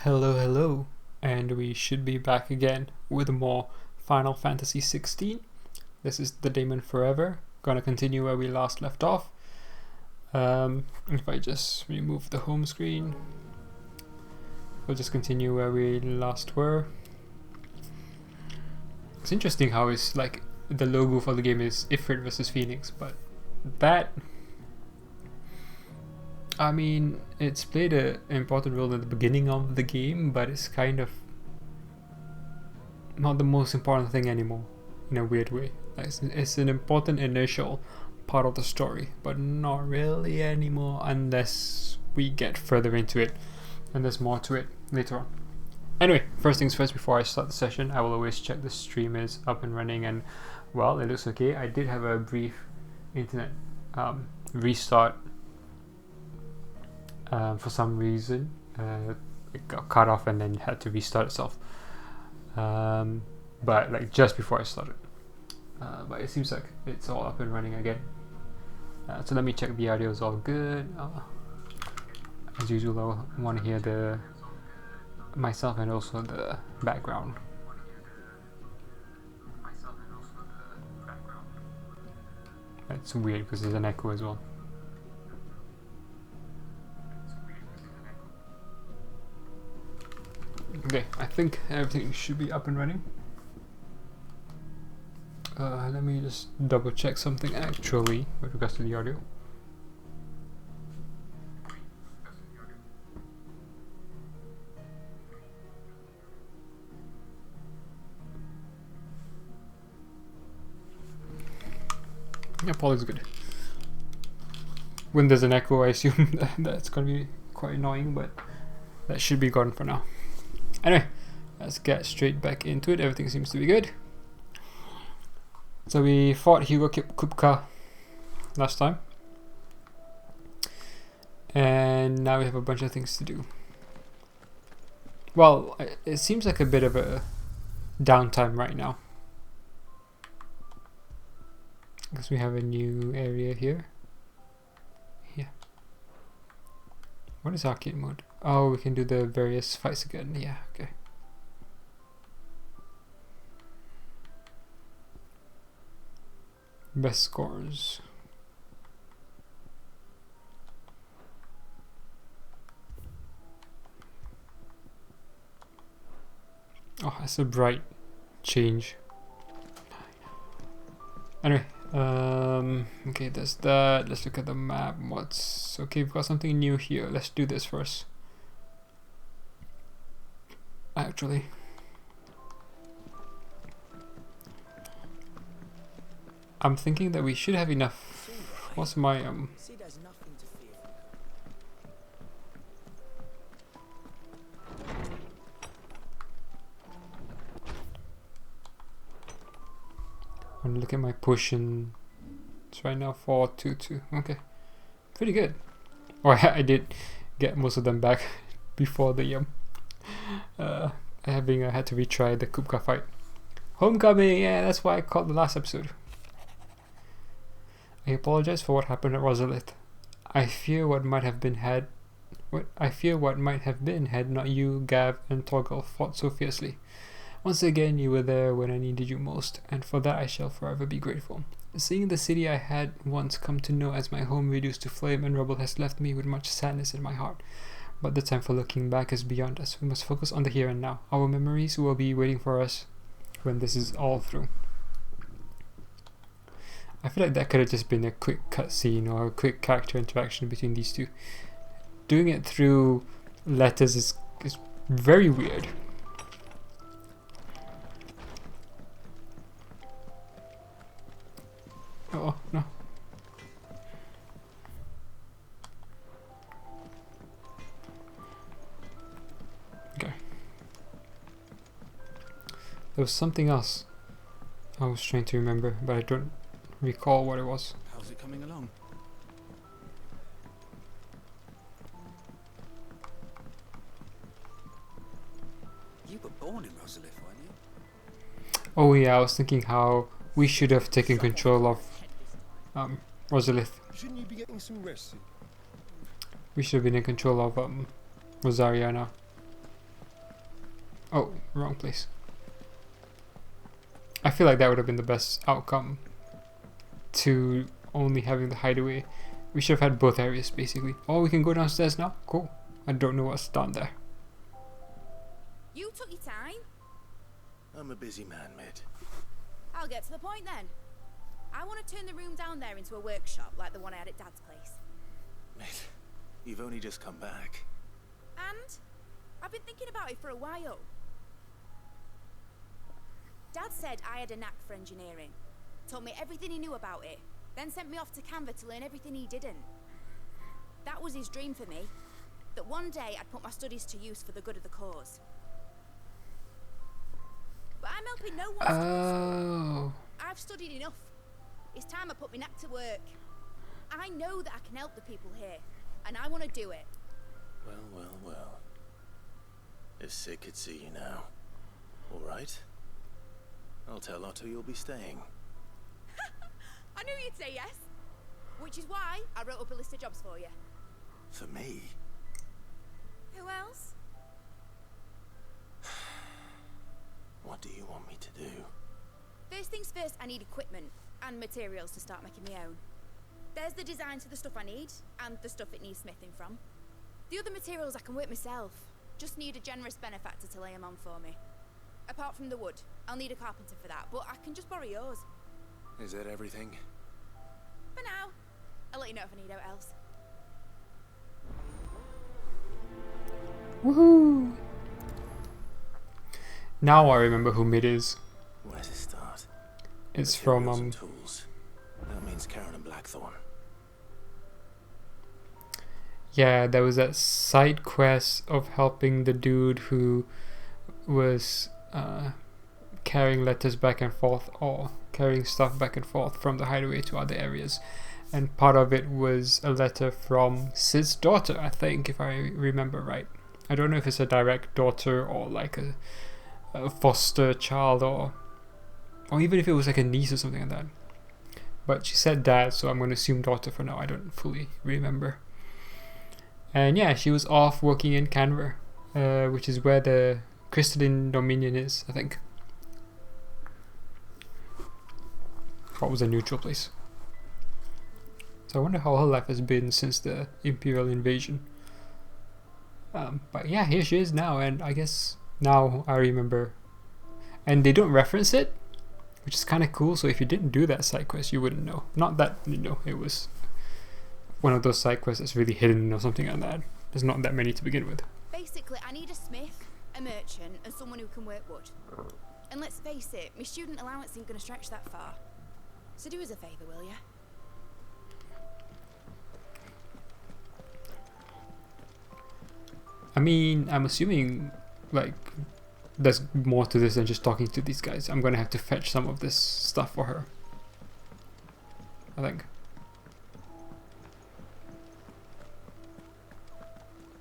Hello, and we should be back again with more Final Fantasy XVI. This is the Daemon Forever. Gonna continue where we last left off. If I just remove the home screen, we'll just continue where we last were. It's interesting how it's like the logo for the game is Ifrit versus Phoenix, but that, I mean, it's played an important role at the beginning of the game, but it's kind of not the most important thing anymore, in a weird way. Like it's an important initial part of the story, but not really anymore unless we get further into it, and there's more to it later on. Anyway, first things first, before I start the session, I will always check the stream is up and running, and well, it looks okay. I did have a brief internet restart for some reason. It got cut off and then had to restart itself, but like just before I started. But it seems like it's all up and running again. So let me check the audio is all good. As usual, I want to hear myself and also the background. It's weird because there's an echo as well. Okay, I think everything should be up and running. Let me just double check something actually with regards to the audio. Yeah, Paul is good. When there's an echo, I assume that's gonna be quite annoying, but that should be gone for now. Anyway, let's get straight back into it. Everything seems to be good. So we fought Hugo Kupka last time, and now we have a bunch of things to do. Well, it seems like a bit of a downtime right now, because we have a new area here. Yeah. What is arcade mode? Oh, we can do the various fights again. Yeah, okay. Best scores. Oh, that's a bright change. Anyway, okay, that's that. Let's look at the map. What's okay? We've got something new here. Let's do this first. Actually, I'm thinking that we should have enough. What's my I'm look at my push, and it's right now 422. Okay, pretty good. Oh, I did get most of them back before the having had to retry the Kupka fight. Homecoming, yeah, that's why I called the last episode. I apologize for what happened at Rosalith. I fear what might have been had not you, Gav, and Toggle fought so fiercely. Once again, you were there when I needed you most, and for that I shall forever be grateful. Seeing the city I had once come to know as my home reduced to flame and rubble has left me with much sadness in my heart. But the time for looking back is beyond us. We must focus on the here and now. Our memories will be waiting for us when this is all through. I feel like that could have just been a quick cutscene or a quick character interaction between these two. Doing it through letters is very weird. Oh, no. Okay. There was something else I was trying to remember, but I don't recall what it was. How's it coming along? You were born in Rosalith, weren't you? Oh yeah, I was thinking how we should have taken control of Rosalith. Shouldn't you be getting some rest? We should have been in control of Rosaria now. Oh, wrong place. I feel like that would have been the best outcome to only having the hideaway. We should have had both areas basically. Oh, we can go downstairs now? Cool. I don't know what's down there. You took your time. I'm a busy man, Mid. I'll get to the point then. I want to turn the room down there into a workshop like the one I had at Dad's place. Mid, you've only just come back. And I've been thinking about it for a while. Dad said I had a knack for engineering. Told me everything he knew about it. Then sent me off to Canva to learn everything he didn't. That was his dream for me. That one day I'd put my studies to use for the good of the cause. But I'm helping no one. Oh. I've studied enough. It's time I put my knack to work. I know that I can help the people here, and I want to do it. Well, well, well. If Sid could see you now. All right. I'll tell Otto you'll be staying. I knew you'd say yes. Which is why I wrote up a list of jobs for you. For me? Who else? What do you want me to do? First things first, I need equipment and materials to start making my own. There's the designs for the stuff I need, and the stuff it needs smithing from. The other materials I can work myself. Just need a generous benefactor to lay them on for me. Apart from the wood, I'll need a carpenter for that, but I can just borrow yours. Is that everything? For now. I'll let you know if I need out else. Woohoo! Now I remember who Mid is. Where to start? It's Materials from and tools. That means Karen and Blackthorn. yeah, there was that side quest of helping the dude who was carrying letters back and forth, or carrying stuff back and forth from the hideaway to other areas. And part of it was a letter from Sid's daughter, I think, if I remember right. I don't know if it's a direct daughter or like a foster child, or even if it was like a niece or something like that. But she said dad, so I'm going to assume daughter for now. I don't fully remember. And yeah, she was off working in Canva, which is where the Crystalline Dominion is, I think. What was a neutral place. So I wonder how her life has been since the Imperial invasion. But yeah, here she is now, and I guess now I remember. And they don't reference it, which is kind of cool, so if you didn't do that side quest, you wouldn't know. Not that, it was one of those side quests that's really hidden or something like that. There's not that many to begin with. Basically, I need a smith, a merchant, and someone who can work wood. And let's face it, my student allowance ain't gonna stretch that far. So do us a favour, will ya? I mean, I'm assuming, like, there's more to this than just talking to these guys. I'm gonna have to fetch some of this stuff for her, I think.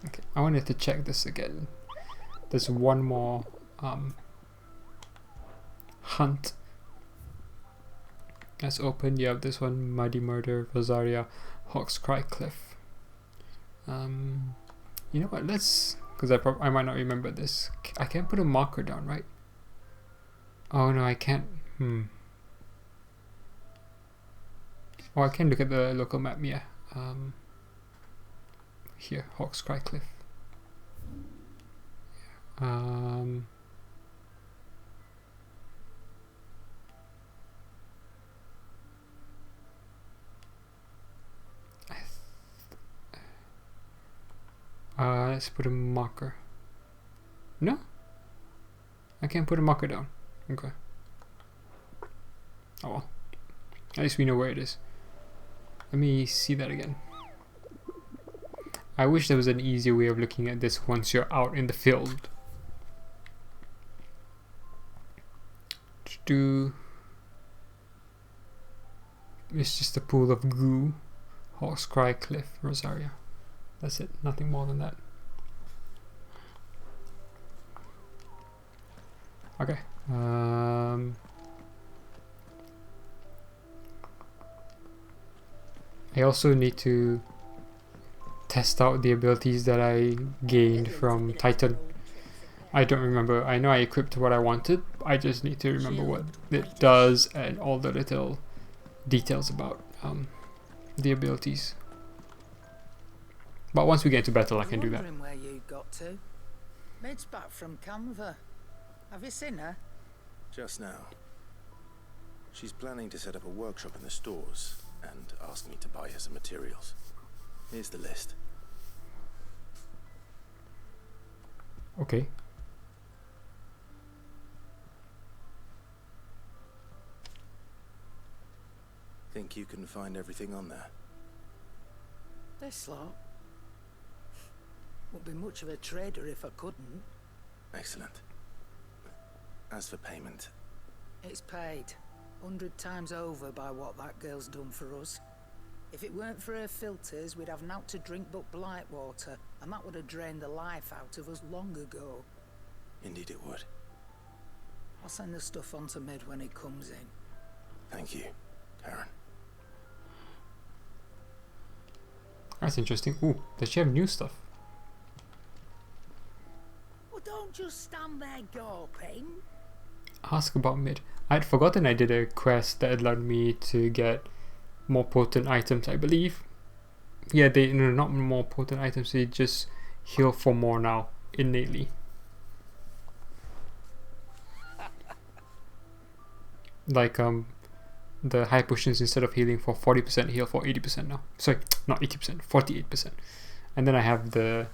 Okay, I wanted to check this again. There's one more hunt that's open. You have this one, Muddy Murder, Rosaria, Hawk's Cry Cliff. You know what, let's, because I might not remember this. I can't put a marker down, right? Oh no, I can't. Oh, I can look at the local map, yeah. Here, Hawk's Cry Cliff. Let's put a marker. No? I can't put a marker down. Okay. Oh well. At least we know where it is. Let me see that again. I wish there was an easier way of looking at this once you're out in the field. It's just a pool of goo. Hawk's Cry Cliff, Rosaria. That's it, nothing more than that. Okay. I also need to test out the abilities that I gained from Titan. I don't remember. I know I equipped what I wanted. I just need to remember what it does and all the little details about the abilities. But once we get into battle, I can do that. Wondering where you got to. Mid's back from Canva. Have you seen her? Just now. She's planning to set up a workshop in the stores and asked me to buy her some materials. Here's the list. Okay. Think you can find everything on there? This lot. Wouldn't be much of a trader if I couldn't. Excellent. As for payment, It's paid 100 times over by what that girl's done for us. If it weren't for her filters, we'd have naught to drink but blight water, and that would have drained the life out of us long ago. indeed it would. I'll send the stuff on to Mid when he comes in. Thank you, Karen. That's interesting. Ooh, does she have new stuff? Well, don't just stand there gawping. Ask about Mid. I'd forgotten I did a quest that allowed me to get more potent items, I believe. Yeah, they no, not more potent items, they just heal for more now, innately. Like the high potions, instead of healing for 40%, heal for 80% now. Sorry, not 80%, 48%. And then I have the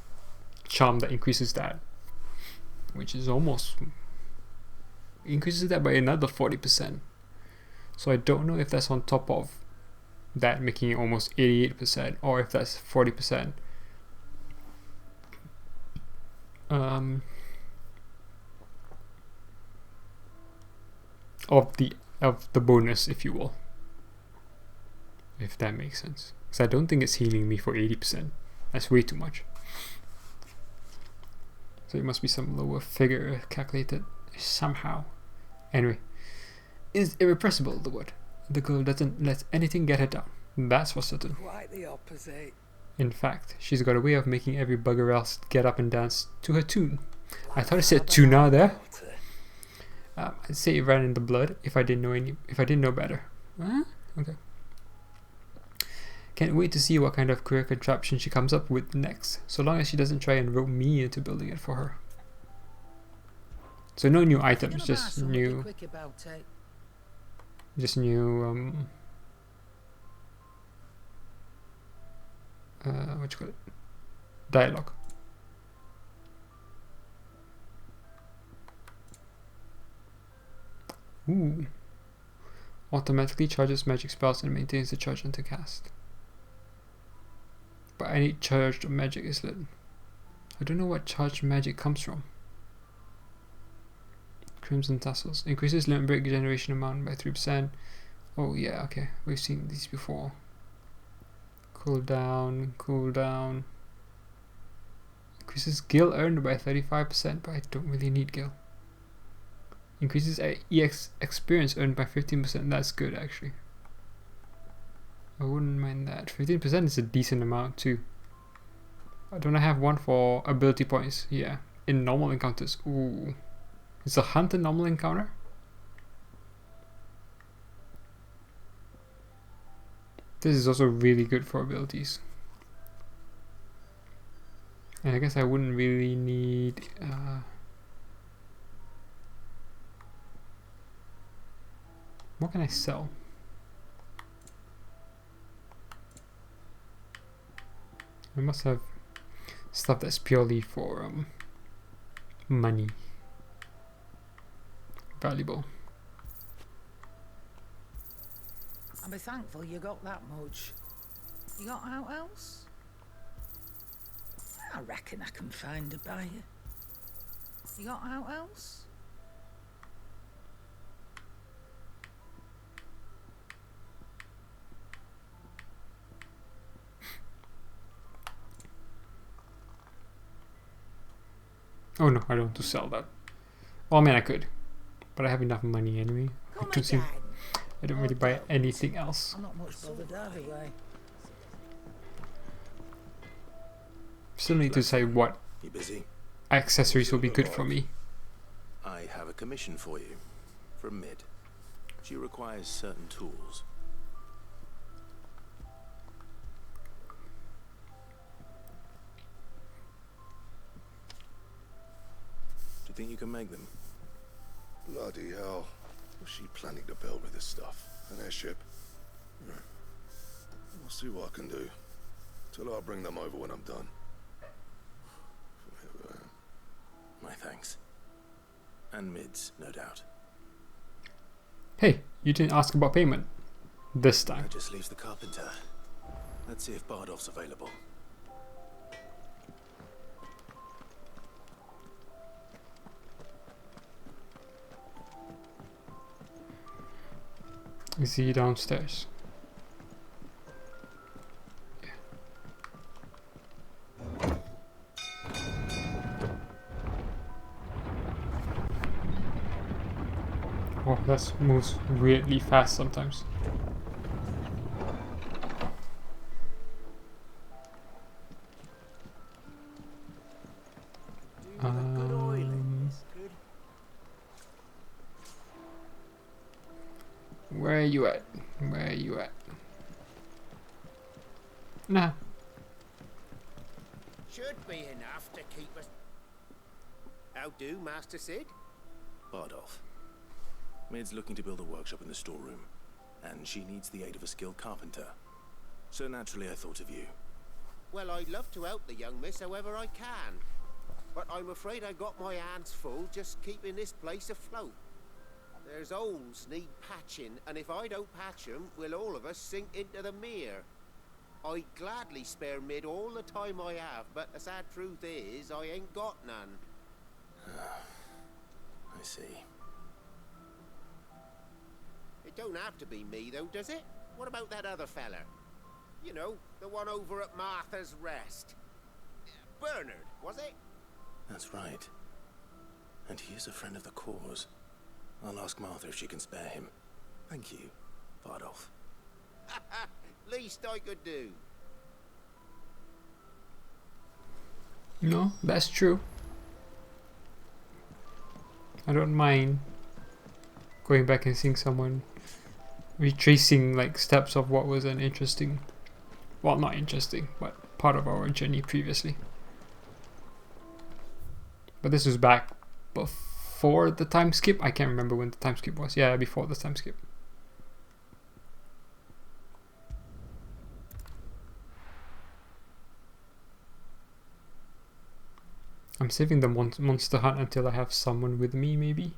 charm that increases that, which is almost increases that by another 40%. So I don't know if that's on top of that, making it almost 88%, or if that's 40%. Of the bonus, if you will, if that makes sense. Because I don't think it's healing me for 80%. That's way too much. So it must be some lower figure calculated somehow. Anyway, is irrepressible, the word. The girl doesn't let anything get her down. That's for certain. Quite the opposite. In fact, she's got a way of making every bugger else get up and dance to her tune. I thought I said tuna there. I'd say it ran in the blood if I didn't know better. Huh? Okay. Can't wait to see what kind of career contraption she comes up with next, so long as she doesn't try and rope me into building it for her. So no new items, just new what you call it? Dialogue. Ooh. Automatically charges magic spells and maintains the charge until cast. But any charged magic is lit. I don't know what charged magic comes from. Crimson Tassels. Increases limit break generation amount by 3%. Oh yeah, okay. We've seen these before. Cooldown, cooldown. Increases gil earned by 35%, but I don't really need gil. Increases EX experience earned by 15%. That's good, actually. I wouldn't mind that. 15% is a decent amount too. Don't I have one for ability points? Yeah. In normal encounters. Ooh. It's a hunt a normal encounter? This is also really good for abilities. And I guess I wouldn't really need what can I sell? I must have stuff that's purely for money. Valuable. I'll be thankful you got that much. You got out else? I reckon I can find a buyer. You got out else? Oh no, I don't want to sell that. Well, I mean, I could, but I have enough money anyway. I don't really buy anything else. I'm not much bothered either way. Still need to decide what You busy? accessories will be good for me. I have a commission for you from Mid. She requires certain tools. Do you think you can make them? Bloody hell. What's she planning to build with this stuff? An airship? I'll see what I can do. Tell her I'll bring them over when I'm done. My thanks. And Mid's, no doubt. Hey, you didn't ask about payment. This time. That just leaves the carpenter. Let's see if Bardolph's available. Is he downstairs? Oh, that moves weirdly fast sometimes. Where are you at? Where are you at? Nah. Should be enough to keep us. How do, Master Sid? Bardolph. Mid's looking to build a workshop in the storeroom, and she needs the aid of a skilled carpenter. So naturally I thought of you. Well, I'd love to help the young miss however I can. But I'm afraid I got my hands full just keeping this place afloat. There's holes need patching, and if I don't patch 'em, we'll all of us sink into the mere. I'd gladly spare Mid all the time I have, but the sad truth is, I ain't got none. I see. It don't have to be me, though, does it? What about that other fella? You know, the one over at Martha's Rest. Bernard, was it? That's right. And he is a friend of the cause. I'll ask Martha if she can spare him. Thank you, Bardolph. Least I could do. No, that's true. I don't mind going back and seeing someone retracing like steps of what was an interesting, well, not interesting, but part of our journey previously. But this was back before the time skip. I can't remember when the time skip was. Yeah, before the time skip. I'm saving the monster hunt until I have someone with me, maybe.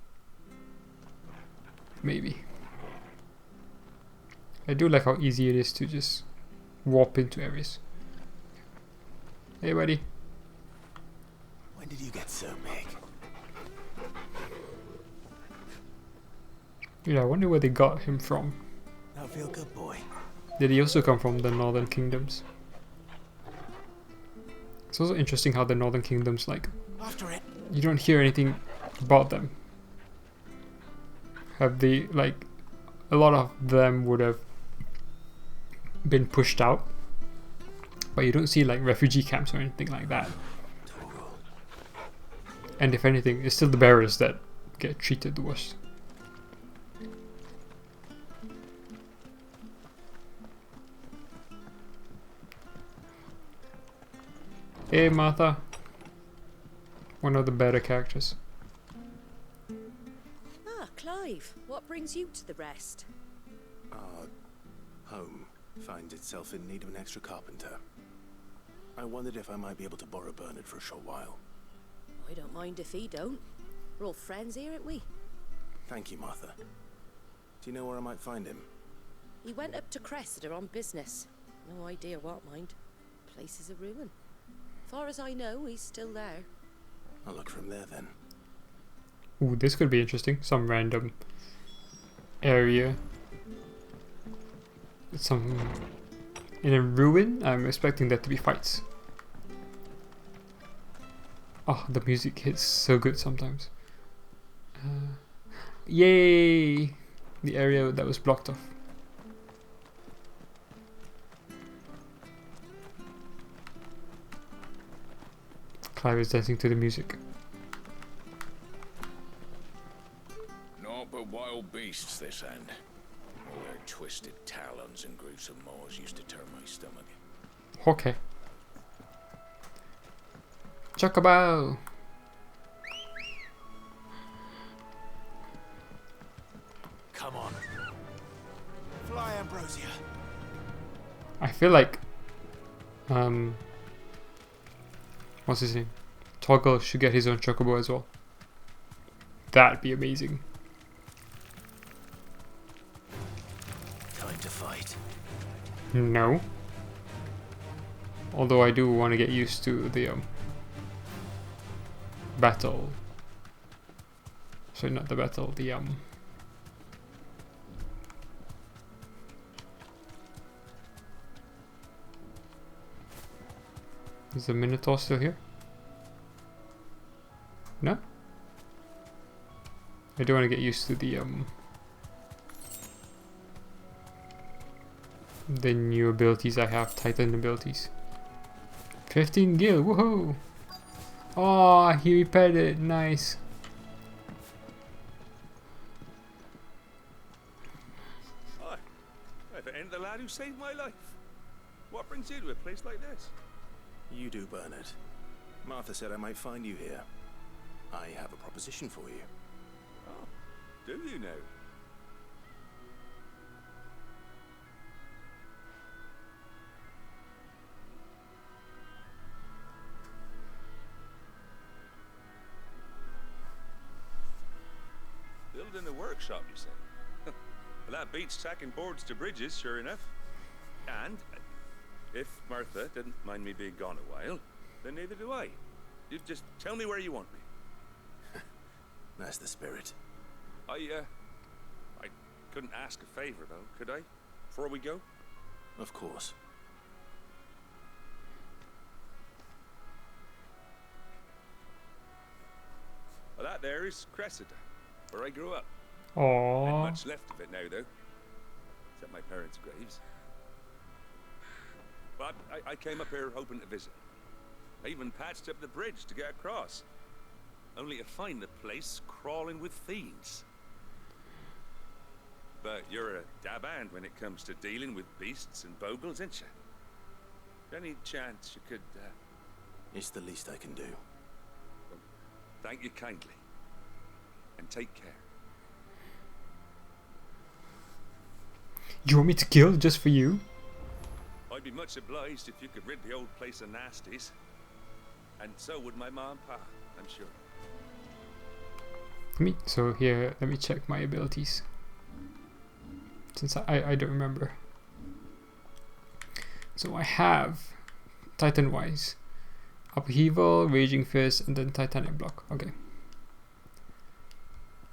Maybe. I do like how easy it is to just warp into areas. Hey, buddy. When did you get so big? Yeah, I wonder where they got him from. Now feel good, boy. Did he also come from the Northern Kingdoms? It's also interesting how the Northern Kingdoms, like, After it. you don't hear anything about them. Have they, like, a lot of them would have been pushed out, but you don't see like refugee camps or anything like that. And if anything, it's still the bearers that get treated the worst. Hey, Martha. One of the better characters. Ah, Clive, what brings you to the Rest? Our home finds itself in need of an extra carpenter. I wondered if I might be able to borrow Bernard for a short while. I don't mind if he don't. We're all friends here, ain't we? Thank you, Martha. Do you know where I might find him? He went up to Cressida on business. No idea what, mind. Place is a ruin. Far as I know, he's still there. I'll look from there then. Ooh, this could be interesting. Some random area. Some in a ruin. I'm expecting there to be fights. Oh, the music hits so good sometimes. Yay! The area that was blocked off. Clive is dancing to the music. old beasts, this end. All their twisted talons and gruesome maws used to turn my stomach. Okay. Chocobo! Come on. Fly, Ambrosia. I feel like what's his name? Toggle should get his own chocobo as well. That'd be amazing. Time to fight. No. Although I do want to get used to the battle. Sorry, not the battle, the is the Minotaur still here? No? I do want to get used to the new abilities I have, Titan abilities. 15 gil, woohoo! Oh, he repaired it, nice. Hi, if it ain't the lad who saved my life. What brings you to a place like this? You do, Bernard. Martha said I might find you here. I have a proposition for you. Oh, do you now? Building a workshop, you say? Well, that beats tacking boards to bridges, sure enough. And if Martha didn't mind me being gone a while, then neither do I. You just tell me where you want me. That's the spirit. I couldn't ask a favor, though, could I? Before we go? Of course. Well, that there is Cressida, where I grew up. Aww. Ain't much left of it now, though. Except my parents' graves. But I came up here hoping to visit. I even patched up the bridge to get across. Only to find the place crawling with fiends. But you're a dab hand when it comes to dealing with beasts and bogles, ain't you? Any chance you could, It's the least I can do. Well, thank you kindly. And take care. You want me to kill just for you? I'd be much obliged if you could rid the old place of nasties. And so would my ma and pa, I'm sure. So here, let me check my abilities. Since I don't remember. So I have Titan Wise, Upheaval, Raging Fist, and then Titanic Block. Okay.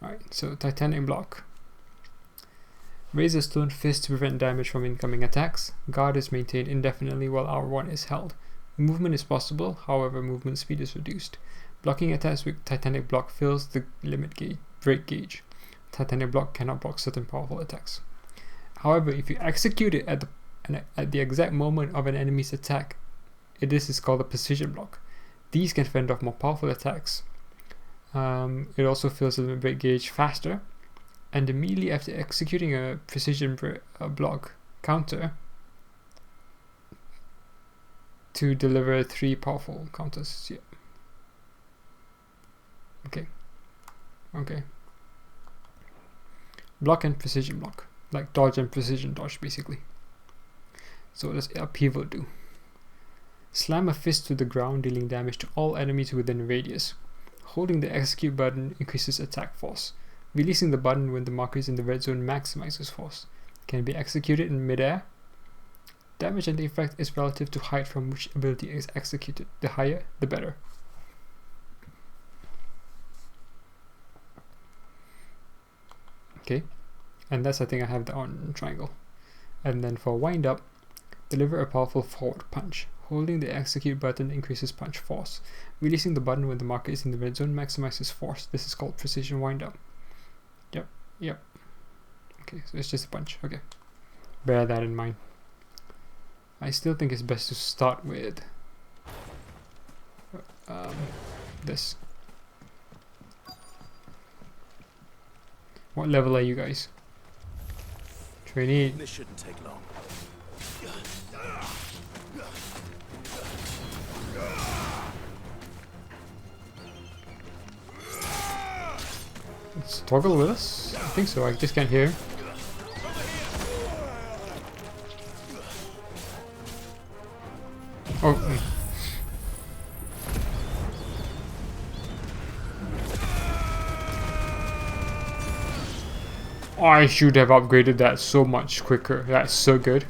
Alright, so Titanic Block. Raise a stone fist to prevent damage from incoming attacks. Guard is maintained indefinitely while R1 is held. Movement is possible, however movement speed is reduced. Blocking attacks with Titanic Block fills the break gauge. Titanic Block cannot block certain powerful attacks. However, if you execute it at the exact moment of an enemy's attack, this is called a precision block. These can fend off more powerful attacks. It also fills the limit break gauge faster, and immediately after executing a precision block counter to deliver 3 powerful counters. Yeah. Okay. Block and precision block, like dodge and precision dodge, basically. So what does Upheaval do? Slam a fist to the ground, dealing damage to all enemies within a radius. Holding the execute button increases attack force. Releasing the button when the marker is in the red zone maximizes force. Can be executed in midair. Damage and the effect is relative to height from which ability is executed. The higher, the better. Okay, and that's, I think I have that on triangle. And then for wind up, deliver a powerful forward punch. Holding the execute button increases punch force. Releasing the button when the marker is in the red zone maximizes force. This is called precision wind up. Yep. Okay, so it's just a punch. Okay, bear that in mind. I still think it's best to start with this. What level are you guys? Trainee. This shouldn't take long. Let's toggle with us? I think so, I just can't hear. Oh. I should have upgraded that so much quicker. That's so good.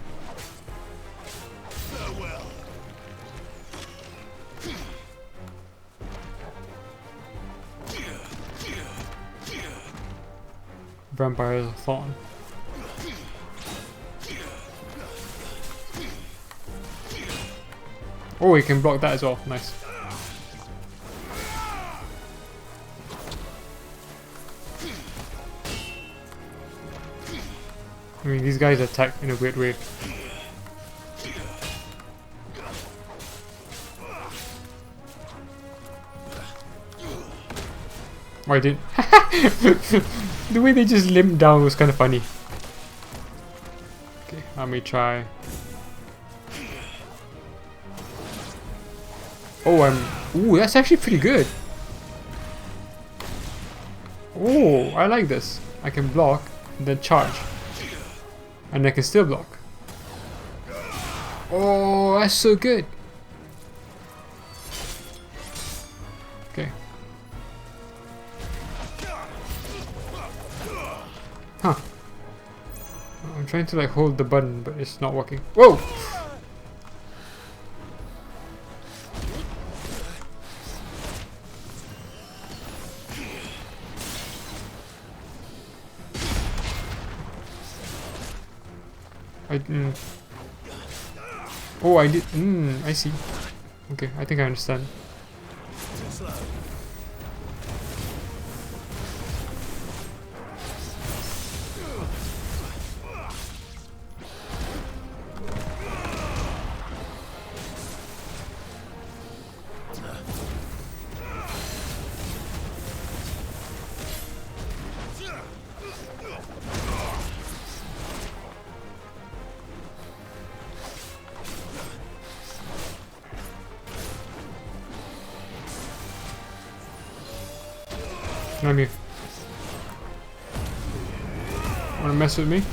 Vampire's Thorn. Oh, he can block that as well. Nice. I mean, these guys attack in a weird way. Oh, I didn't. The way they just limped down was kind of funny. Okay, let me try. Oh, ooh, that's actually pretty good. Oh, I like this. I can block, and then charge. And I can still block. Oh, that's so good. Okay. Huh. I'm trying to like hold the button, but it's not working. Whoa! Oh, I did. I see. Okay, I think I understand. Come here. Wanna mess with me?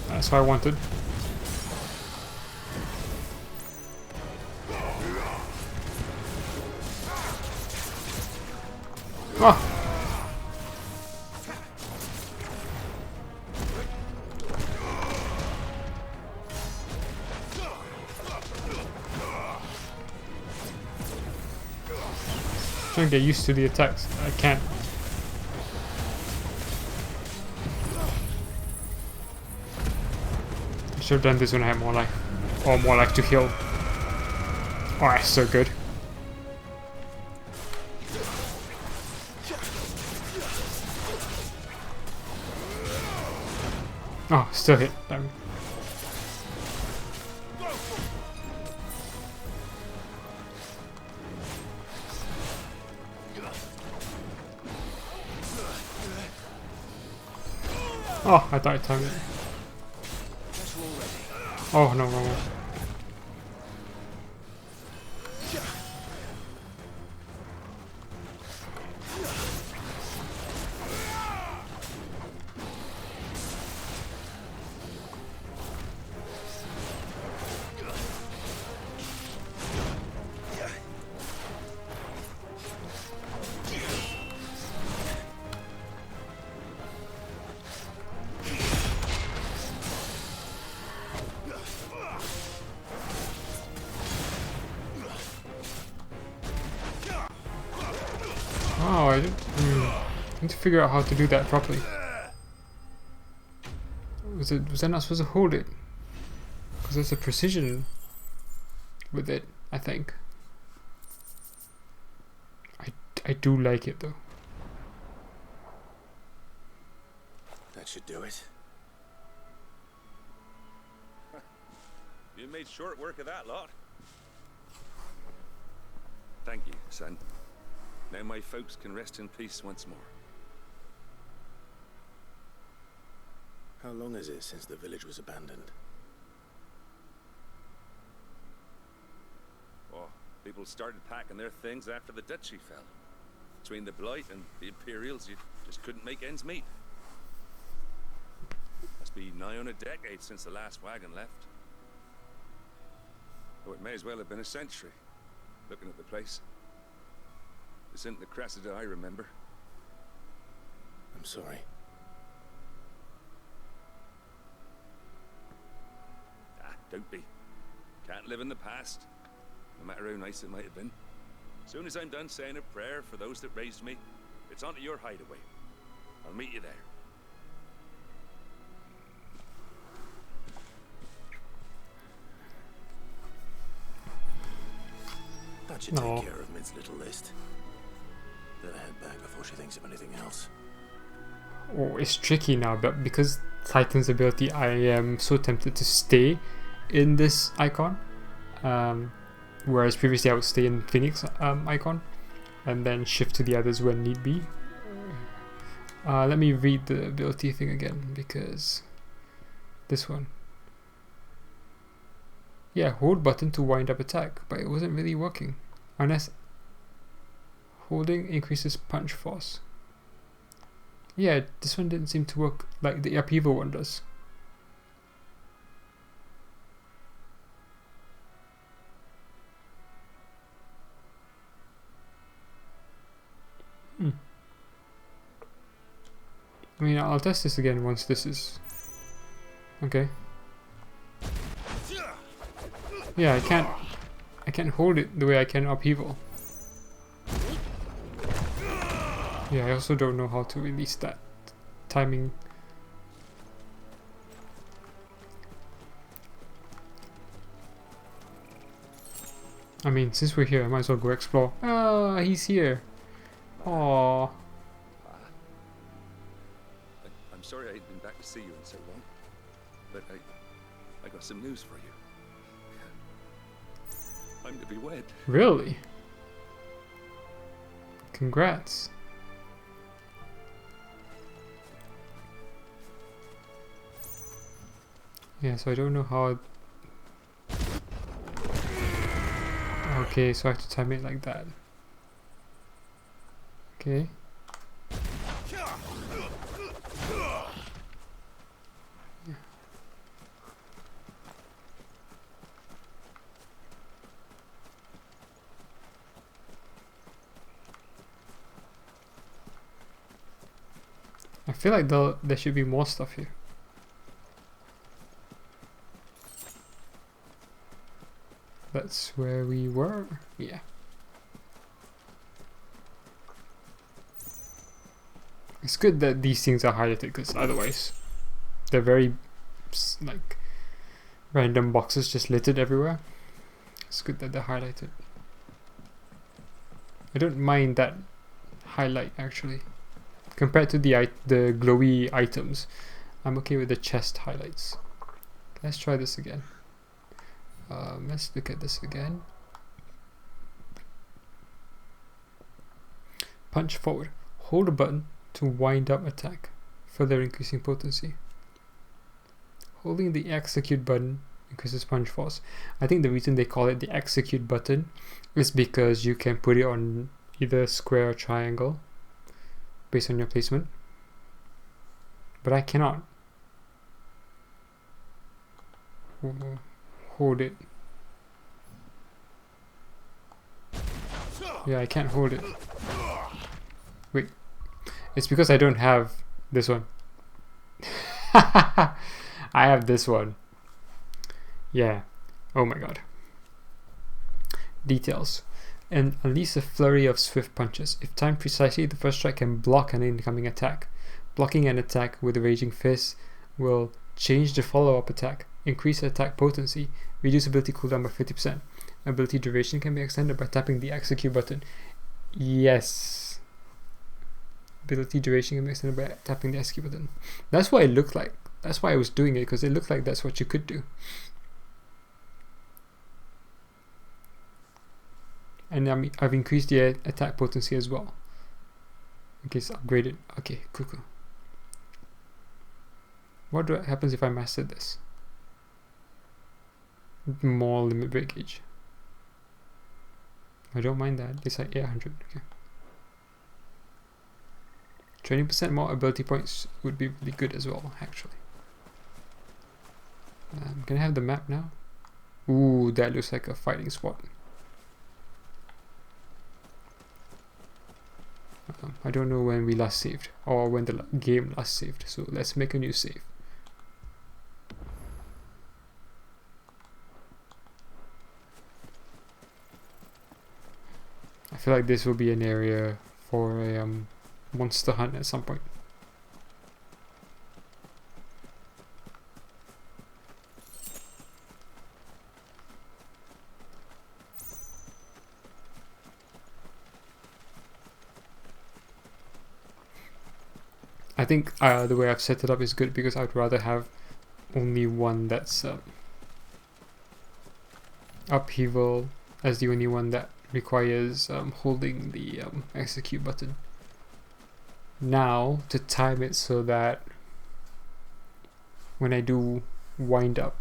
That's what I wanted. Ah! Trying to get used to the attacks. I can't. I should have done this when I had more life. Or more life to heal. Oh, that's so good. Oh, still hit. Damn it. Oh, I thought I timed it. Oh, no, wrong one. Oh, I need to figure out how to do that properly. Was I not supposed to hold it? Because there's a precision with it, I think. I do like it though. That should do it. You made short work of that lot. Thank you, son. Now my folks can rest in peace once more. How long is it since the village was abandoned? Oh, people started packing their things after the duchy fell. Between the Blight and the Imperials, you just couldn't make ends meet. Must be nigh on a decade since the last wagon left. Oh, it may as well have been a century, looking at the place. This isn't the Cressida I remember. I'm sorry. Ah, don't be. Can't live in the past, no matter how nice it might have been. As soon as I'm done saying a prayer for those that raised me, it's on to your hideaway. I'll meet you there. That should take care of Mid's little list. Better head back before she thinks of anything else. Oh, it's tricky now, but because Titan's ability, I am so tempted to stay in this icon. Whereas previously I would stay in Phoenix icon and then shift to the others when need be. Let me read the ability thing again, because this one. Yeah, hold button to wind up attack, but it wasn't really working. Unless holding increases punch force. Yeah, this one didn't seem to work like the upheaval one does. I mean, I'll test this again once this is... Okay. Yeah, I can't hold it the way I can upheaval. Yeah, I also don't know how to release that timing. I mean, since we're here, I might as well go explore. Ah, he's here. Aww. I'm sorry I ain't been back to see you in so long, but I got some news for you. I'm to be wed. Really? Congrats. Yeah, so I don't know how... Okay, so I have to time it like that. Okay. I feel like there should be more stuff here. That's where we were. Yeah. It's good that these things are highlighted, because otherwise they're very like random boxes just littered everywhere. It's good that they're highlighted. I don't mind that highlight actually. Compared to the glowy items, I'm okay with the chest highlights. Let's try this again. Let's look at this again. Punch forward. Hold a button to wind up attack, further increasing potency. Holding the execute button increases punch force. I think the reason they call it the execute button is because you can put it on either square or triangle based on your placement, but I cannot hold it. Yeah, I can't hold it. Wait, it's because I don't have this one. I have this one. Yeah. Oh my god. Details. And unleash a flurry of swift punches. If timed precisely, the first strike can block an incoming attack. Blocking an attack with a raging fist will change the follow-up attack, increase attack potency, reduce ability cooldown by 50%. Ability duration can be extended by tapping the execute button. Yes. Ability duration can be extended by tapping the execute button. That's what it looked like. That's why I was doing it, because it looked like that's what you could do. And I've increased the attack potency as well. Okay, it's upgraded. Okay, cool. What happens if I master this? More limit breakage. I don't mind that. It's like 800. Okay. 20% more ability points would be really good as well, actually. Can I have the map now? Ooh, that looks like a fighting spot. I don't know when we last saved, or when the game last saved, so let's make a new save. I feel like this will be an area for a monster hunt at some point. I think the way I've set it up is good because I'd rather have only one that's upheaval as the only one that requires holding the execute button. Now to time it so that when I do wind up,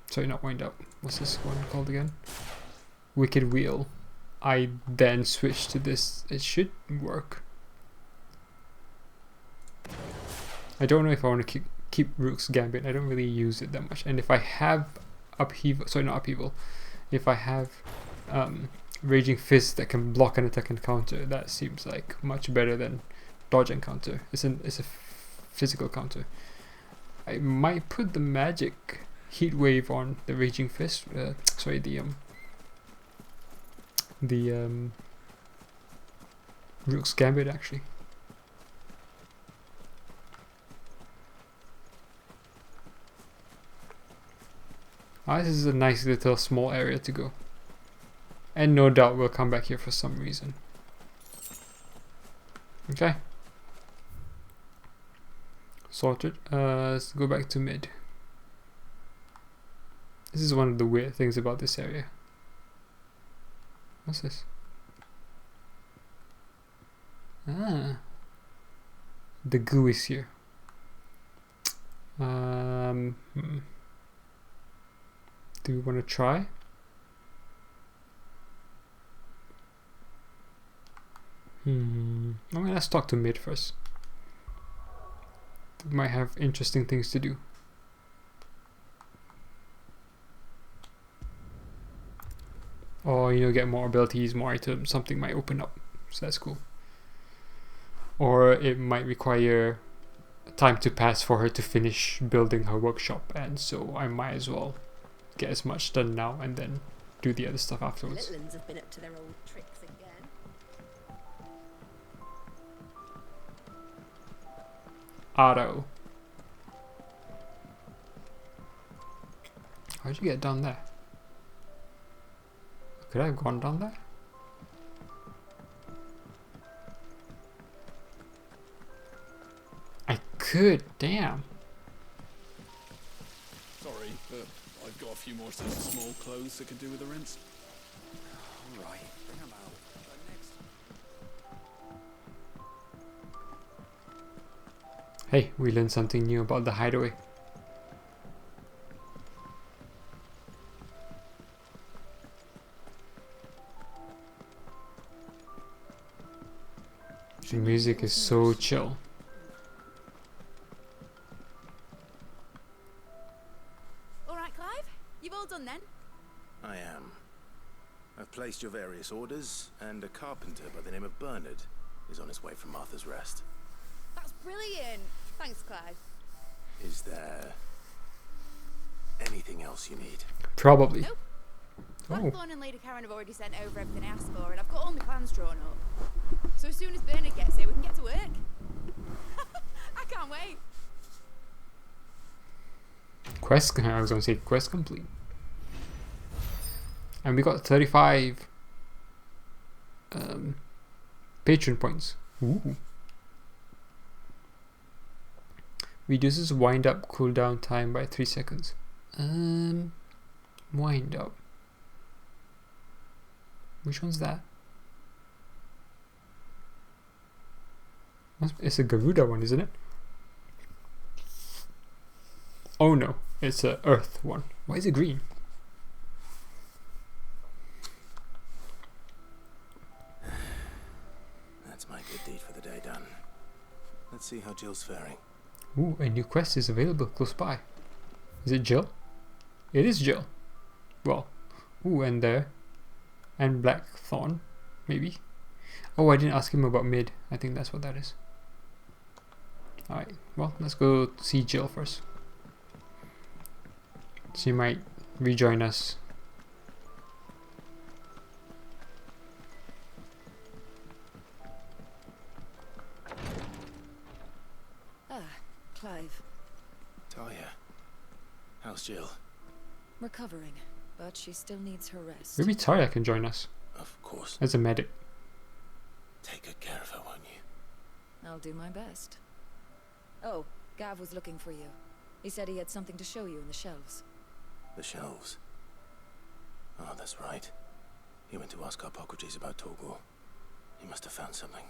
sorry, not wind up, what's this one called again? Wicked Wheel, I then switch to this. It should work. I don't know if I want to keep Rook's Gambit. I don't really use it that much. And if I have upheaval, sorry, not upheaval, if I have Raging Fist that can block an attack and counter, that seems like much better than dodge and counter. It's a physical counter. I might put the magic heat wave on the Raging Fist. Sorry, the Rook's Gambit actually. This is a nice little small area to go. And no doubt we'll come back here for some reason. Okay. Sorted. Let's go back to mid. This is one of the weird things about this area. What's this? Ah. The goo is here. Do we want to try? Okay, let's talk to mid first. We might have interesting things to do. Or, you know, get more abilities, more items, something might open up. So that's cool. Or it might require time to pass for her to finish building her workshop, and so I might as well get as much done now and then do the other stuff afterwards. Litlins have been up to their old tricks again. Auto. How'd you get down there? Could I have gone down there? I could, damn. Sorry, but I've got a few more sets of small clothes that can do with a rinse. Alright, bring them out. Next. Hey, we learned something new about the hideaway. The music is so chill. Alright, Clive? You've all done then? I am. I've placed your various orders, and a carpenter by the name of Bernard is on his way from Martha's Rest. That's brilliant. Thanks, Clive. Is there anything else you need? Probably. Nope. Oh. Blackthorn and Lady Karen have already sent over everything I asked for, and I've got all my plans drawn up. So as soon as Bernard gets here, we can get to work. I can't wait. Quest, I was going to say quest complete. And we got 35 patron points. Ooh. Reduces wind up cooldown time by 3 seconds. Wind up. Which one's that? It's a Garuda one, isn't it? Oh no, it's a Earth one. Why is it green? That's my good deed for the day done. Let's see how Jill's faring. Ooh, a new quest is available close by. Is it Jill? It is Jill. Well, ooh, and there. And Blackthorn, maybe. Oh, I didn't ask him about Mid. I think that's what that is. Alright, well, let's go see Jill first. She might rejoin us. Ah, Clive. Talia, how's Jill? Recovering, but she still needs her rest. Maybe Talia can join us. Of course. As a medic. Take good care of her, won't you? I'll do my best. Oh, Gav was looking for you. He said he had something to show you in the shelves. The shelves? Oh, that's right. He went to ask Hippocrates about Torgor. He must have found something.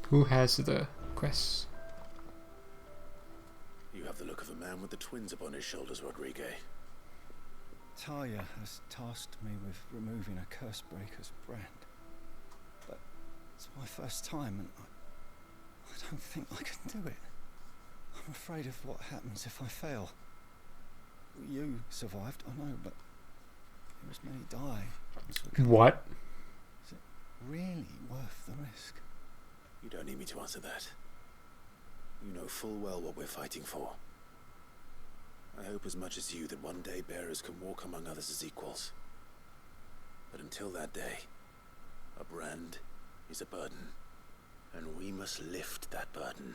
Who has the quests? You have the look of a man with the twins upon his shoulders, Rodriguez. Talia has tasked me with removing a Cursebreaker's brand. But it's my first time and I don't think I can do it. I'm afraid of what happens if I fail. You survived, I know, but there was many die. What? Is it really worth the risk? You don't need me to answer that. You know full well what we're fighting for. I hope as much as you that one day bearers can walk among others as equals. But until that day, a brand is a burden, and we must lift that burden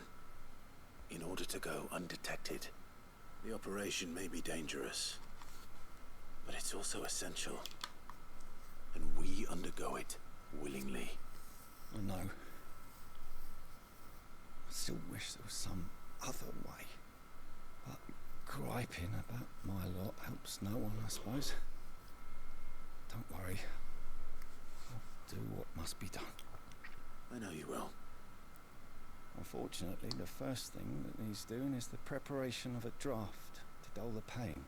in order to go undetected. The operation may be dangerous, but it's also essential, and we undergo it willingly. I know. I still wish there was some other way, but griping about my lot helps no one, I suppose. Don't worry. I'll do what must be done. I know you will. Unfortunately, the first thing that needs doing is the preparation of a draft to dull the pain.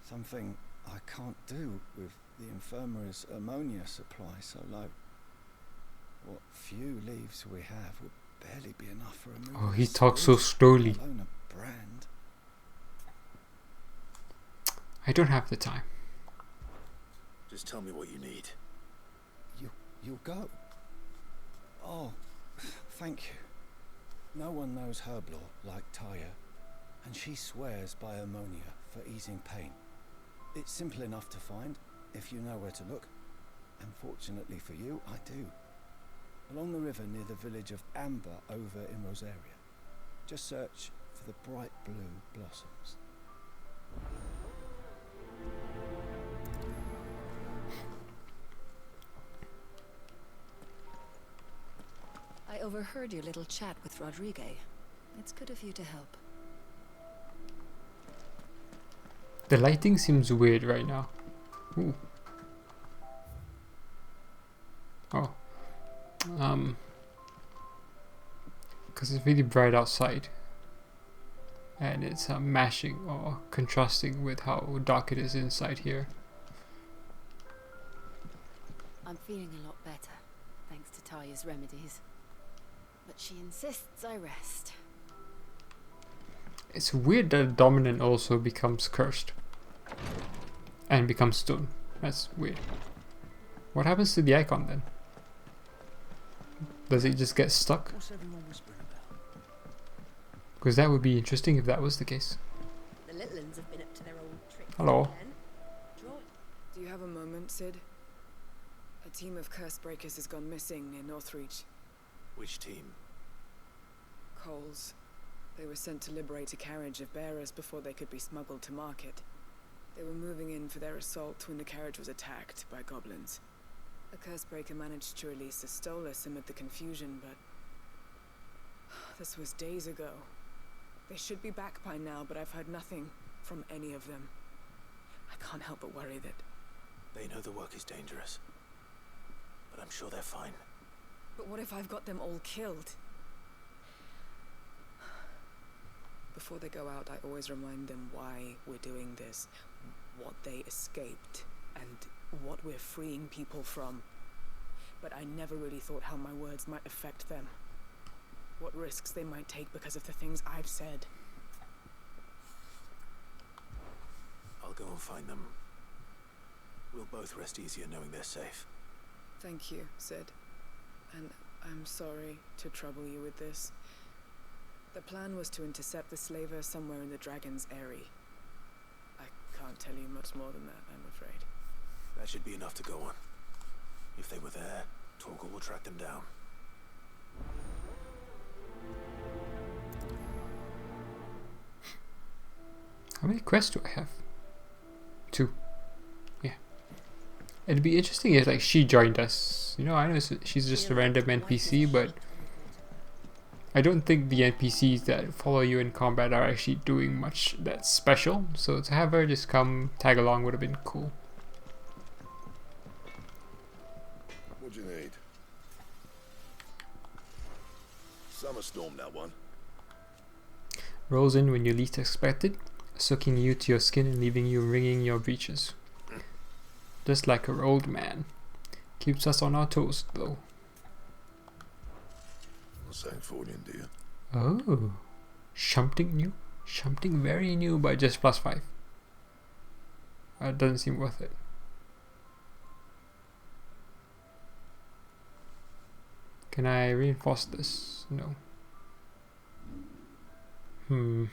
Something I can't do with the infirmary's ammonia supply so low. What few leaves we have would barely be enough for a move. Oh, he talks so slowly. A brand. I don't have the time. Just tell me what you need. You'll go. Oh, thank you. No one knows herb lore like Talia, and she swears by ammonia for easing pain. It's simple enough to find if you know where to look. And fortunately for you, I do. Along the river near the village of Amber over in Rosaria. Just search for the bright blue blossoms. I overheard your little chat with Rodriguez. It's good of you to help. The lighting seems weird right now. Ooh. Oh. Because it's really bright outside. And it's mashing or contrasting with how dark it is inside here. I'm feeling a lot better, thanks to Talia's remedies. But she insists I rest. It's weird that Dominant also becomes cursed. And becomes stone. That's weird. What happens to the icon then? Does it just get stuck? What's everyone whispering about? Because that would be interesting if that was the case. The little ones have been up to their old tricks. Hello. again. Do you have a moment, Sid? A team of Cursebreakers has gone missing near Northreach. Which team? Coles. They were sent to liberate a carriage of bearers before they could be smuggled to market. They were moving in for their assault when the carriage was attacked by goblins. A Cursebreaker managed to release a Stolus amid the confusion, but this was days ago. They should be back by now, but I've heard nothing from any of them. I can't help but worry that They know the work is dangerous. But I'm sure they're fine. But what if I've got them all killed? Before they go out, I always remind them why we're doing this, what they escaped, and what we're freeing people from. But I never really thought how my words might affect them. What risks they might take because of the things I've said. I'll go and find them. We'll both rest easier knowing they're safe. Thank you, Sid. And I'm sorry to trouble you with this. The plan was to intercept the slaver somewhere in the Dragon's Eyrie. I can't tell you much more than that, I'm afraid. That should be enough to go on. If they were there, Torgal will track them down. How many quests do I have? 2. Yeah. It'd be interesting if like she joined us. You know, I know she's just a random NPC, but I don't think the NPCs that follow you in combat are actually doing much that's special. So to have her just come tag along would have been cool. What do you need? Summer storm, that one. Rolls in when you least expect it, soaking you to your skin and leaving you wringing your breeches. Just like her old man. Keeps us on our toes, though. Not saying fortune, do you? Oh. Something new? Something very new, but just +5. That doesn't seem worth it. Can I reinforce this? No. The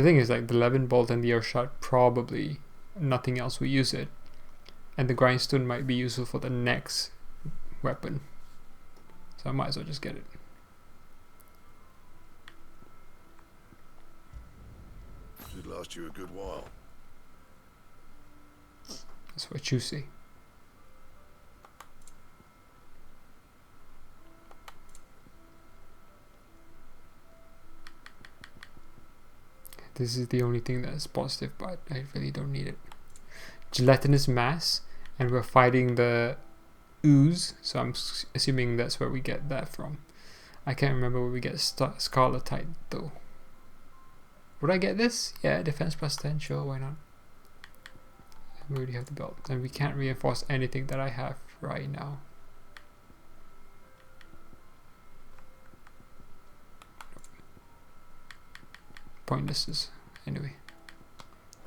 thing is, like, the 11 bolt and the earshot, probably nothing else will use it. And the grindstone might be useful for the next weapon. So I might as well just get it. Should last you a good while. That's what you say. This is the only thing that's positive, but I really don't need it. Gelatinous mass, and we're fighting the ooze, so I'm assuming that's where we get that from. I can't remember where we get Scarletite though. Would I get this? Yeah, defense +10, sure, why not? We already have the belt, and we can't reinforce anything that I have right now. Pointless anyway.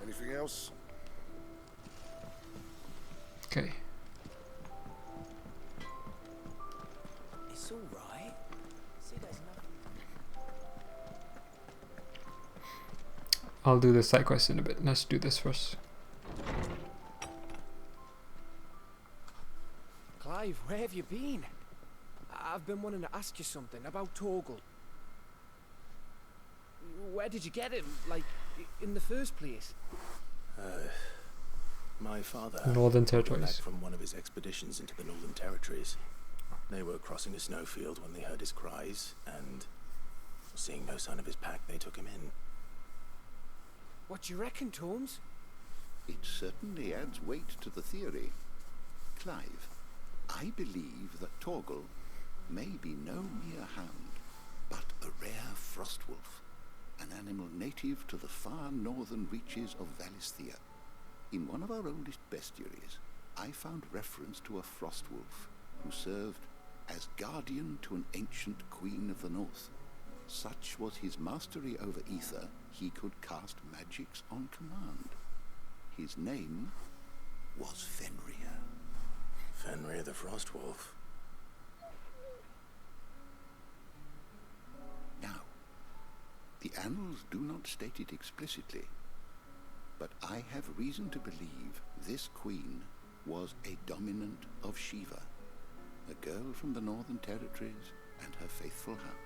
Anything else? Okay. It's all right. See, there's nothing. I'll do the side quest in a bit. Let's do this first. Clive, where have you been? I've been wanting to ask you something about Torgal. Where did you get him? Like, in the first place? My father Northern came Territories. back from one of his expeditions into the Northern Territories. They were crossing a snowfield when they heard his cries, and seeing no sign of his pack, they took him in. What do you reckon, Torms? It certainly adds weight to the theory. Clive, I believe that Torgal may be no mere hound, but a rare frostwolf, an animal native to the far northern reaches of Valisthea. In one of our oldest bestiaries, I found reference to a frostwolf who served as guardian to an ancient queen of the north. Such was his mastery over ether, he could cast magics on command. His name was Fenrir. Fenrir the Frostwolf. Now, the annals do not state it explicitly, but I have reason to believe this queen was a dominant of Shiva, a girl from the Northern Territories and her faithful hound.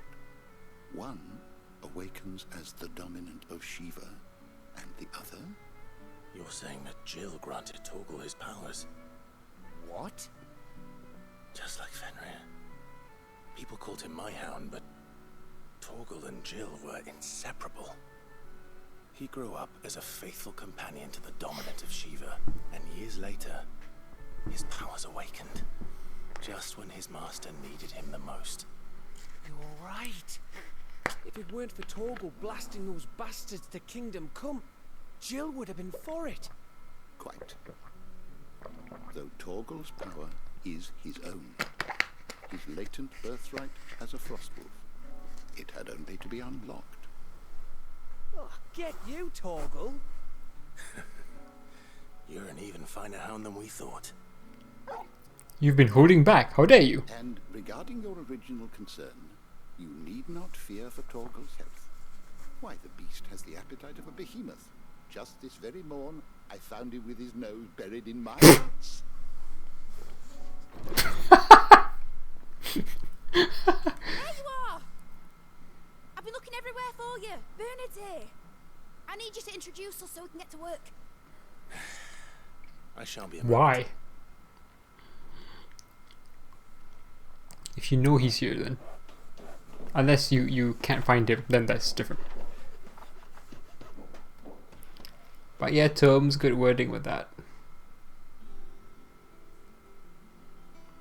One awakens as the dominant of Shiva, and the other... You're saying that Jill granted Torgal his powers? What? Just like Fenrir. People called him my hound, but Torgal and Jill were inseparable. He grew up as a faithful companion to the dominant of Shiva, and years later, his powers awakened, just when his master needed him the most. You're right. If it weren't for Torgal blasting those bastards to Kingdom Come, Jill would have been for it. Quite. Though Torgal's power is his own, his latent birthright as a Frostwolf, it had only to be unlocked. Oh, get you, Torgal. You're an even finer hound than we thought. You've been holding back. How dare you? And regarding your original concern, you need not fear for Torgal's health. Why, the beast has the appetite of a behemoth. Just this very morn, I found him with his nose buried in my nuts. There you are! I've been looking everywhere for you. Bernard's here. I need you to introduce us so we can get to work. I shan't be. Why? If you know he's here, then. Unless you can't find him, then that's different. But yeah, Tom's good wording with that.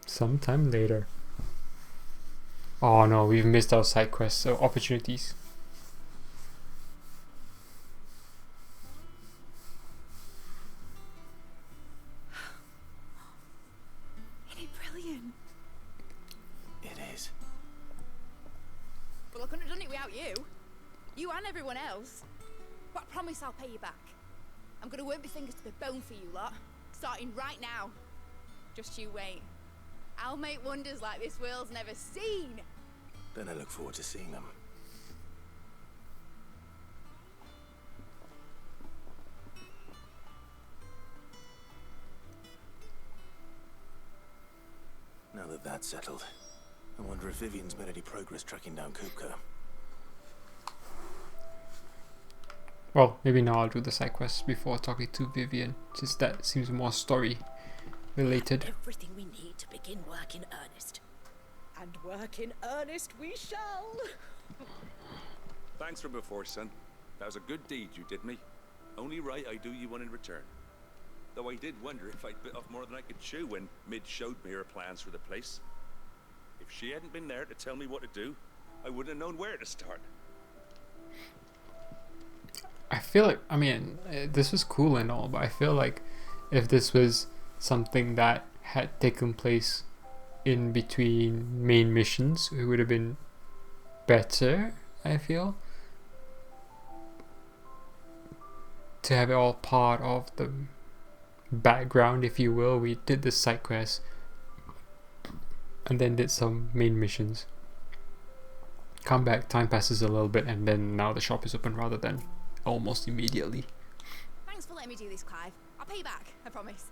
Sometime later. Oh no, we've missed our side quests, so opportunities. Isn't it brilliant? It is. Well, I couldn't have done it without you. You and everyone else. But I promise I'll pay you back. I'm gonna work my fingers to the bone for you lot. Starting right now. Just you wait. I'll make wonders like this world's never seen. Then I look forward to seeing them. Now that that's settled, I wonder if Vivian's made any progress tracking down Kupka. Well, maybe now I'll do the side quests before talking to Vivian, since that seems more story related. Everything we need to begin work in earnest. And work in earnest we shall. Thanks for before, son. That was a good deed you did me. Only right I do you one in return. Though I did wonder if I'd bit off more than I could chew when Mid showed me her plans for the place. If she hadn't been there to tell me what to do, I wouldn't have known where to start. I feel like, I mean, this was cool and all, but I feel like if this was something that had taken place in between main missions, it would have been better, I feel. To have it all part of the background, if you will. We did the side quest and then did some main missions. Come back, time passes a little bit, and then now the shop is open rather than almost immediately. Thanks for letting me do this, Clive. I'll pay you back, I promise.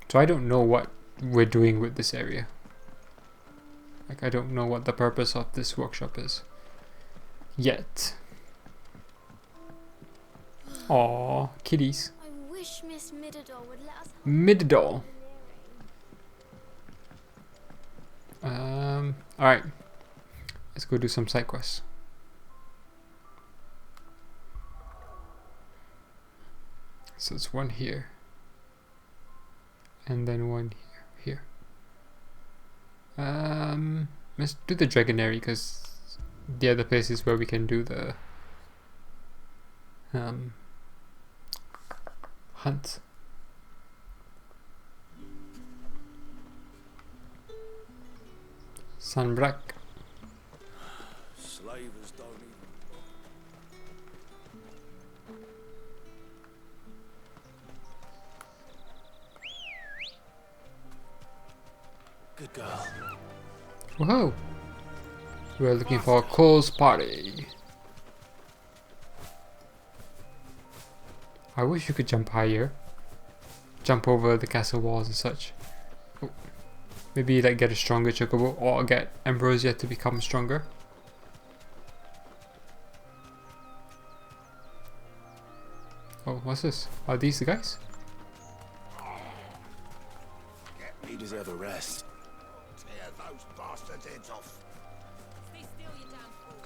So I don't know what we're doing with this area. Like, I don't know what the purpose of this workshop is yet. Aww, kitties. I wish Miss Midadol would let us. Midadol. Alright. Let's go do some side quests. So it's one here. And then one here. Let's do the Dragonary, because the other place is where we can do the hunt. Sunbreak. Slavers don't even. Good girl. Whoa! We're looking for Cole's party. I wish you could jump higher. Jump over the castle walls and such. Oh. Maybe like get a stronger chocobo or get Ambrosia to become stronger. Oh, what's this? Are these the guys? You deserve a rest. Tear those bastards' heads off. Stay still, you damn fool.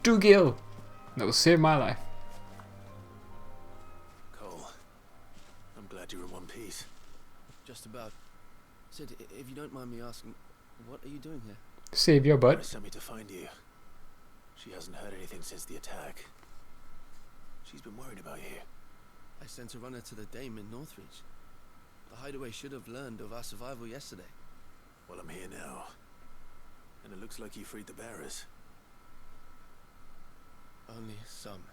Dougal! That will save my life. Cole, I'm glad you're in one piece. Just about. Sid, if you don't mind me asking, what are you doing here? Save your butt. Laura sent me to find you. She hasn't heard anything since the attack. She's been worried about you. I sent a runner to the Dame in Northreach. The hideaway should have learned of our survival yesterday. Well, I'm here now. And it looks like you freed the bearers. Only some.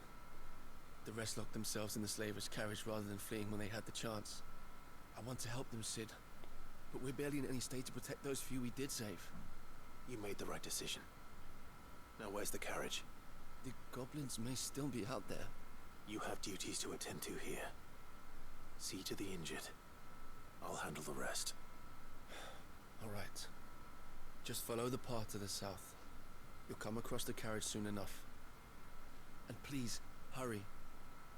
The rest locked themselves in the slavers' carriage rather than fleeing when they had the chance. I want to help them, Sid. But we're barely in any state to protect those few we did save. You made the right decision. Now where's the carriage? The goblins may still be out there. You have duties to attend to here. See to the injured. I'll handle the rest. All right. Just follow the path to the south. You'll come across the carriage soon enough. And please, hurry.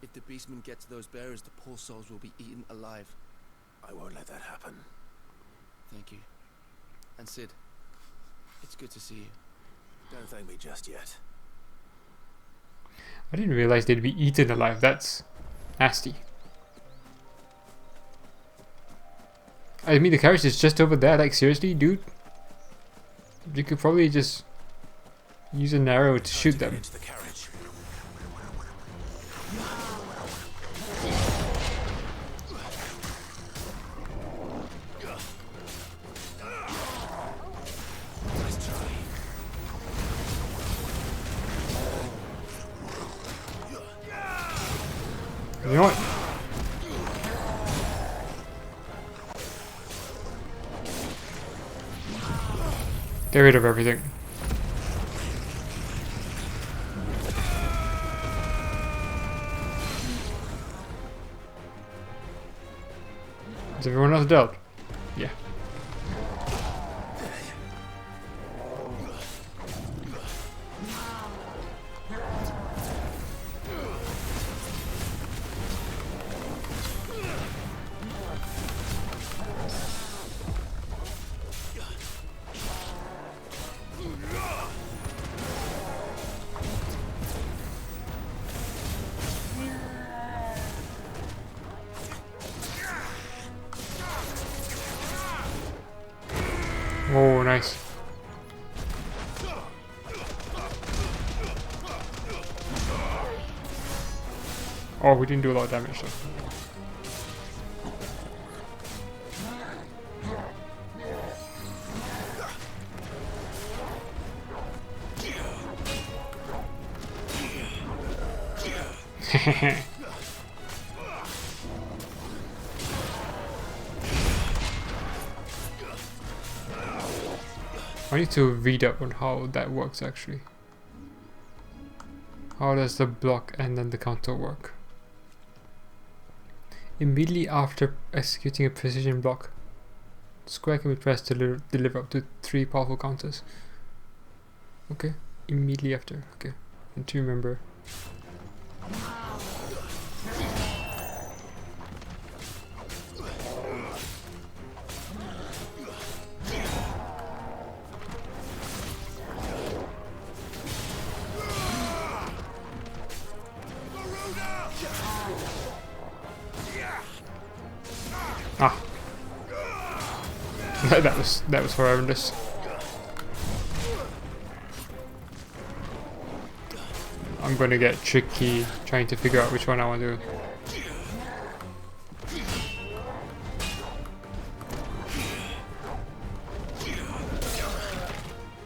If the beastmen get to those bearers, the poor souls will be eaten alive. I won't let that happen. Thank you. And Sid, it's good to see you. Don't thank me just yet. I didn't realize they'd be eaten alive. That's nasty. I mean, the carriage is just over there. Like, seriously, dude? You could probably just use an arrow to shoot them. You know what? Get rid of everything. Is everyone else dealt? Yeah. Oh, nice. Oh, we didn't do a lot of damage though. I need to read up on how that works actually. How does the block and then the counter work? Immediately after executing a precision block, square can be pressed to deliver up to 3 powerful counters. Okay, immediately after. Okay, and to remember. Ah, that was horrendous. I'm gonna get tricky trying to figure out which one I want to do.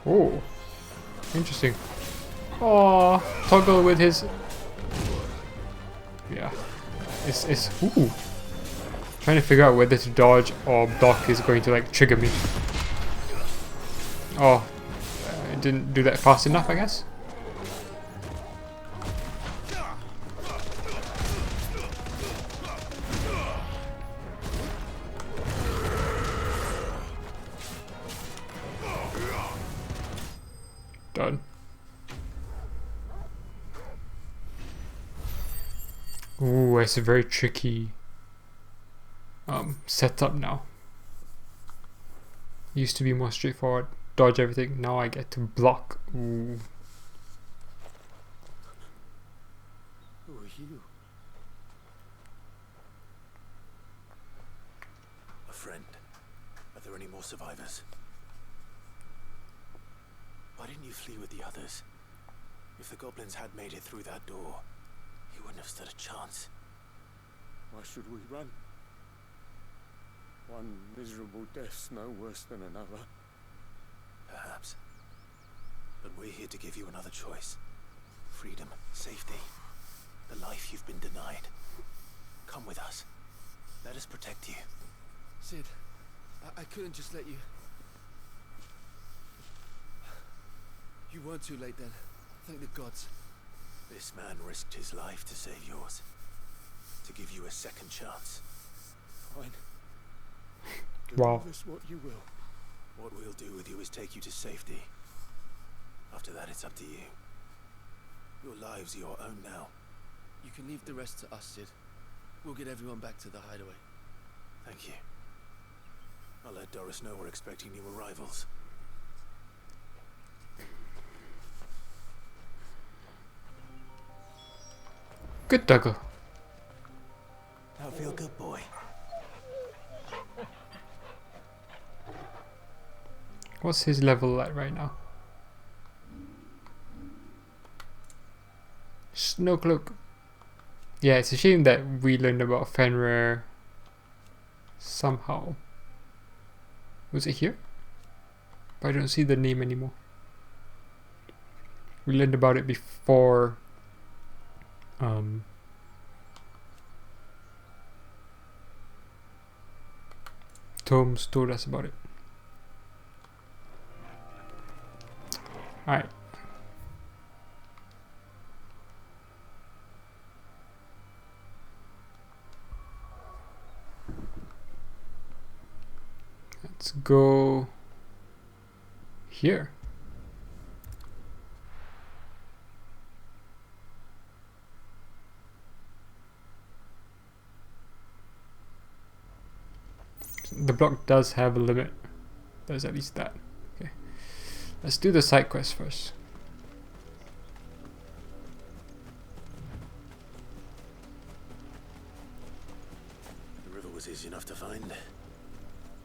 Oh, interesting. Oh, toggle with his. Yeah, it's ooh. Trying to figure out whether to dodge or block is going to like trigger me. Oh, I didn't do that fast enough, I guess. Done. Ooh, it's a very tricky setup now. Used to be more straightforward, dodge everything. Now I get to block. Ooh. you? A friend. Are there any more survivors? Why didn't you flee with the others? If the goblins had made it through that door, you wouldn't have stood a chance. Why should we run? One miserable death's no worse than another. Perhaps. But we're here to give you another choice. Freedom, safety, the life you've been denied. Come with us. Let us protect you. Sid, I couldn't just let you... You weren't too late then. Thank the gods. This man risked his life to save yours. To give you a second chance. Fine. Wow. Do with us what you will. What we'll do with you is take you to safety. After that, it's up to you. Your lives are your own now. You can leave the rest to us, Sid. We'll get everyone back to the hideaway. Thank you. I'll let Doris know we're expecting new arrivals. Good doggo. Now feel good, boy. What's his level at right now? Snowcloak. Yeah, it's a shame that we learned about Fenrir somehow. Was it here? But I don't see the name anymore. We learned about it before Tomes told us about it. Alright. Let's go here. The block does have a limit. There's at least that. Okay. Let's do the side quest first. The river was easy enough to find.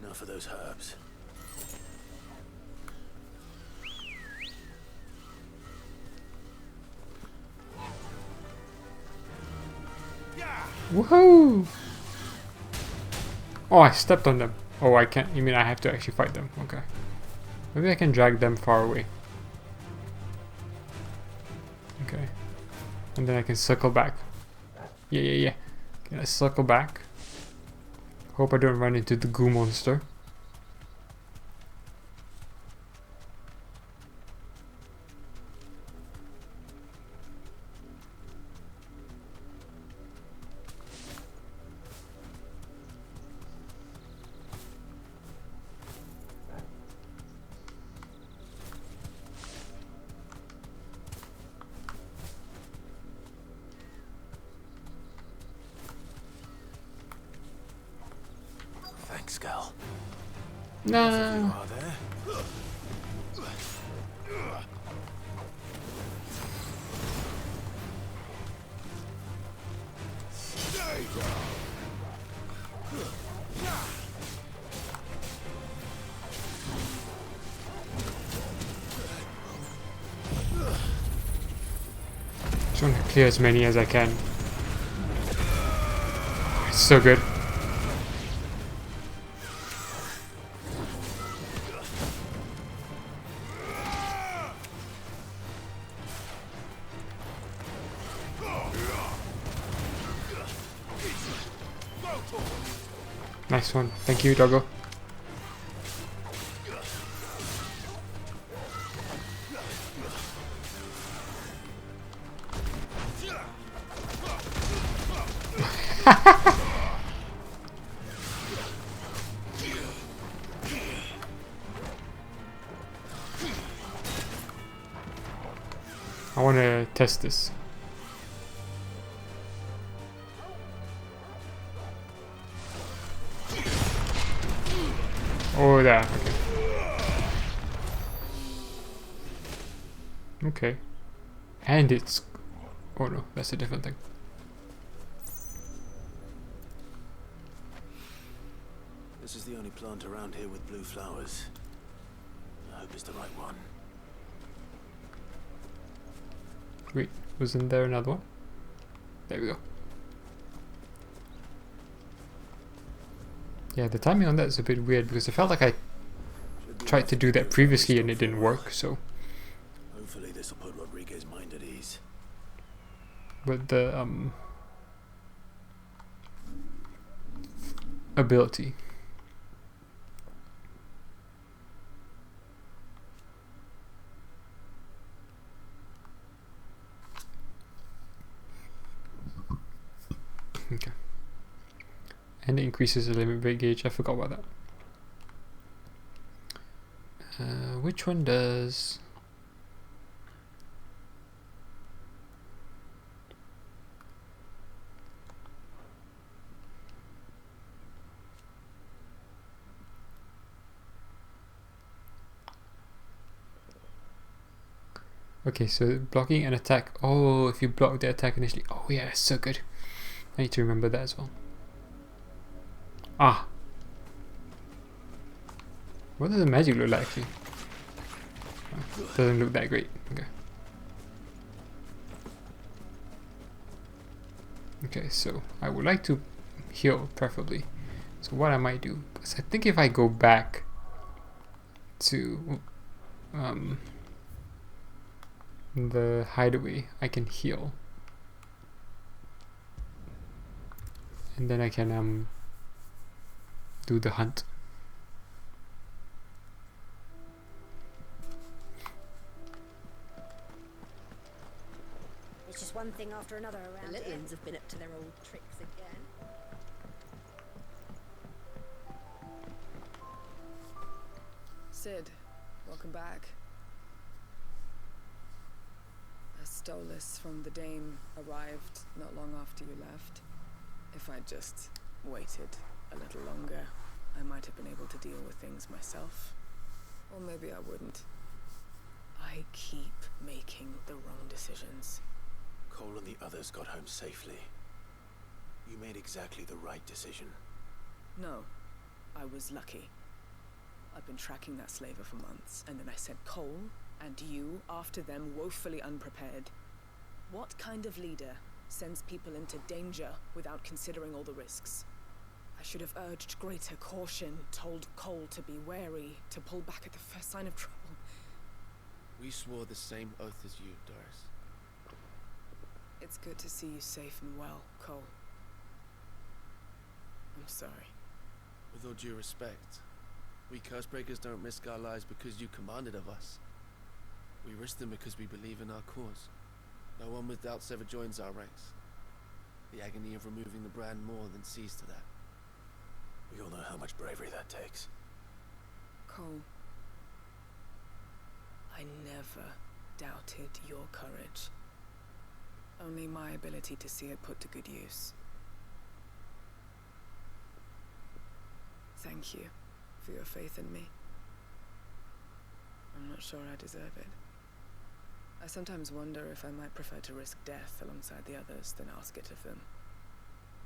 Now for those herbs. Woohoo! Oh, I stepped on them. Oh, I can't. You mean I have to actually fight them? Okay. Maybe I can drag them far away. Okay. And then I can circle back. Yeah. Okay, let's circle back. Hope I don't run into the goo monster. Thanks, Gal. No. You are there. Just want to clear as many as I can. It's so good. Nice one. Thank you, doggo. I want to test this. Oh, there. Okay. Okay. And it's... Oh no, that's a different thing. This is the only plant around here with blue flowers. I hope it's the right one. Wait, wasn't there another one? There we go. Yeah, the timing on that is a bit weird because I felt like I tried to do that previously and it didn't work, so. Hopefully this will put Rodriguez's mind at ease. But the ability. Okay. And it increases the limit break gauge. I forgot about that. Which one does? Okay, so blocking an attack. Oh, if you block the attack initially. Oh yeah, so good. I need to remember that as well. Ah. What does the magic look like actually? Oh, doesn't look that great. Okay. Okay, so I would like to heal preferably. So what I might do, because I think if I go back to the hideaway, I can heal. And then I can do the hunt. It's just one thing after another around The here. little ones have been up to their old tricks again. Sid, welcome back. I stole this from the Dane, arrived not long after you left. If I'd just waited a little longer, I might have been able to deal with things myself. Or maybe I wouldn't. I keep making the wrong decisions. Cole and the others got home safely. You made exactly the right decision. No, I was lucky. I've been tracking that slaver for months, and then I sent Cole and you after them woefully unprepared. What kind of leader sends people into danger without considering all the risks? I should have urged greater caution, told Cole to be wary, to pull back at the first sign of trouble. We swore the same oath as you, Doris. It's good to see you safe and well, Cole. I'm sorry. With all due respect, we Cursebreakers don't risk our lives because you commanded of us. We risk them because we believe in our cause. No one with doubts ever joins our ranks. The agony of removing the brand more than sees to that. We all know how much bravery that takes. Cole, I never doubted your courage. Only my ability to see it put to good use. Thank you for your faith in me. I'm not sure I deserve it. I sometimes wonder if I might prefer to risk death alongside the others than ask it of them.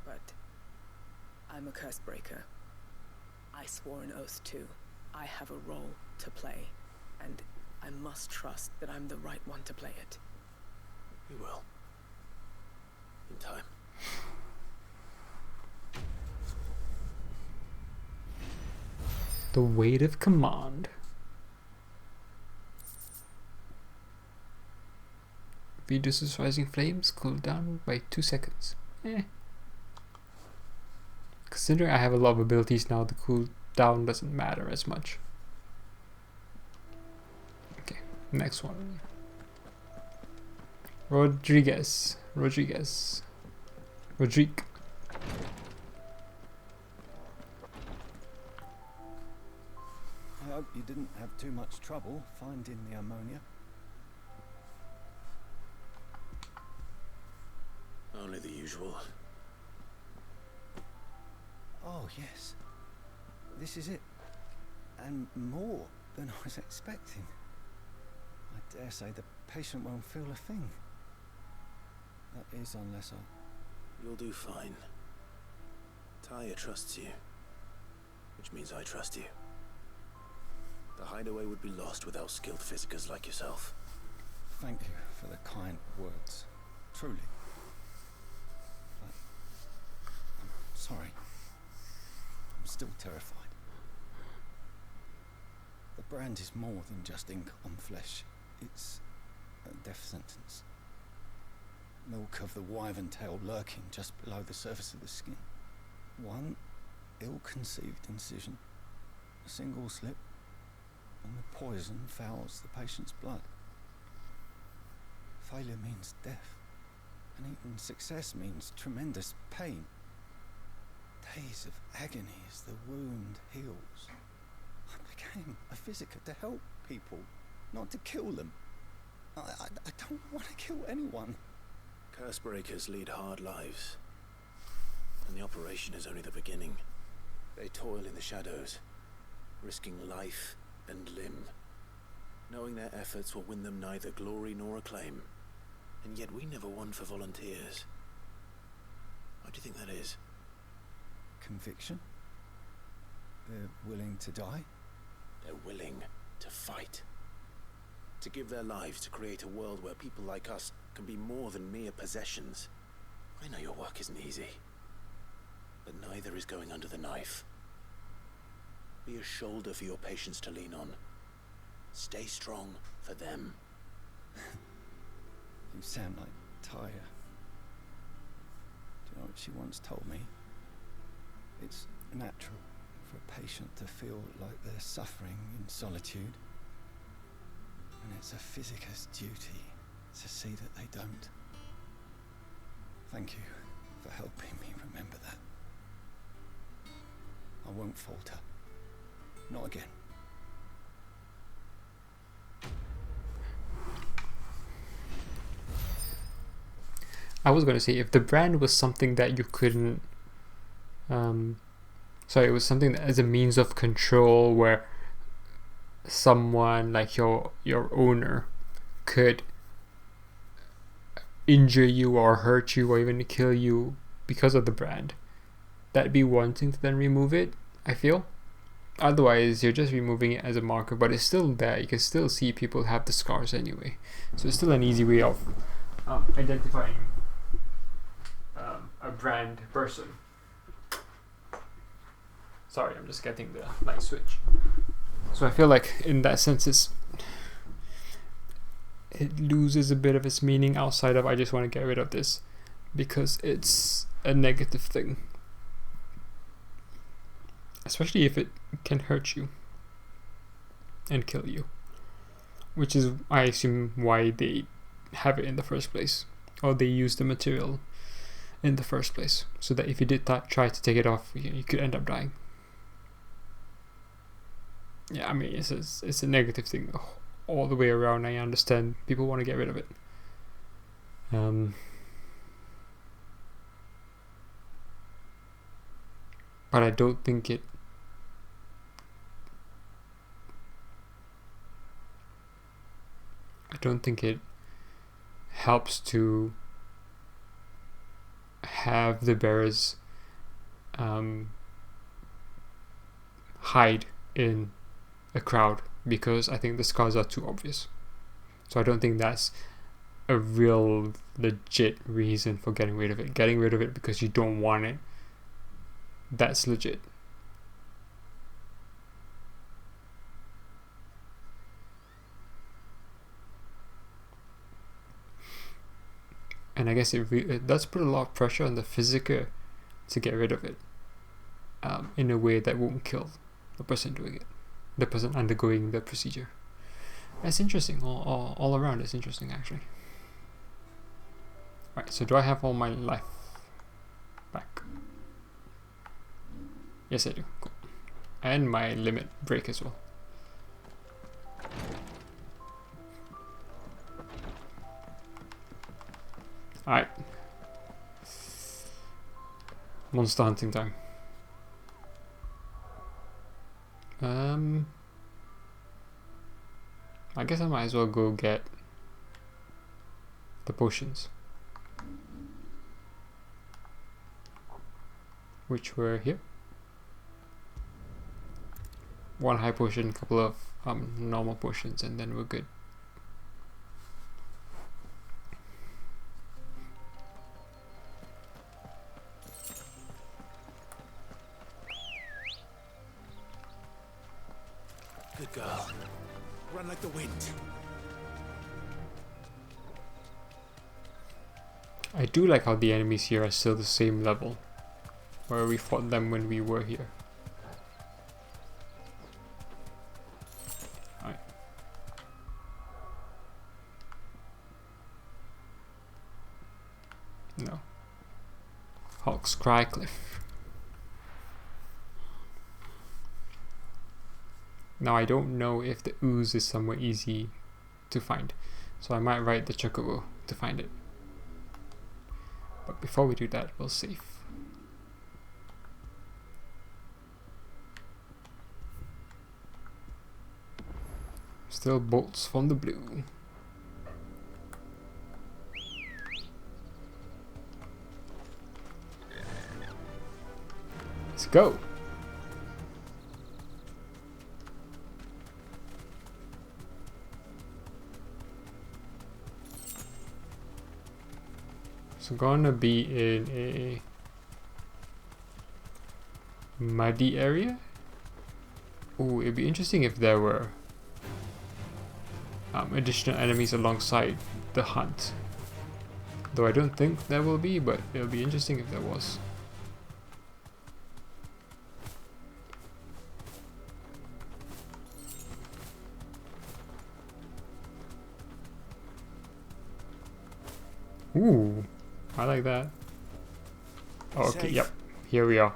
But I'm a Cursebreaker. I swore an oath too. I have a role to play, and I must trust that I'm the right one to play it. You will. In time. The weight of command. Reduces rising flames, cool down by 2 seconds. Considering I have a lot of abilities now, the cool down doesn't matter as much. Okay, next one. Rodrigue. I hope you didn't have too much trouble finding the ammonia. Only the usual. Oh, yes. This is it. And more than I was expecting. I dare say the patient won't feel a thing. That is, unless I... You'll do fine. Talia trusts you. which means I trust you. The hideaway would be lost without skilled physicers like yourself. Thank you for the kind words. Truly. But I'm sorry. I'm still terrified. The brand is more than just ink on flesh. It's a death sentence. Milk of the wyvern tail lurking just below the surface of the skin. One ill-conceived incision, a single slip, and the poison fouls the patient's blood. Failure means death, and even success means tremendous pain. Days of agony as the wound heals. I became a physiker to help people, not to kill them. I don't want to kill anyone. Curse breakers lead hard lives, and the operation is only the beginning. They toil in the shadows, risking life and limb, knowing their efforts will win them neither glory nor acclaim. And yet we never won for volunteers. Why do you think that is? Conviction? They're willing to die? They're willing to fight. To give their lives to create a world where people like us can be more than mere possessions. I know your work isn't easy, but neither is going under the knife. Be a shoulder for your patients to lean on. Stay strong for them. You sound like Tyre. Do you know what she once told me? It's natural for a patient to feel like they're suffering in solitude. And it's a physicist's duty to see that they don't. Thank you for helping me remember that. I won't falter. Not again. I was going to say, if the brand was something that you couldn't... it was something that as a means of control where someone like your owner could injure you or hurt you or even kill you because of the brand, that'd be one thing to then remove it, I feel. Otherwise, you're just removing it as a marker, but it's still there. You can still see people have the scars anyway. So it's still an easy way of identifying a brand person. Sorry, I'm just getting the light switch. So I feel like in that sense it loses a bit of its meaning outside of I just want to get rid of this because it's a negative thing. Especially if it can hurt you and kill you. Which is, I assume, why they have it in the first place. Or they use the material in the first place. So that if you did try to take it off, you could end up dying. Yeah, I mean, it's a negative thing all the way around. I understand people want to get rid of it. But I don't think it helps to have the bearers hide in a crowd, because I think the scars are too obvious. So I don't think that's a real legit reason for getting rid of it. Getting rid of it because you don't want it, that's legit. And I guess it does put a lot of pressure on the physiker to get rid of it in a way that won't kill the person doing it, the person undergoing the procedure. It's interesting, all around it's interesting actually. Right, so do I have all my life back? Yes I do, cool. And my limit break as well. Alright. Monster hunting time. I guess I might as well go get the potions, which were here. one high potion, couple of normal potions, and then we're good. Good girl. Run like the wind. I do like how the enemies here are still the same level where we fought them when we were here. Alright. No. Hawk's Cry Cliff. Now I don't know if the ooze is somewhere easy to find, so I might ride the chocobo to find it. But before we do that, we'll save. Still bolts from the blue. Let's go. So gonna be in a muddy area. Ooh, it'd be interesting if there were additional enemies alongside the hunt. Though I don't think there will be, but it'll be interesting if there was. Ooh, I like that. Oh, okay, Safe. yep, here we are.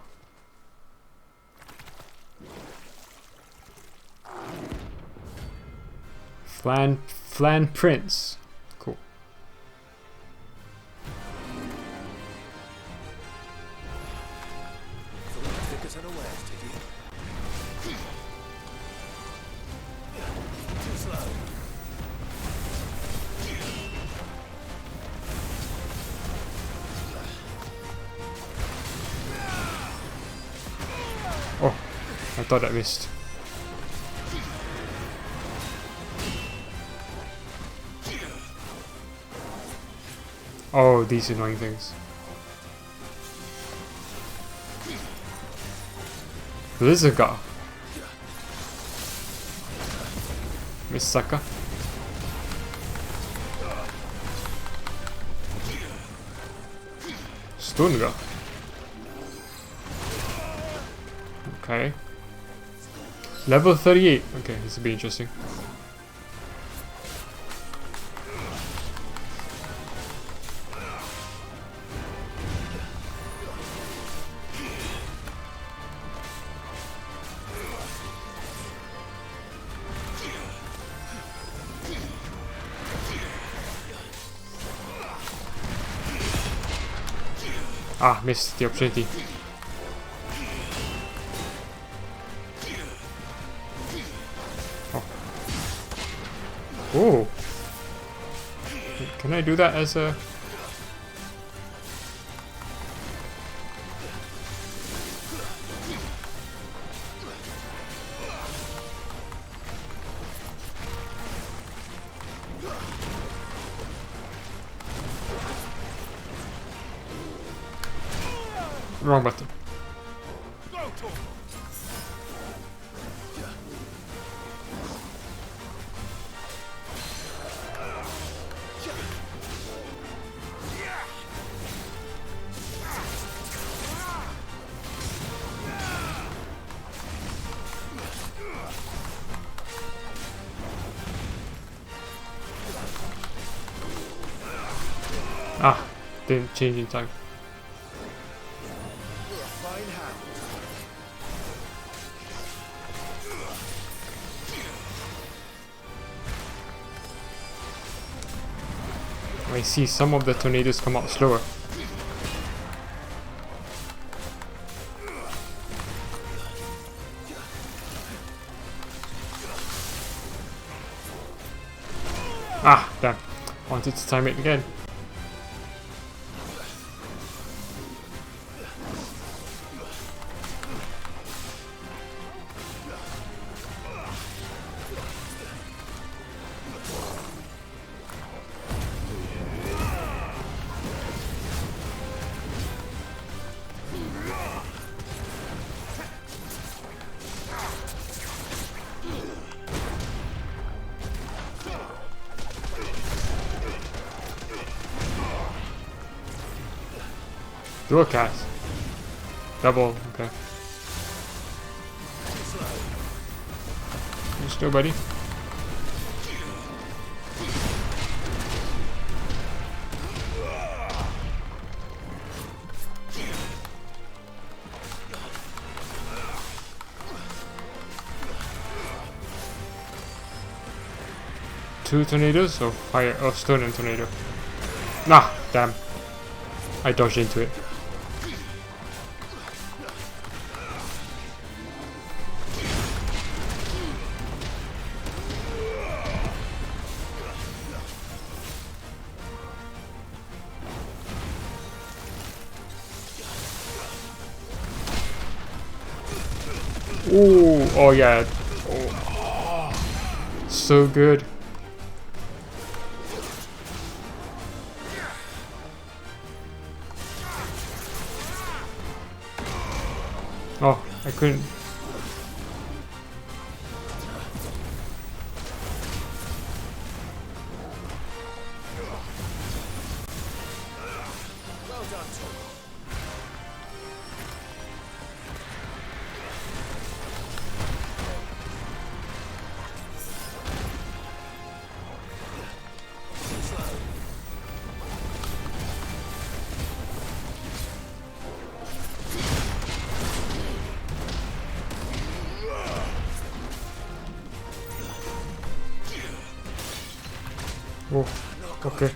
Flan Prince. Cool. Thickers unawares, did you? Too slow. Oh, I thought I missed. Oh, these annoying things. Blizzaga. Miss sucker. Stunga. Okay. Level 38. Okay, this will be interesting. Ah, missed the opportunity. Oh. Oh. Can I do that as a... Wrong button. Ah, didn't change in time. I see some of the tornadoes come out slower. Ah, damn. Wanted to time it again. Dual cast. Double, okay. You still, buddy? Two tornadoes or fire or stone and tornado? Nah, damn. I dodged into it. Ooh, oh yeah. Oh, so good. Oh, I couldn't. Well done, Tom. Oh, okay.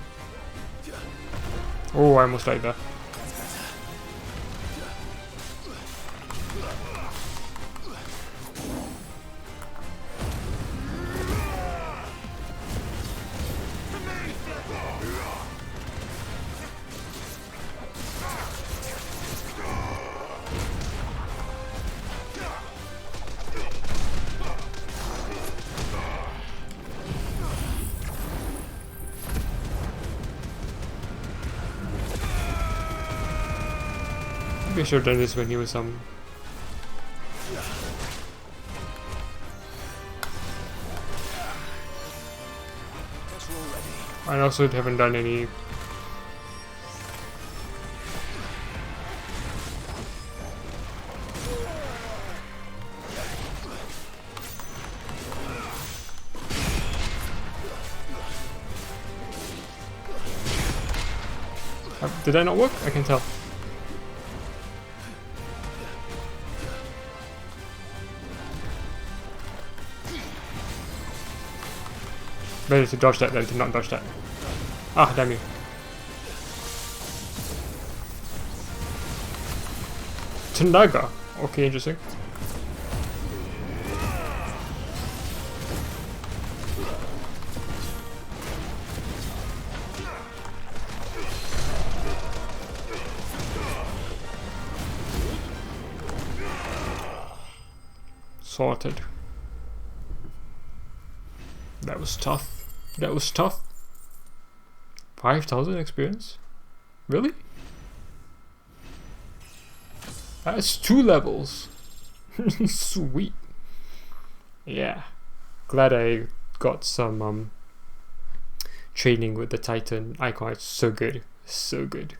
Oh, I almost died there. Maybe I should have done this when he was I also haven't done any. Did that not work? I can tell. Better to dodge that than to not dodge that. Ah, damn you. Tanaga. Okay, interesting. Sorted. That was tough. That was tough. 5,000 experience? Really? That's 2 levels. Sweet. Yeah. Glad I got some training with the Titan icon. It's so good. So good.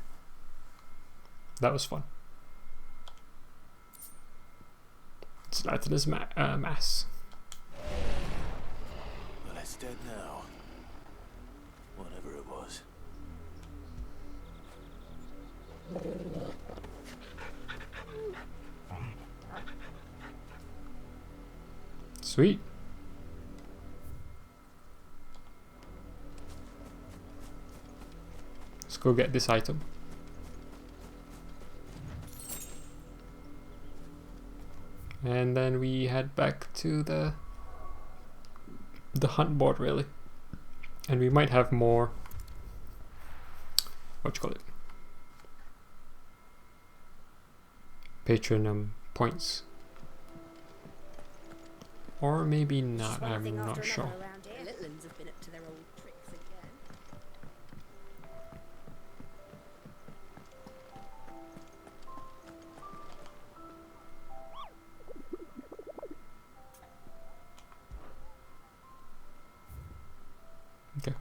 That was fun. Titan's mass. Well, it's dead now. Whatever it was. Sweet. Let's go get this item. And then we head back to the hunt board, really. And we might have more, what you call it, patron points, or maybe not. I'm not sure. Okay.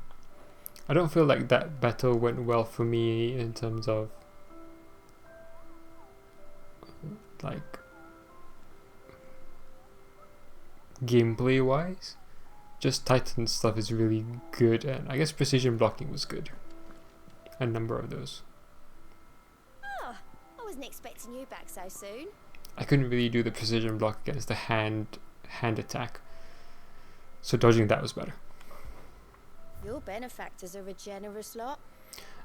I don't feel like that battle went well for me in terms of like gameplay wise. Just Titan stuff is really good, and I guess precision blocking was good. A number of those. Oh, I wasn't expecting you back so soon. I couldn't really do the precision block against the hand attack, so dodging that was better. Your benefactors are a generous lot.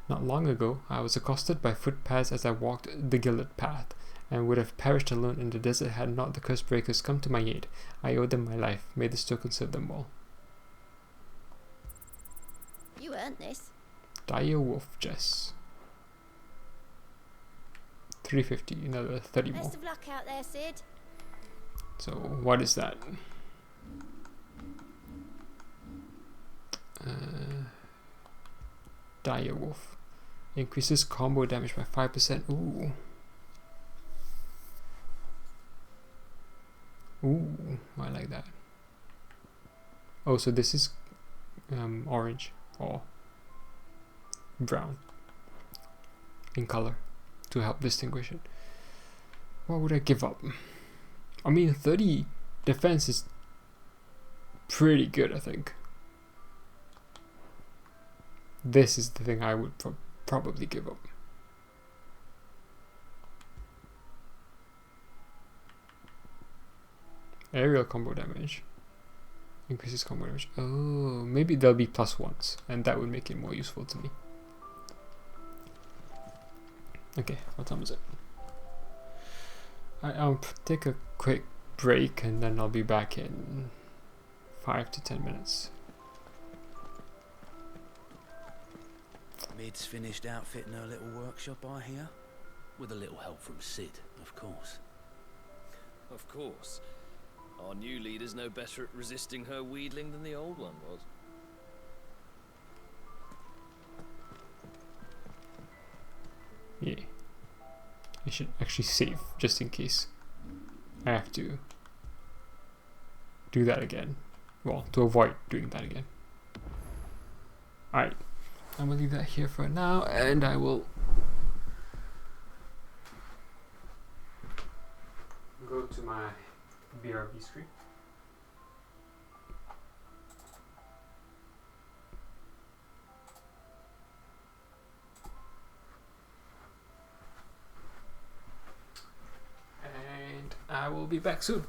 Not long ago, I was accosted by footpads as I walked the Gilded Path, and would have perished alone in the desert had not the curse breakers come to my aid. I owe them my life. May this token serve them well. You earned this. Dire Wolf Jess. 350, another 30 more. Best of luck out there, Sid. So, what is that? Dire Wolf. Increases combo damage by 5%. Ooh. Ooh, I like that. Oh, so this is orange or brown in color to help distinguish it. What would I give up? I mean, 30 defense is pretty good, I think. This is the thing I would probably give up. Aerial combo damage. Increases combo damage. Oh, maybe there'll be +1s, and that would make it more useful to me. Okay, what time is it? I'll take a quick break, and then I'll be back in 5 to 10 minutes. Mid's finished outfitting her little workshop, I hear. With a little help from Sid, of course. Of course. Our new leader's no better at resisting her wheedling than the old one was. Yeah. I should actually save, just in case I have to do that again. Well, to avoid doing that again. Alright. I'm gonna leave that here for now, and I will go to my BRB screen. And I will be back soon.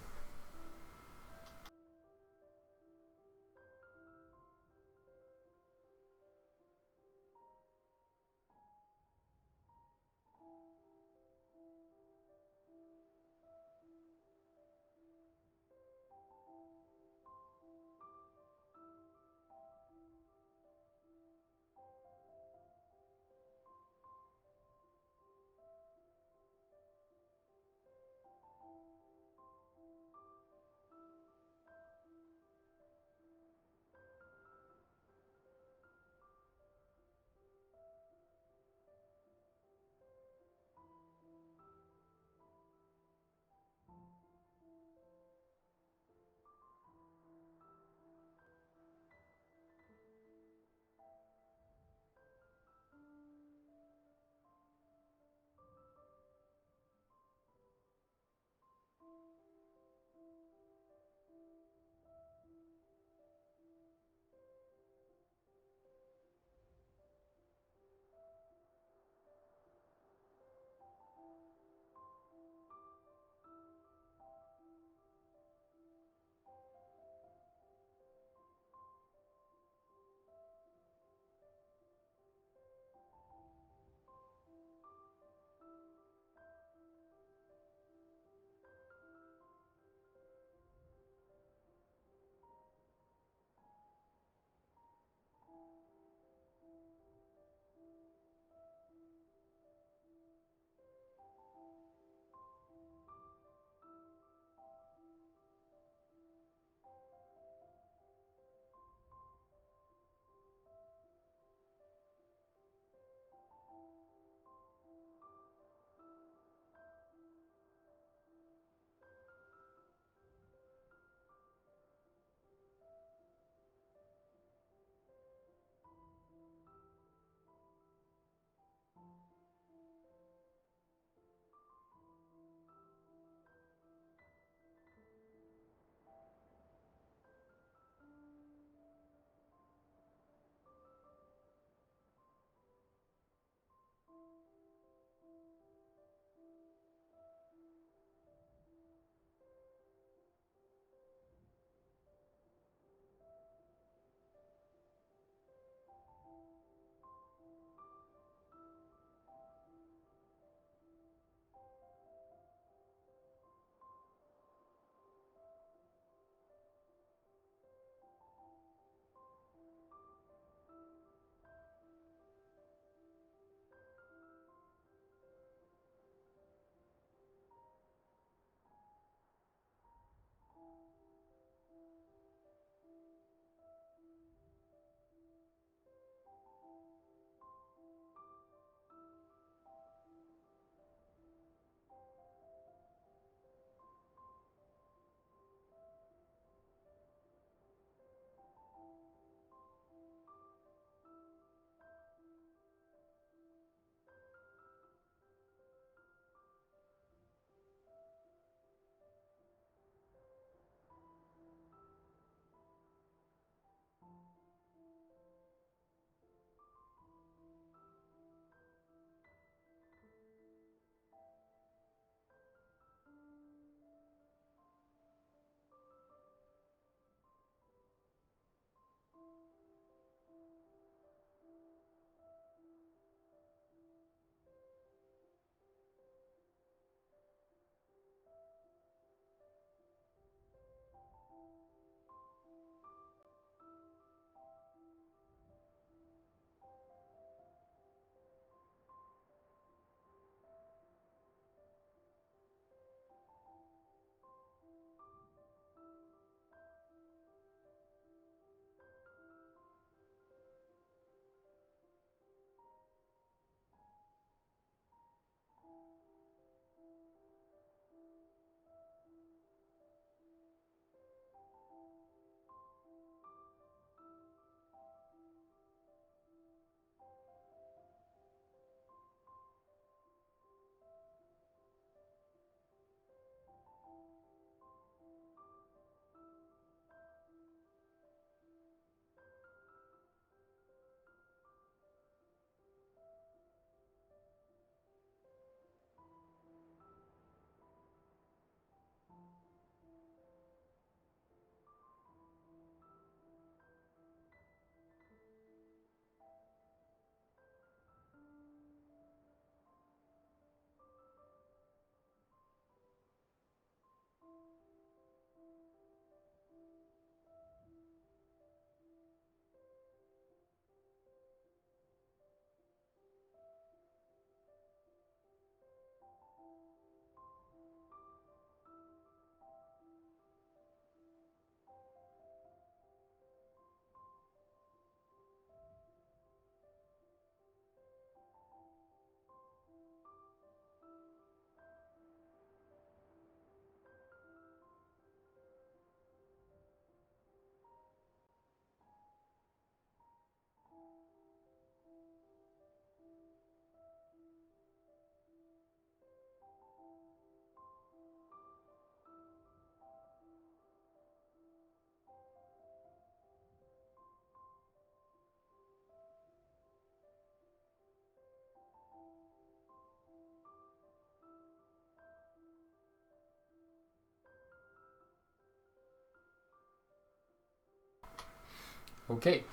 Okay,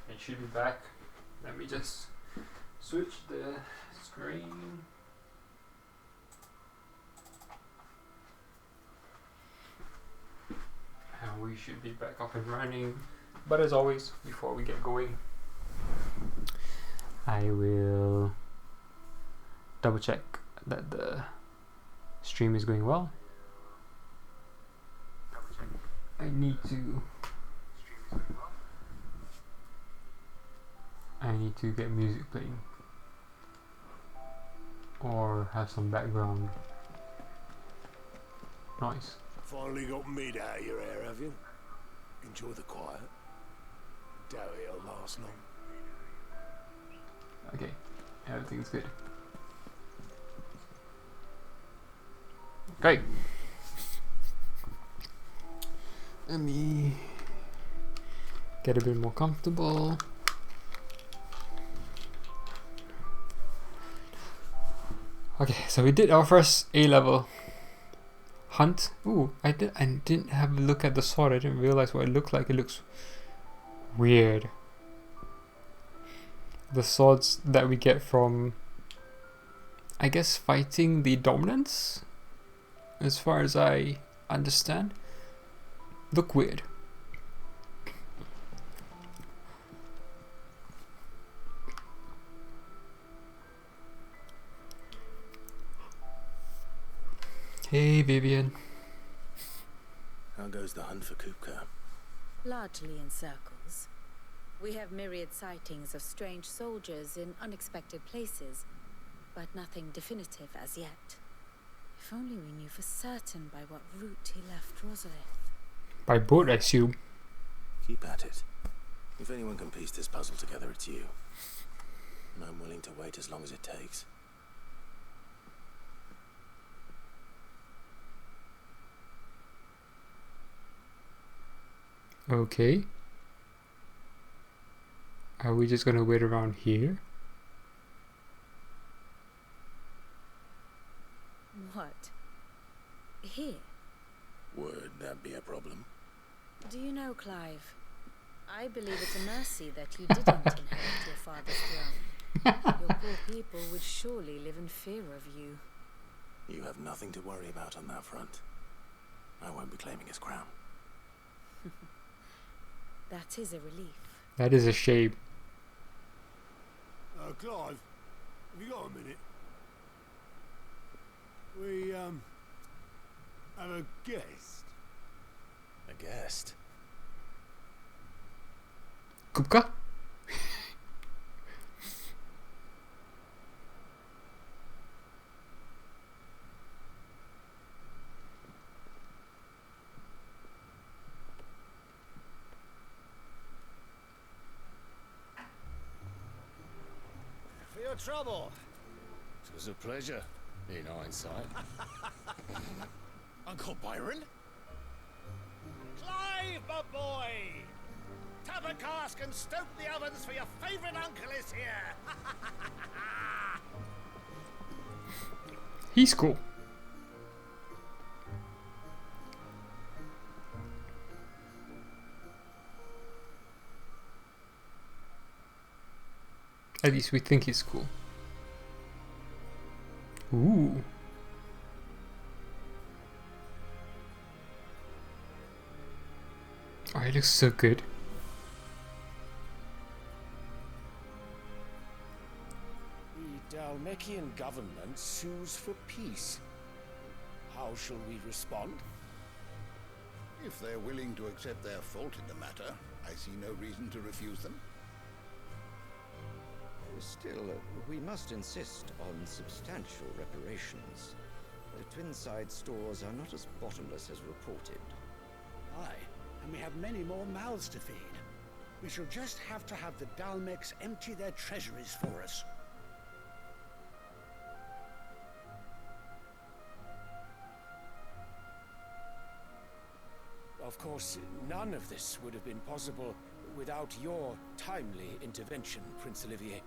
it should be back. Let me just switch the screen. And we should be back up and running. But as always, before we get going, I will double check that the stream is going well. I need to get music playing or have some background noise. Finally got mid out of your hair, have you? Enjoy the quiet. Doubt it'll last long. Okay, everything's good. Okay. Let me get a bit more comfortable. Okay, so we did our first A-level hunt. Ooh, I didn't have a look at the sword. I didn't realize what it looked like. It looks weird. The swords that we get from, I guess, fighting the dominants, as far as I understand, look weird. Hey, Vivian. How goes the hunt for Kupka? Largely in circles. We have myriad sightings of strange soldiers in unexpected places, but nothing definitive as yet. If only we knew for certain by what route he left Rosalith. By boat, I assume. Keep at it. If anyone can piece this puzzle together, it's you. And I'm willing to wait as long as it takes. Okay. Are we just gonna wait around here? What? Here? Would that be a problem? Do you know, Clive? I believe it's a mercy that you didn't inherit your father's throne. Your poor people would surely live in fear of you. You have nothing to worry about on that front. I won't be claiming his crown. That is a relief. That is a shame. Clive, have you got a minute? We, have a guest. A guest? Kupka? For your trouble. It was a pleasure, in hindsight. Uncle Byron? Clive, my boy! Tap a cask and stoke the ovens, for your favourite uncle is here! He's cool. At least we think he's cool. Ooh. Oh, he looks so good. The Dalmekian government sues for peace. How shall we respond? If they're willing to accept their fault in the matter, I see no reason to refuse them. Still, we must insist on substantial reparations. The Twinside stores are not as bottomless as reported. Aye, and we have many more mouths to feed. We shall just have to have the Dalmecs empty their treasuries for us. Of course, none of this would have been possible without your timely intervention, Prince Olivier.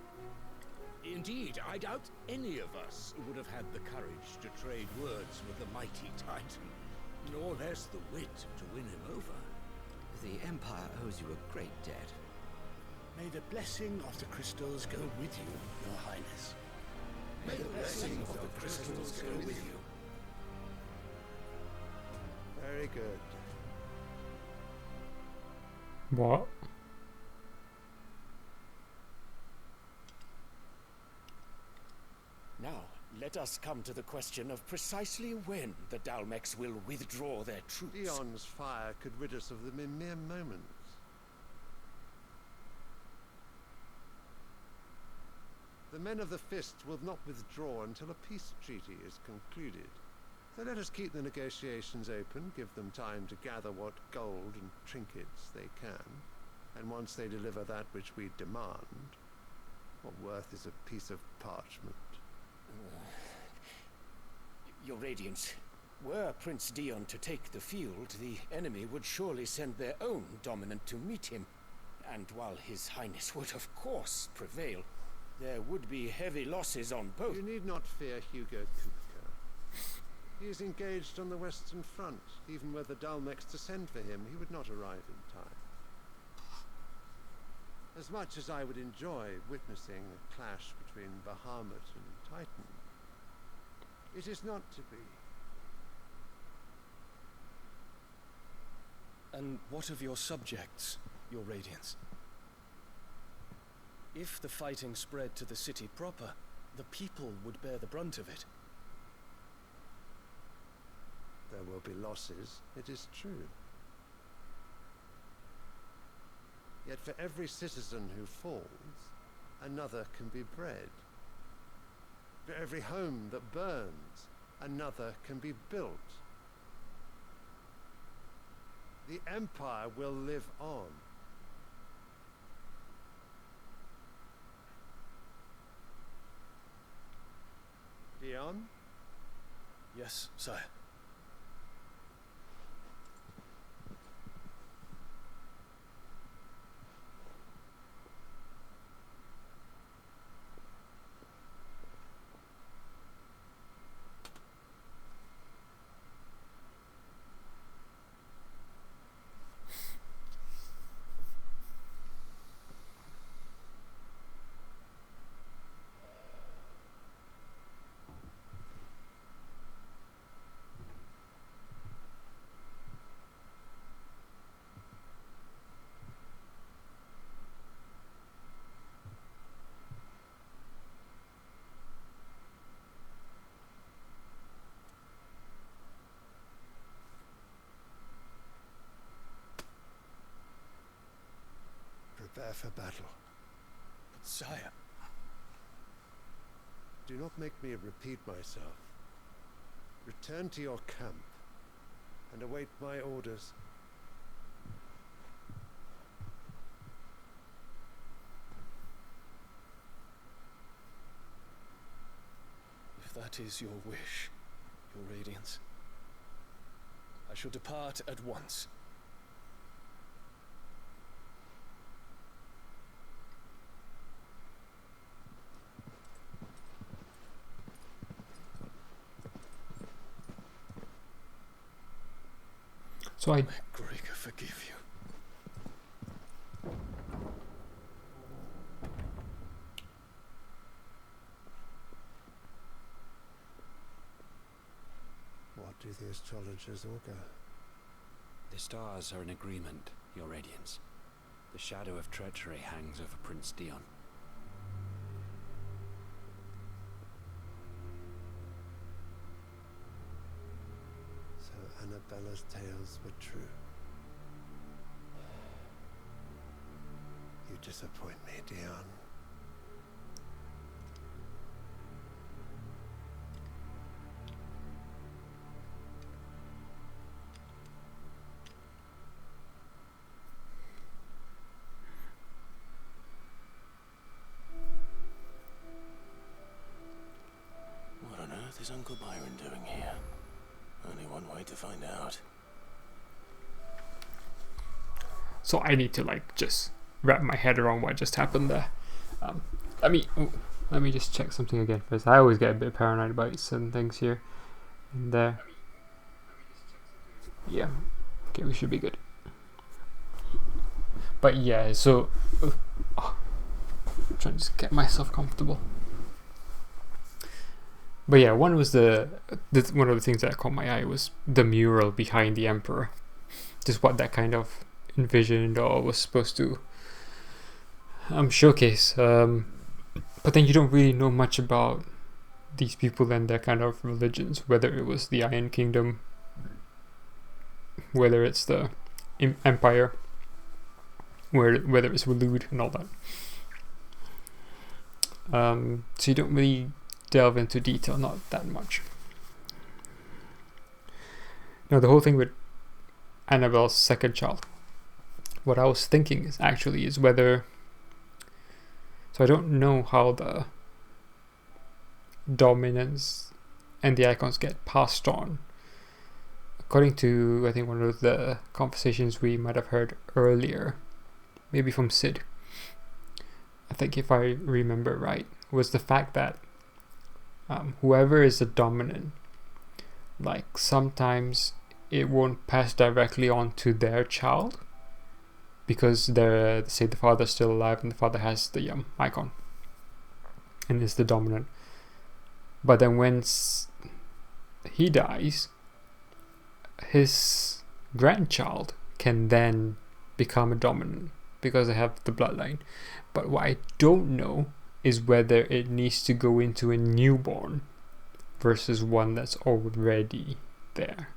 Indeed, I doubt any of us would have had the courage to trade words with the mighty Titan, nor less the wit to win him over. The Empire owes you a great debt. May the blessing of the crystals go with you, Your Highness. May the blessing of the crystals go with you. Very good. What? Now, let us come to the question of precisely when the Dalmex will withdraw their troops. Dion's fire could rid us of them in mere moments. The men of the Fist will not withdraw until a peace treaty is concluded. So let us keep the negotiations open, give them time to gather what gold and trinkets they can, and once they deliver that which we demand, what worth is a piece of parchment? Your Radiance, were Prince Dion to take the field, the enemy would surely send their own dominant to meet him. And while His Highness would of course prevail, there would be heavy losses on both. You need not fear Hugo Kupka. He is engaged on the Western Front. Even were the Dalmex to send for him, he would not arrive in time. As much as I would enjoy witnessing a clash between Bahamut and Titan, it is not to be. And what of your subjects, Your Radiance? If the fighting spread to the city proper, the people would bear the brunt of it. There will be losses, it is true. Yet for every citizen who falls, another can be bred. For every home that burns, another can be built. The Empire will live on. Dion? Yes, sire. Prepare for battle. But sire... Do not make me repeat myself. Return to your camp and await my orders. If that is your wish, Your Radiance, I shall depart at once. So I... May Gregor forgive you. What do the astrologers augur? The stars are in agreement, Your Radiance. The shadow of treachery hangs over Prince Dion. So Annabella's tales were true. You disappoint me, Dion. What on earth is Uncle Byron doing here? Only one way to find out. So I need to like just wrap my head around what just happened there. Let me just check something again first. I always get a bit paranoid about certain things here and there. Yeah, okay, we should be good. But yeah, so I'm trying to just get myself comfortable. But yeah, one was one of the things that caught my eye was the mural behind the Emperor. Just what that kind of envisioned or was supposed to showcase. But then you don't really know much about these people and their kind of religions, whether it was the Iron Kingdom, whether it's the Empire, whether it's Waloed and all that. So you don't really delve into detail, not that much. Now the whole thing with Annabelle's second child, what I was thinking is whether, so I don't know how the dominance and the icons get passed on. According to, I think, one of the conversations we might have heard earlier, maybe from Sid, I think if I remember right, was the fact that whoever is the dominant, like sometimes it won't pass directly on to their child because they're, say, the father's still alive and the father has the icon and is the dominant. But then when he dies, his grandchild can then become a dominant because they have the bloodline. But what I don't know is whether it needs to go into a newborn versus one that's already there.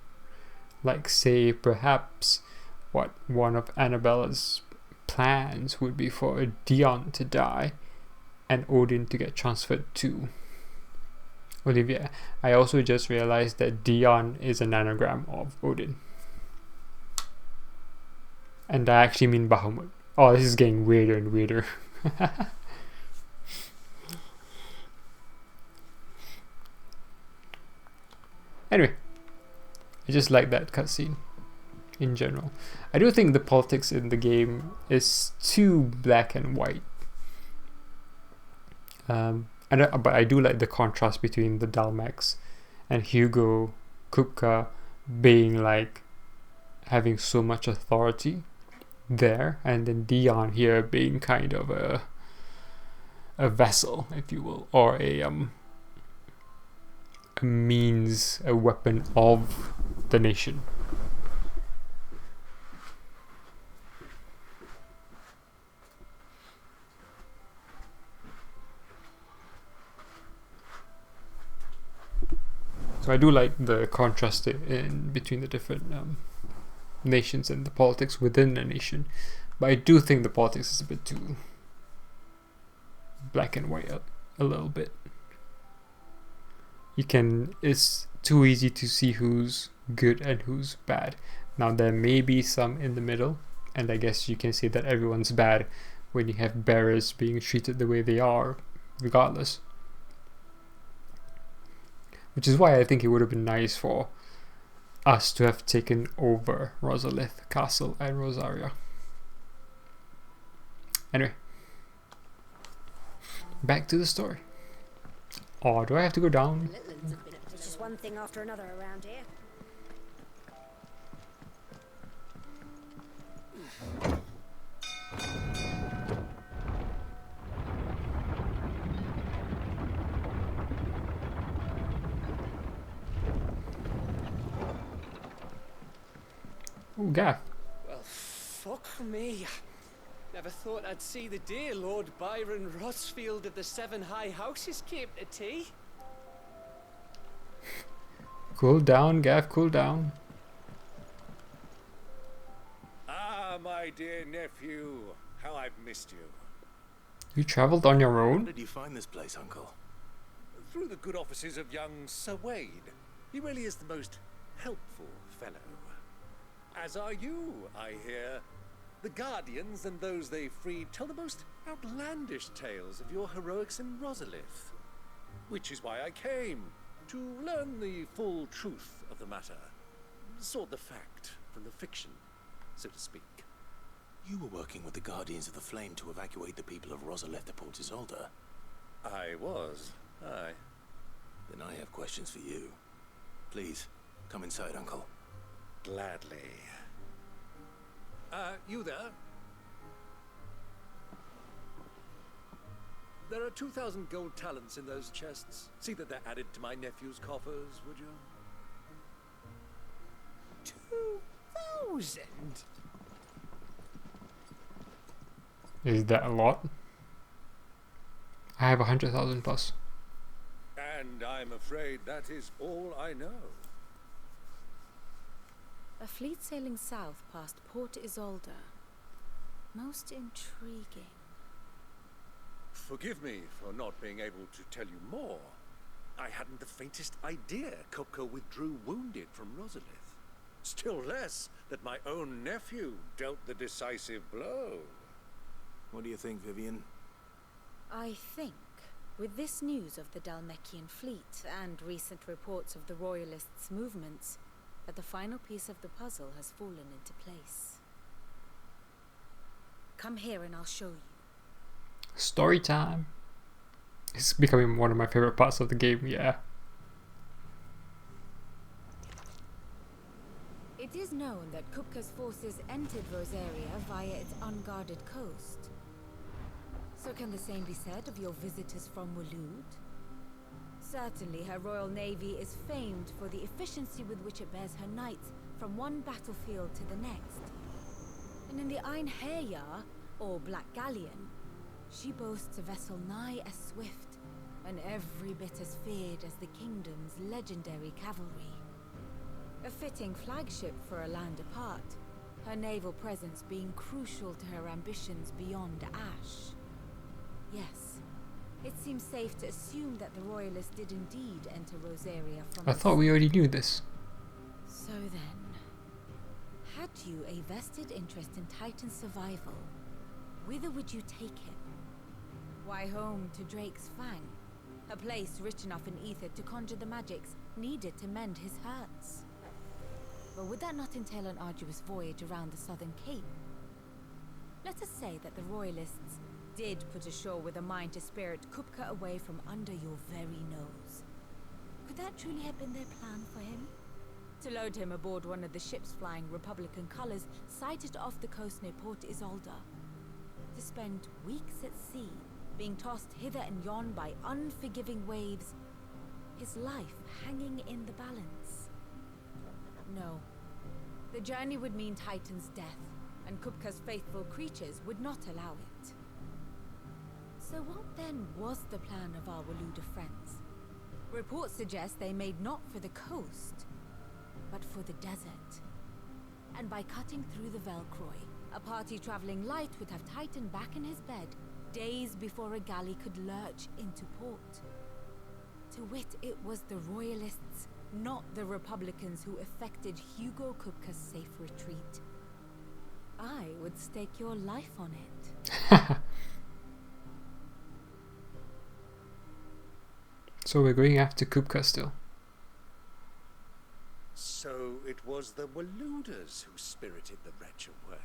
Like, say, perhaps what one of Annabella's plans would be for Dion to die and Odin to get transferred to Olivia. I also just realized that Dion is an anagram of Odin. And I actually mean Bahamut. Oh, this is getting weirder and weirder. Anyway, I just like that cutscene in general. I do think the politics in the game is too black and white. But I do like the contrast between the Dalmex and Hugo Kupka being like having so much authority there, and then Dion here being kind of a vessel, if you will, or a means, a weapon of the nation. So I do like the contrast in between the different nations and the politics within a nation, but I do think the politics is a bit too black and white a little bit. It's too easy to see who's good and who's bad. Now there may be some in the middle, and I guess you can say that everyone's bad when you have bearers being treated the way they are regardless. Which is why I think it would have been nice for us to have taken over Rosalith Castle and Rosaria. Anyway, back to the story. Oh, do I have to go down? It's just one thing after another around here. Oh, Gaff. Well, fuck me. Never thought I'd see the day Lord Byron Rossfield of the Seven High Houses came to tea. Cool down, Gaff, cool down. Ah, my dear nephew, how I've missed you. You travelled on your How own? did you find this place, Uncle? Through the good offices of young Sir Wade. He really is the most helpful fellow. As are you, I hear. The Guardians and those they freed tell the most outlandish tales of your heroics in Rosalith. Which is why I came, to learn the full truth of the matter. Sort the fact from the fiction, so to speak. You were working with the Guardians of the Flame to evacuate the people of Rosalith to Port Isolde. I was, aye. Then I have questions for you. Please, come inside, Uncle. Gladly. You there? There are 2,000 gold talents in those chests. See that they're added to my nephew's coffers, would you? 2,000? Is that a lot? I have 100,000 plus. And I'm afraid that is all I know. A fleet sailing south past Port Isolde. Most intriguing. Forgive me for not being able to tell you more. I hadn't the faintest idea Kupka withdrew wounded from Rosalith. Still less that my own nephew dealt the decisive blow. What do you think, Vivian? I think, with this news of the Dhalmekian fleet and recent reports of the Royalists' movements, that the final piece of the puzzle has fallen into place. Come here and I'll show you. Story time. It's becoming one of my favorite parts of the game, yeah. It is known that Kupka's forces entered Rosaria via its unguarded coast. So can the same be said of your visitors from Waloed? Certainly her Royal Navy is famed for the efficiency with which it bears her knights from one battlefield to the next. And in the Einherjar, or Black Galleon, she boasts a vessel nigh as swift and every bit as feared as the kingdom's legendary cavalry. A fitting flagship for a land apart, her naval presence being crucial to her ambitions beyond Ash. Yes, it seems safe to assume that the Royalists did indeed enter Rosaria from I thought we already knew this. So then, had you a vested interest in Titan's survival, whither would you take him? Why, home to Drake's Fang, a place rich enough in ether to conjure the magics needed to mend his hurts. But would that not entail an arduous voyage around the southern cape? Let us say that the Royalists did put ashore with a mind to spirit Kupka away from under your very nose. Could that truly have been their plan for him? To load him aboard one of the ships flying Republican colors sighted off the coast near Port Isolde. To spend weeks at sea, being tossed hither and yon by unforgiving waves, his life hanging in the balance. No. The journey would mean Titan's death, and Kupka's faithful creatures would not allow it. So what then was the plan of our Waluda friends? Reports suggest they made not for the coast, but for the desert. And by cutting through the Velcroy, a party traveling light would have Titan back in his bed days before a galley could lurch into port. To wit, it was the Royalists, not the Republicans, who effected Hugo Kupka's safe retreat. I would stake your life on it. So we're going after Kupka still. So it was the Waluders who spirited the wretch away.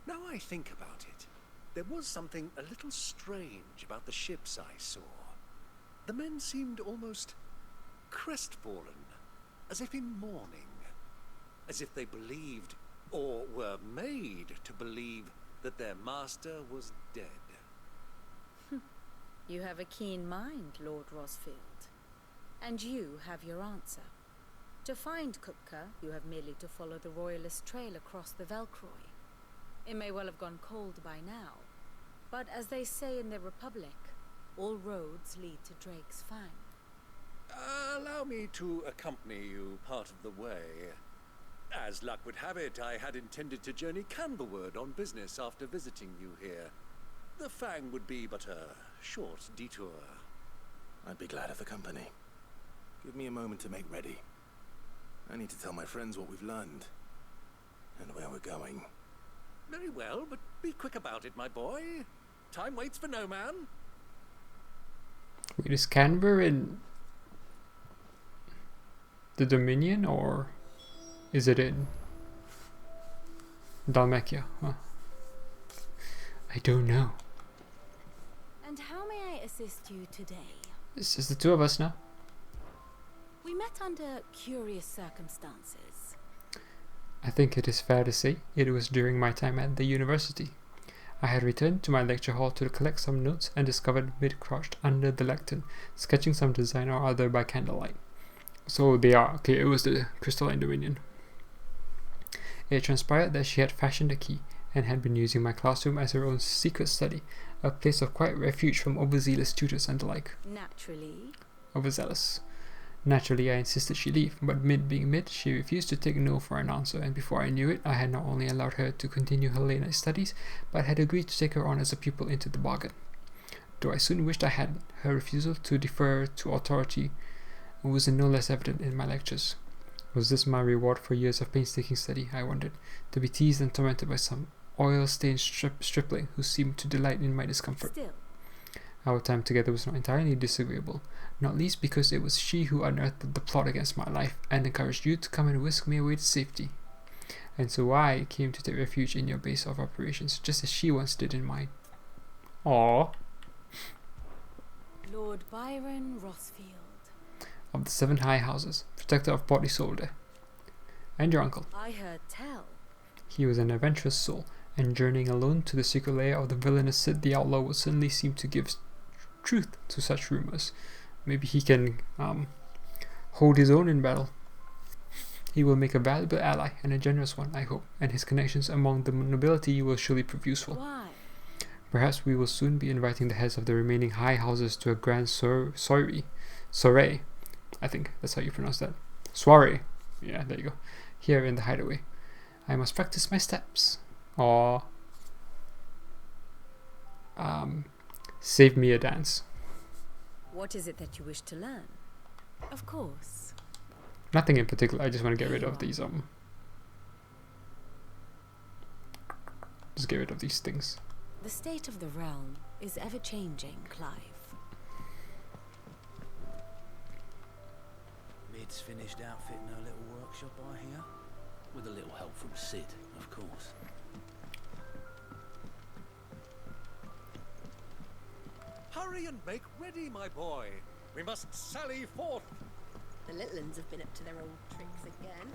Now I think about it, there was something a little strange about the ships I saw. The men seemed almost crestfallen, as if in mourning, as if they believed, or were made to believe, that their master was dead. You have a keen mind, Lord Rosfield. And you have your answer. To find Kupka, you have merely to follow the Royalist trail across the Velcroy. It may well have gone cold by now, but as they say in the Republic, all roads lead to Drake's Fang. Allow me to accompany you part of the way. As luck would have it, I had intended to journey Canberward on business after visiting you here. The Fang would be but a short detour. I'd be glad of the company. Give me a moment to make ready. I need to tell my friends what we've learned, and where we're going. Very well, but be quick about it, my boy. Time waits for no man. Wait, is Canberra in the Dominion, or is it in Dhalmekia? Huh. I don't know. And how may I assist you today? It's just the two of us now. We met under curious circumstances. I think it is fair to say it was during my time at the university. I had returned to my lecture hall to collect some notes and discovered Mid crouched under the lectern, sketching some design or other by candlelight. So they are, okay, it was the crystalline dominion. It transpired that she had fashioned a key and had been using my classroom as her own secret study, a place of quiet refuge from overzealous tutors and the like. Naturally. Overzealous. Naturally, I insisted she leave, but Mid being Mid, she refused to take no for an answer, and before I knew it, I had not only allowed her to continue her late night studies, but had agreed to take her on as a pupil into the bargain. Though I soon wished I had, her refusal to defer to authority was no less evident in my lectures. Was this my reward for years of painstaking study, I wondered, to be teased and tormented by some oil-stained stripling who seemed to delight in my discomfort? Still. Our time together was not entirely disagreeable, not least because it was she who unearthed the plot against my life and encouraged you to come and whisk me away to safety. And so I came to take refuge in your base of operations, just as she once did in mine. Aww. Lord Byron Rothfield. Of the 7 high houses, protector of Port Isolde. And your uncle. I heard tell. He was an adventurous soul, and journeying alone to the secret lair of the villainous Sid the Outlaw would certainly seem to give truth to such rumors. Maybe he can hold his own in battle. He will make a valuable ally, and a generous one, I hope, and his connections among the nobility will surely prove useful. Why? Perhaps we will soon be inviting the heads of the remaining high houses to a grand soiree. I think that's how you pronounce that. Soiree. Yeah, there you go. Here in the hideaway. I must practice my steps. Or save me a dance. What is it that you wish to learn? Of course. Nothing in particular. I just want to get rid of these just get rid of these things. The state of the realm is ever changing, Clive. Mid's finished outfitting her little workshop, I hear. With a little help from Sid, of course. Hurry and make ready, my boy. We must sally forth. The little uns have been up to their old tricks again.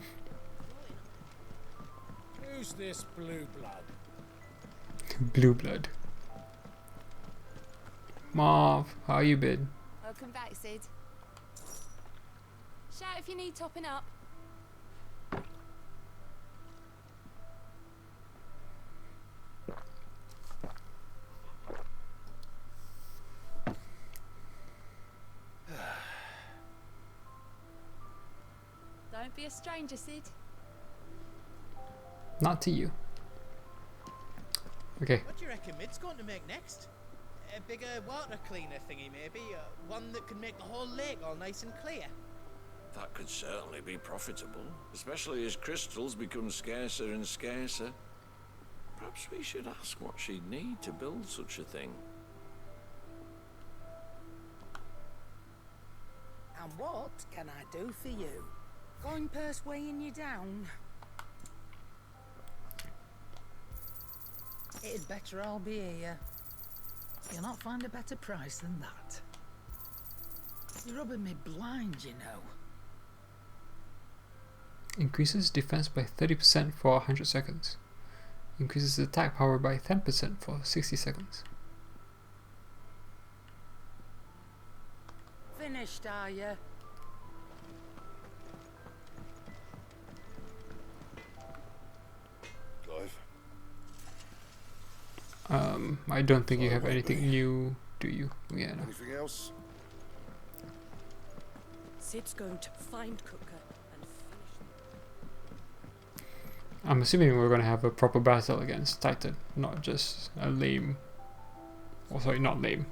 Who's this blue blood? Blue blood. Marv, how you been? Welcome back, Sid. Shout if you need topping up. Don't be a stranger, Sid. Not to you. Okay. What do you reckon Mid's going to make next? A bigger water cleaner thingy, maybe? One that can make the whole lake all nice and clear? That could certainly be profitable, especially as crystals become scarcer and scarcer. Perhaps we should ask what she'd need to build such a thing. And what can I do for you? Going purse weighing you down? It'd better all be here. You'll not find a better price than that. You're rubbing me blind, you know. Increases defense by 30% for 100 seconds. Increases attack power by 10% for 60 seconds. Finished, are you? Clive. I don't think you have anything new, do you? Yeah, no. Anything else? Sid's going to find Cooker and finish I'm assuming we're going to have a proper battle against Titan, not just a lame, or sorry, not lame,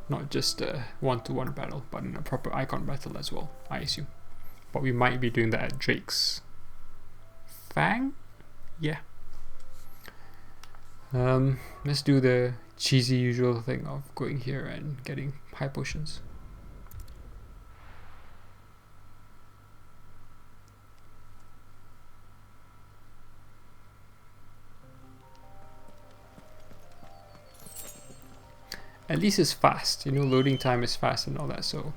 not just a one-to-one battle, but in a proper icon battle as well, I assume. But we might be doing that at Drake's Fang? Yeah. Let's do the cheesy usual thing of going here and getting high potions. At least it's fast, you know, loading time is fast and all that, so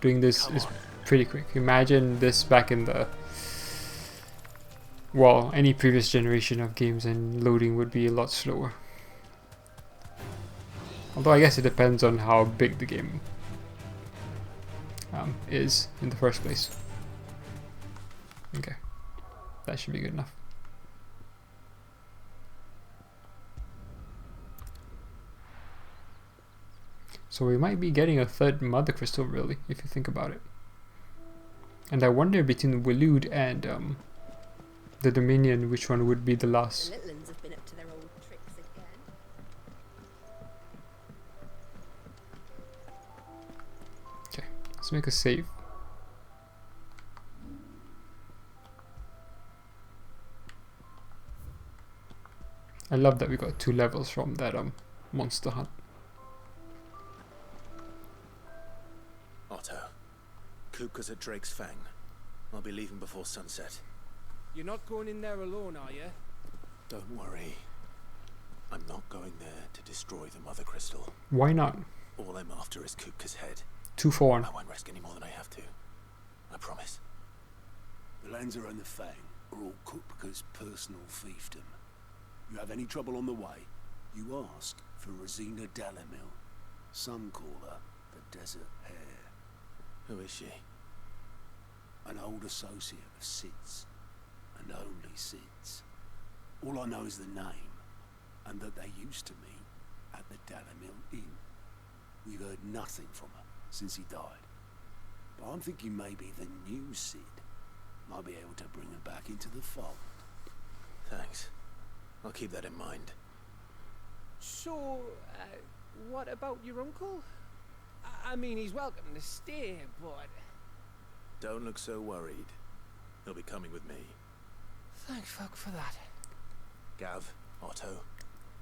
doing this is pretty quick. Imagine this back in the, well, any previous generation of games and loading would be a lot slower. Although I guess it depends on how big the game is in the first place. Okay, that should be good enough. So we might be getting a third mother crystal, really, if you think about it. And I wonder between Waloed and the Dominion, which one would be the last. The Littlands have been up to their old tricks again. Okay, let's make a save. I love that we got 2 levels from that monster hunt. Otto, Kupka's at Drake's Fang. I'll be leaving before sunset. You're not going in there alone, are you? Don't worry. I'm not going there to destroy the Mother Crystal. Why not? All I'm after is Kupka's head. 2 for 1. I won't risk any more than I have to. I promise. The Lancer and the Fang are all Kupka's personal fiefdom. You have any trouble on the way, you ask for Rosina Dalamil. Some call her the Desert Hare. Who is she? An old associate of Sid's, and only Sid's. All I know is the name, and that they used to meet at the Dalamil Inn. We've heard nothing from her since he died. But I'm thinking maybe the new Sid might be able to bring her back into the fold. Thanks. I'll keep that in mind. So, what about your uncle? I mean, he's welcome to stay, but... Don't look so worried. He'll be coming with me. Thank fuck for that. Gav, Otto,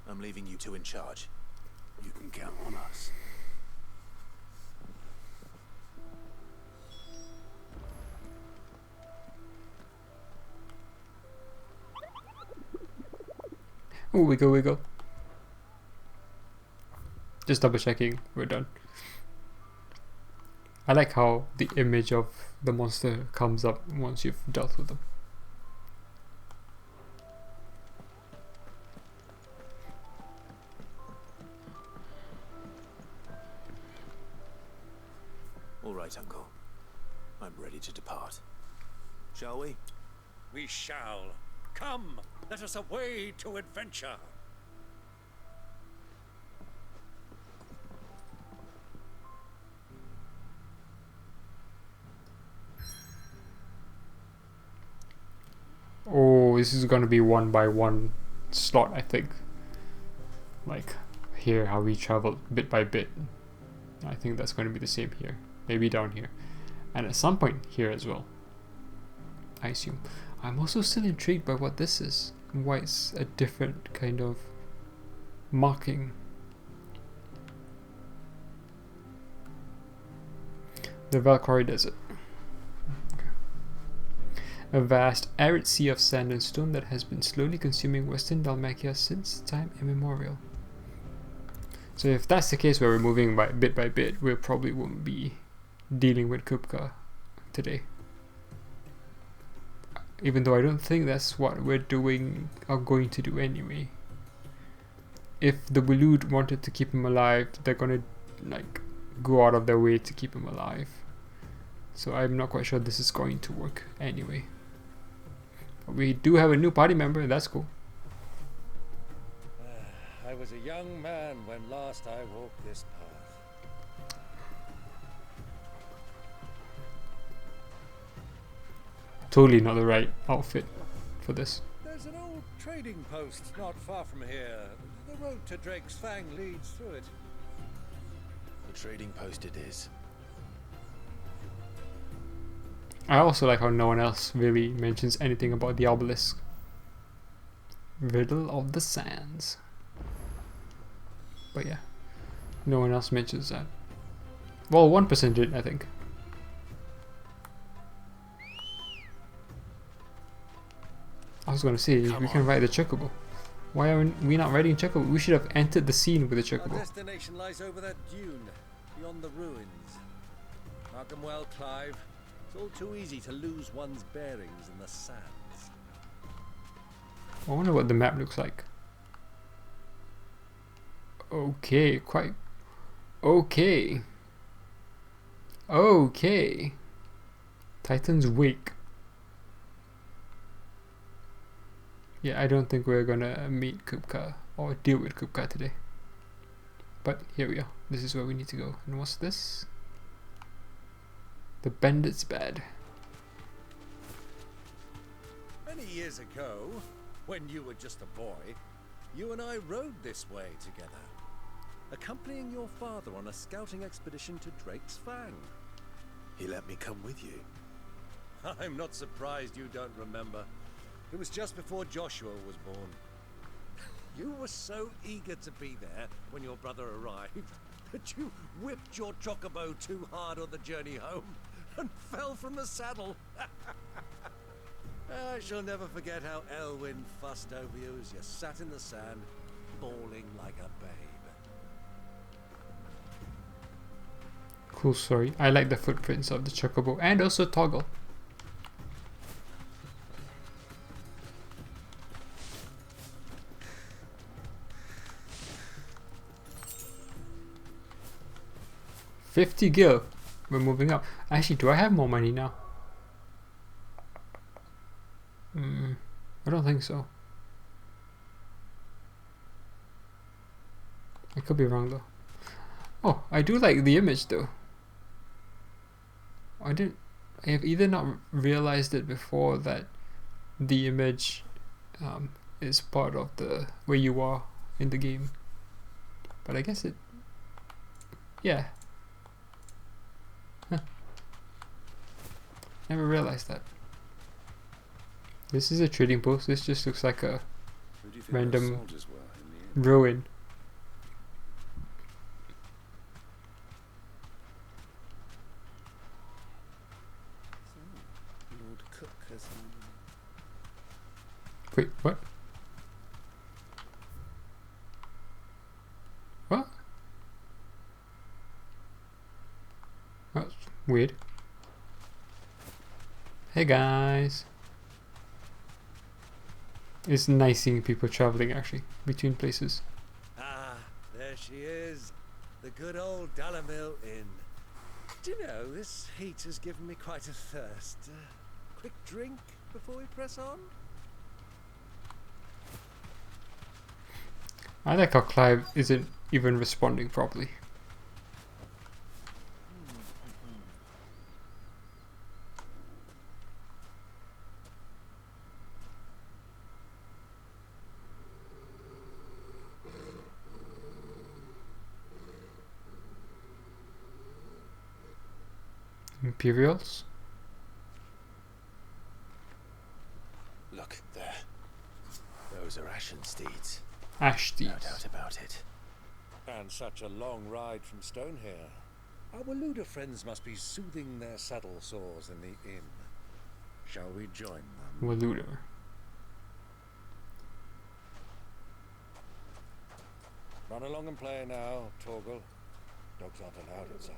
I'm leaving you two in charge. You can count on us. Oh, wiggle. Just double checking, we're done. I like how the image of the monster comes up once you've dealt with them. All right, Uncle. I'm ready to depart. Shall we? We shall. Come, let us away to adventure. Oh, this is gonna be 1 by 1 slot, I think. Like here, how we travel bit by bit. I think that's going to be the same here. Maybe down here. And at some point here as well, I assume. I'm also still intrigued by what this is. Why it's a different kind of marking. The Valkyrie Desert. A vast, arid sea of sand and stone that has been slowly consuming Western Dalmatia since time immemorial. So if that's the case where we're moving by bit, we probably won't be dealing with Kupka today. Even though I don't think that's what we're doing or going to do anyway. If the Waloed wanted to keep him alive, they're gonna like go out of their way to keep him alive. So I'm not quite sure this is going to work anyway. But we do have a new party member, that's cool. I was a young man when last I walked this path. Totally not the right outfit for this. There's an old trading post not far from here. The road to Drake's Fang leads through it. The trading post it is. I also like how no one else really mentions anything about the obelisk. Riddle of the Sands. But yeah, no one else mentions that. Well, 1% did, I think. I was gonna say, we can ride the Chocobo. Why are we not riding Chocobo? We should have entered the scene with the Our Chocobo. destination lies over that dune, beyond the ruins. Mark 'em well, Clive. It's all too easy to lose one's bearings in the sands. I wonder what the map looks like. Okay, quite okay. Okay. Titan's Wake. Yeah, I don't think we're gonna meet Kupka or deal with Kupka today. But here we are. This is where we need to go. And what's this? The Bandit's Bed. Many years ago, when you were just a boy, you and I rode this way together, accompanying your father on a scouting expedition to Drake's Fang. He let me come with you. I'm not surprised you don't remember. It was just before Joshua was born. You were so eager to be there when your brother arrived that you whipped your chocobo too hard on the journey home and fell from the saddle. I shall never forget how Elwyn fussed over you as you sat in the sand, bawling like a babe. Cool story. I like the footprints of the chocobo and also Toggle. $50 gil. We're moving up. Actually, do I have more money now? I don't think so. I could be wrong though. Oh, I do like the image though. I have either not realized it before that the image is part of the where you are in the game, but I guess it, yeah. Huh. Never realized that. This is a trading post. This just looks like a random ruin. Lord Cook has Wait, what? What? That's weird. Hey guys. It's nice seeing people traveling actually between places. Ah, there she is. The good old Dalamil Inn. Do you know, this heat has given me quite a thirst. Quick drink before we press on? I like how Clive isn't even responding properly. Imperials? Look, there. Those are Ashen steeds. Ash steeds. No doubt about it. And such a long ride from Stonehere. Our Waluda friends must be soothing their saddle sores in the inn. Shall we join them? Waluda. Run along and play now, Torgal. Dogs aren't allowed inside.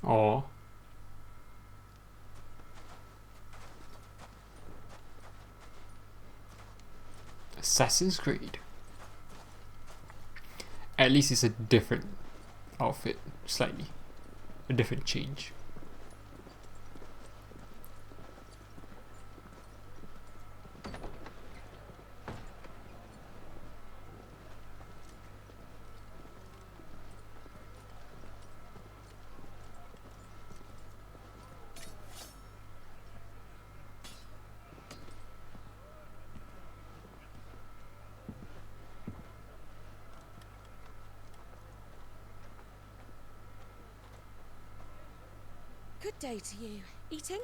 Aww. Assassin's Creed. At least it's a different outfit, slightly. A different change. Good day to you. Eating?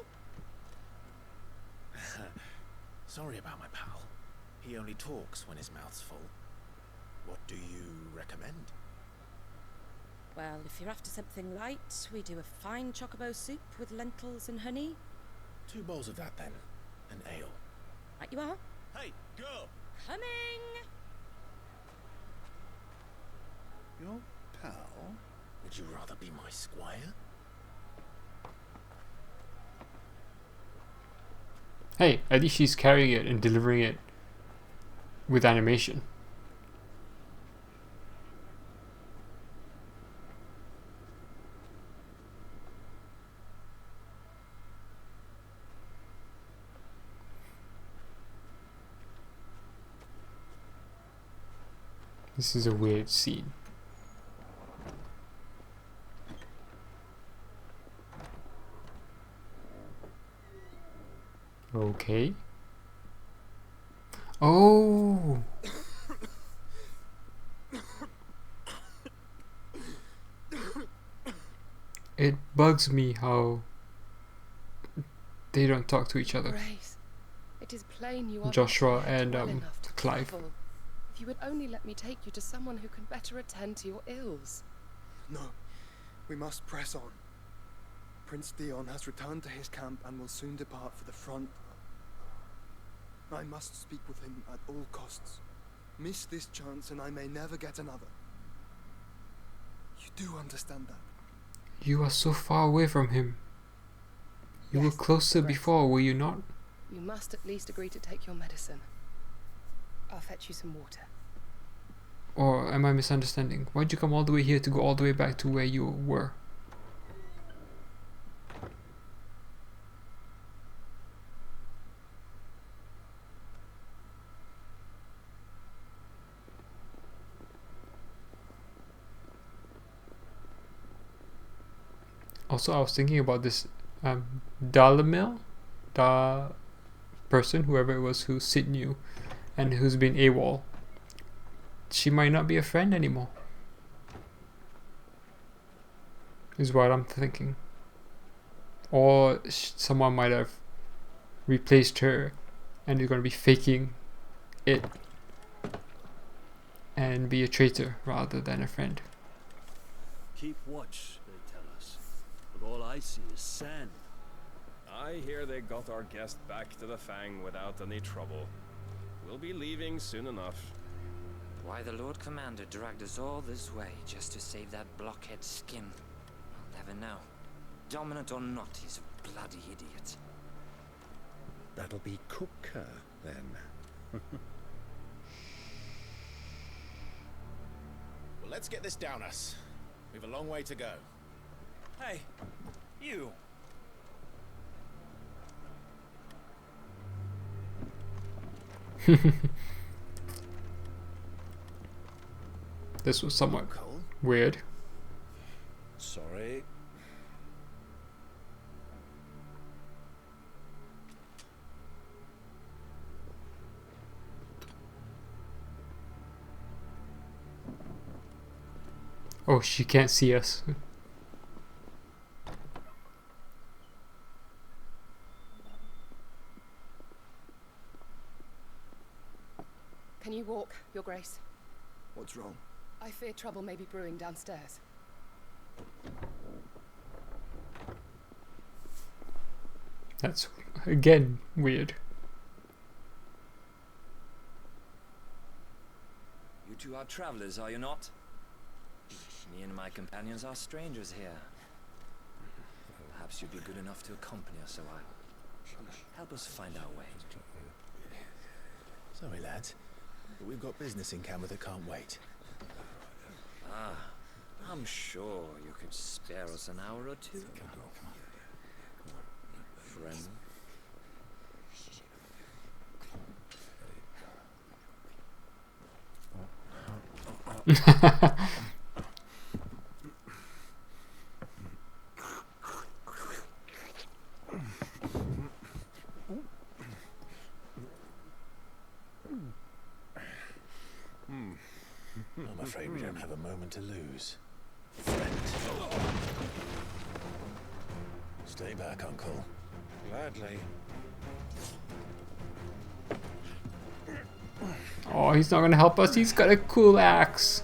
Sorry about my pal. He only talks when his mouth's full. What do you recommend? Well, if you're after something light, we do a fine chocobo soup with lentils and honey. 2 bowls of that then. An ale. Right you are. Hey, girl! Coming! Your pal? Would you rather be my squire? Hey, at least she's carrying it and delivering it with animation. This is a weird scene. Okay. Oh! It bugs me how they don't talk to each other. Grace, it is plain you are Joshua not yet and well enough to Clive. travel. If you would only let me take you to someone who can better attend to your ills. No, we must press on. Prince Dion has returned to his camp and will soon depart for the front. I must speak with him at all costs. Miss this chance and I may never get another. You do understand that? You are so far away from him. You were closer before, were you not? You must at least agree to take your medicine. I'll fetch you some water. Or am I misunderstanding? Why'd you come all the way here to go all the way back to where you were? Also, I was thinking about this Dalamil, the person, whoever it was, who Sid knew and who's been AWOL. She might not be a friend anymore, is what I'm thinking. Or someone might have replaced her and is going to be faking it and be a traitor rather than a friend. Keep watch, they tell us. But all I see is sand. I hear they got our guest back to the Fang without any trouble. We'll be leaving soon enough. Why the Lord Commander dragged us all this way just to save that blockhead skin, I'll never know. Dominant or not, he's a bloody idiot. That'll be Cooker, then. Well, let's get this down us. We've a long way to go. Hey, you. This was somewhat weird. Sorry. Oh, she can't see us. Can you walk, Your Grace? What's wrong? I fear trouble may be brewing downstairs. That's, again, weird. You two are travelers, are you not? Me and my companions are strangers here. Perhaps you'd be good enough to accompany us a while. Help us find our way. Sorry, lads, but we've got business in camera that can't wait. Ah, I'm sure you could spare us an hour or two. Friend. I'm afraid we don't have a moment to lose. Stay back, Uncle. Gladly. Oh, he's not gonna help us. He's got a cool axe.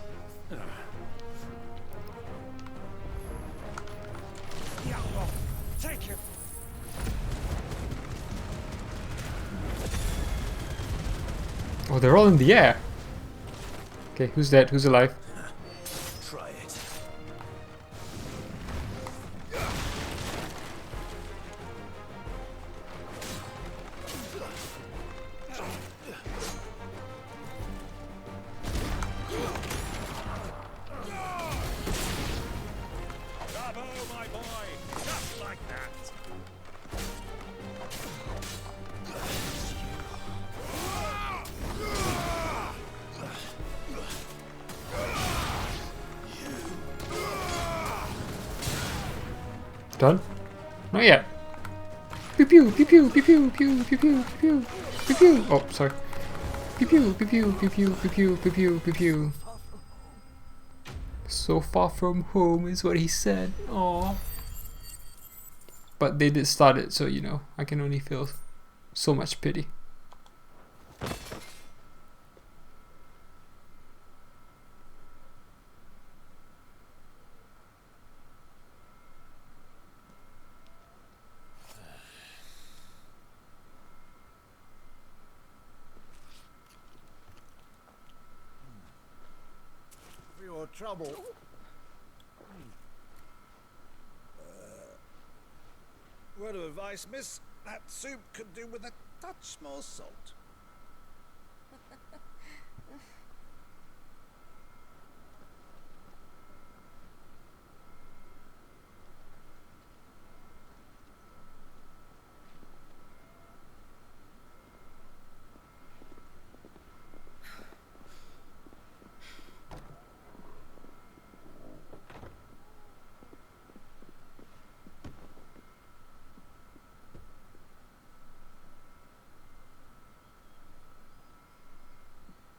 Thank you. Oh, they're all in the air. Okay, who's dead? Who's alive? Try it. Done? Not yet. Pew pew pew pew pew pew pew pew pew pew pew pew. Oh, sorry. Pew pew pew pew pew pew pew pew pew pew pew pew. So far from home is what he said. Aww. But they did start it, so you know, I can only feel so much pity. For your trouble. Word of advice, miss. That soup could do with a touch more salt.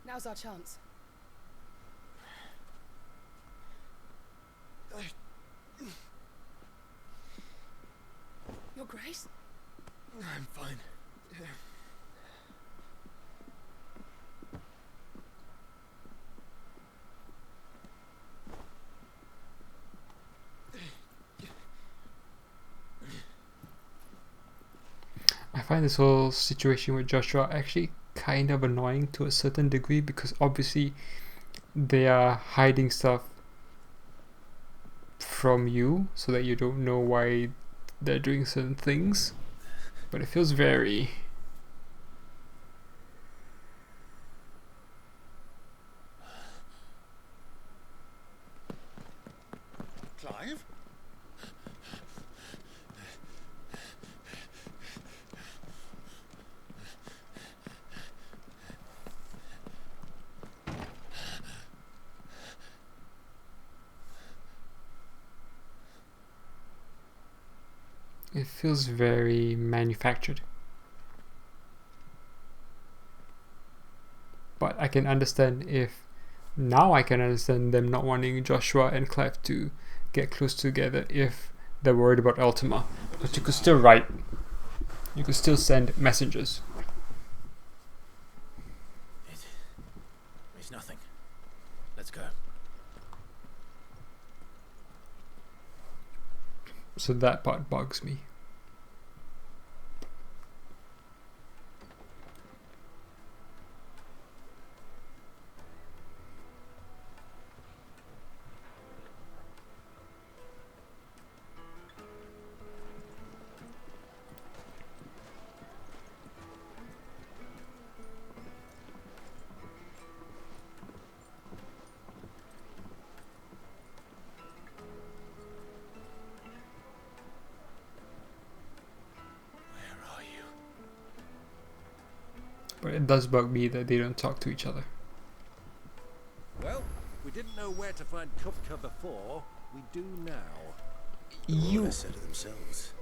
Now's our chance. Your Grace? I'm fine. I find this whole situation with Joshua actually kind of annoying to a certain degree, because obviously they are hiding stuff from you so that you don't know why they're doing certain things, but it feels very Clive? it feels very manufactured. But I can understand I can understand them not wanting Joshua and Clive to get close together if they're worried about Ultima. But you could still write. You could still send messengers. It's nothing. Let's go. So that part bugs me. But it does bug me that they don't talk to each other. Well, we didn't know where to find Kupka before. We do now. You said it themselves.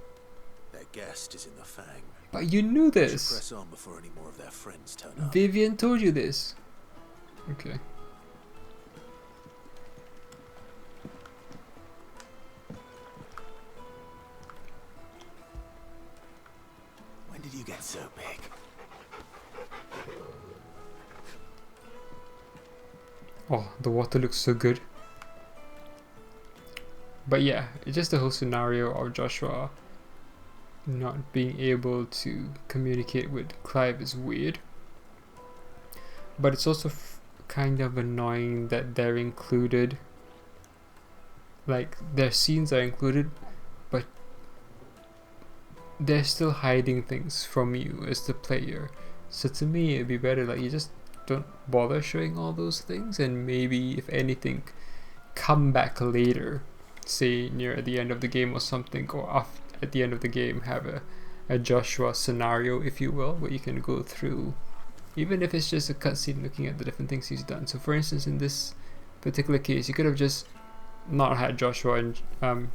Their guest is in the Fang. But you knew They should this. press on before any more of their friends turn up. Vivian told you this. Okay. When did you get so big? Oh, the water looks so good. But yeah, it's just the whole scenario of Joshua not being able to communicate with Clive is weird. But it's also kind of annoying that they're included. Like, their scenes are included, but they're still hiding things from you as the player. So to me, it'd be better like you just don't bother showing all those things, and maybe if anything, come back later, say near the end of the game or something, or at the end of the game have a Joshua scenario, if you will, where you can go through, even if it's just a cutscene looking at the different things he's done. So for instance, in this particular case, you could have just not had Joshua and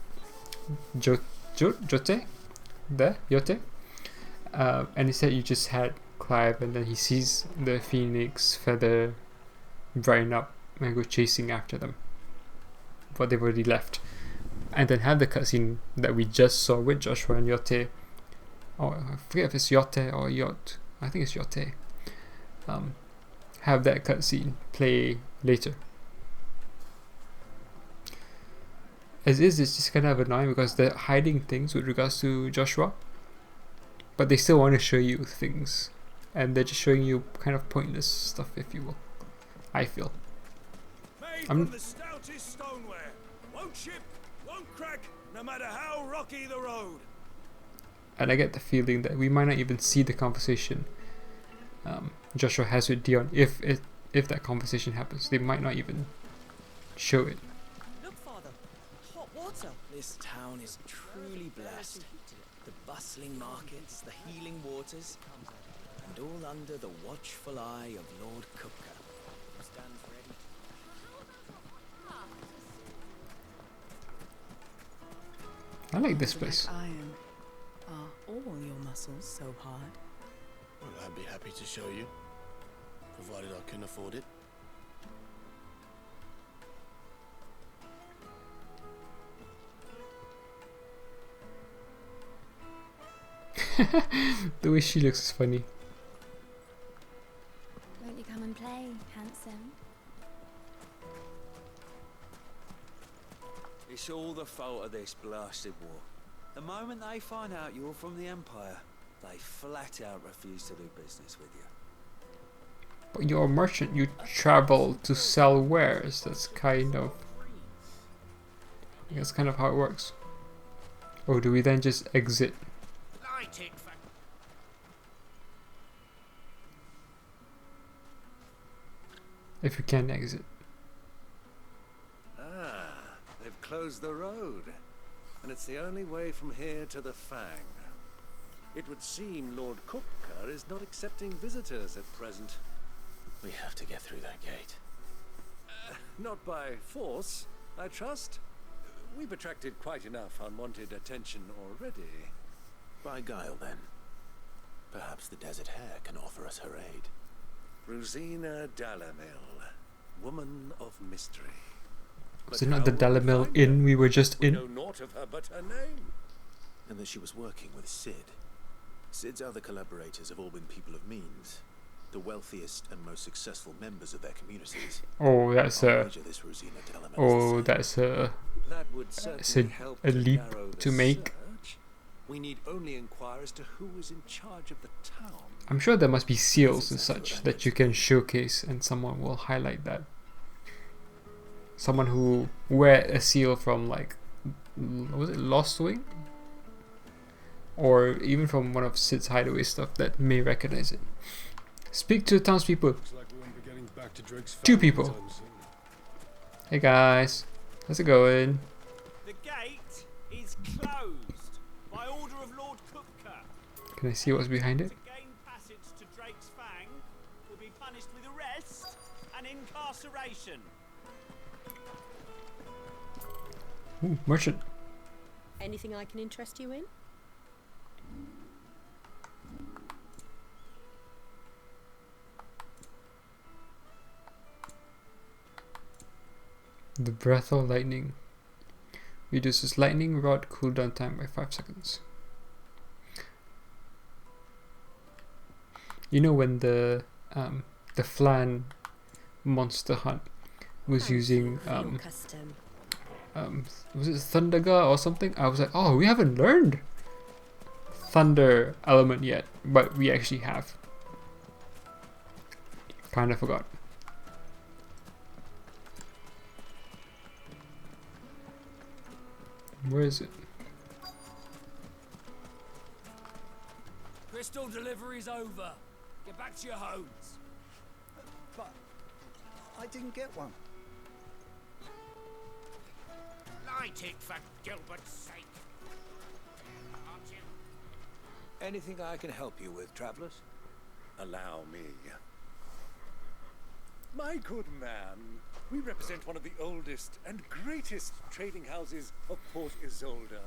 Jote, Yote, and he said you just had Clive, and then he sees the phoenix feather brighten up and go chasing after them, but they've already left. And then have the cutscene that we just saw with Joshua and Yote. Oh, I forget if it's Yote or Yot. I think it's Yote. Have that cutscene play later. As is, it's just kind of annoying because they're hiding things with regards to Joshua, but they still want to show you things, and they're just showing you kind of pointless stuff, if you will. I feel. Made from the stoutest stoneware. Won't chip, won't crack, no matter how rocky the road. And I get the feeling that we might not even see the conversation Joshua has with Dion. If that conversation happens, they might not even show it. Look, Father, hot water. This town is truly blessed. The bustling markets, the healing waters, and all under the watchful eye of Lord Kupka, who stands ready. I like this place. Iron. Are all your muscles so hard? Well, I'd be happy to show you, provided I can afford it. The way she looks is funny. Won't you come and play, handsome? It's all the fault of this blasted war. The moment they find out you're from the Empire, they flat out refuse to do business with you. But you're a merchant, you travel to sell wares. That's kind of how it works. Or do we then just exit? If we can exit. Ah, they've closed the road, and it's the only way from here to the Fang. It would seem Lord Kupka is not accepting visitors at present. We have to get through that gate. Not by force, I trust. We've attracted quite enough unwanted attention already. By guile, then. Perhaps the Desert Hare can offer us her aid. Rosina Dalamil, woman of mystery. Was it not the Dalamil Inn we were just in? We know naught of her but her name. And that she was working with Sid. Sid's other collaborators have all been people of means, the wealthiest and most successful members of their communities. Oh, that's a That would certainly help a to leap narrow the to make. search. We need only inquire as to who is in charge of the town. I'm sure there must be seals and such that you can showcase, and someone will highlight that. Someone who wear a seal from, like, was it Lost Wing? Or even from one of Sid's hideaway stuff that may recognize it. Speak to the townspeople. Two people. Hey guys, how's it going? The gate is closed by order of Lord Kupka. Can I see what's behind it? To gain passage to Drake's Fang will be punished with arrest and incarceration. Ooh, merchant. Anything I can interest you in? The breath of lightning reduces lightning rod cooldown time by 5 seconds. You know when the Flan monster hunt was using was it Thunderga or something? I was like, oh, we haven't learned Thunder element yet, but we actually have. Kinda forgot. Where is it? Crystal delivery's over. Get back to your homes. But I didn't get one. Light it for Gilbert's sake. Aren't you? Anything I can help you with, travellers? Allow me. My good man, we represent one of the oldest and greatest trading houses of Port Isolde.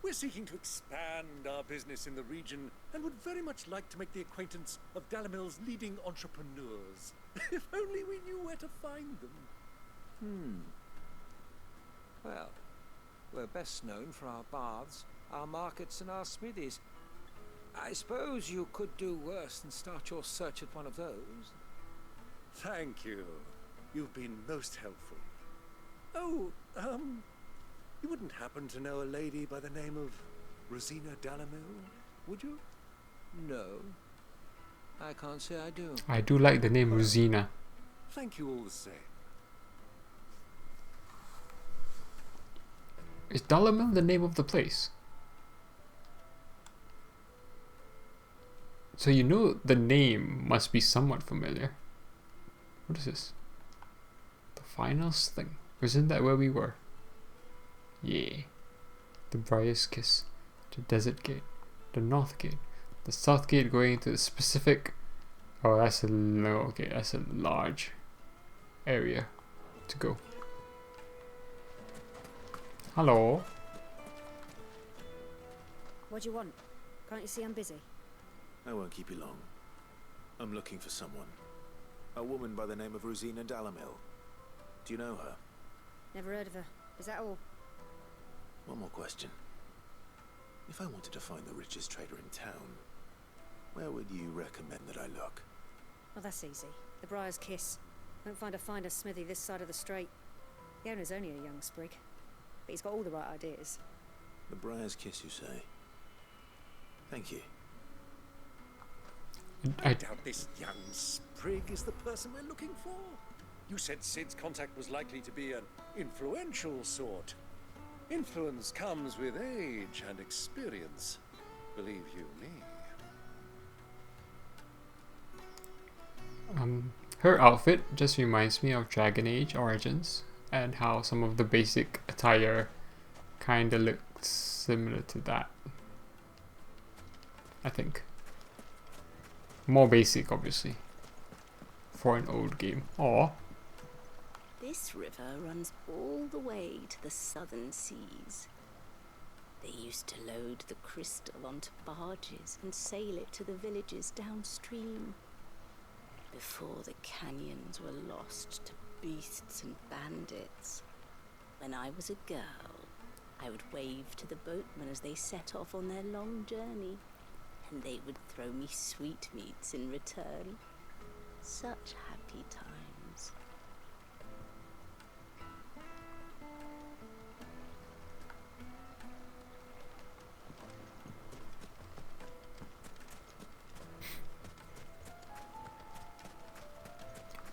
We're seeking to expand our business in the region and would very much like to make the acquaintance of Dalamil's leading entrepreneurs. If only we knew where to find them. Well, we're best known for our baths, our markets, and our smithies. I suppose you could do worse than start your search at one of those. Thank you. You've been most helpful. Oh, you wouldn't happen to know a lady by the name of Rosina Dalamil, would you? No. I can't say I do. I do like the name Rosina. Thank you all the same. Is Dalamil the name of the place? So you know the name must be somewhat familiar. What is this? The finals thing. Isn't that where we were? Yeah. The Briar's Kiss. The Desert Gate. The North Gate. The South Gate going to the specific... Oh, that's a low. Okay, that's a large area to go. Hello. What do you want? Can't you see I'm busy? I won't keep you long. I'm looking for someone. A woman by the name of Rosina Dalamil. Do you know her? Never heard of her. Is that all? One more question. If I wanted to find the richest trader in town, where would you recommend that I look? Well, that's easy. The Briar's Kiss. Won't find a finer smithy this side of the strait. The owner's only a young sprig, but he's got all the right ideas. The Briar's Kiss, you say? Thank you. I doubt this young sprig is the person we're looking for. You said Sid's contact was likely to be an influential sort. Influence comes with age and experience, believe you me. Her outfit just reminds me of Dragon Age Origins and how some of the basic attire kinda looked similar to that. I think. More basic, obviously, for an old game. Or this river runs all the way to the southern seas. They used to load the crystal onto barges and sail it to the villages downstream. Before the canyons were lost to beasts and bandits. When I was a girl, I would wave to the boatmen as they set off on their long journey, and they would throw me sweetmeats in return. Such happy times.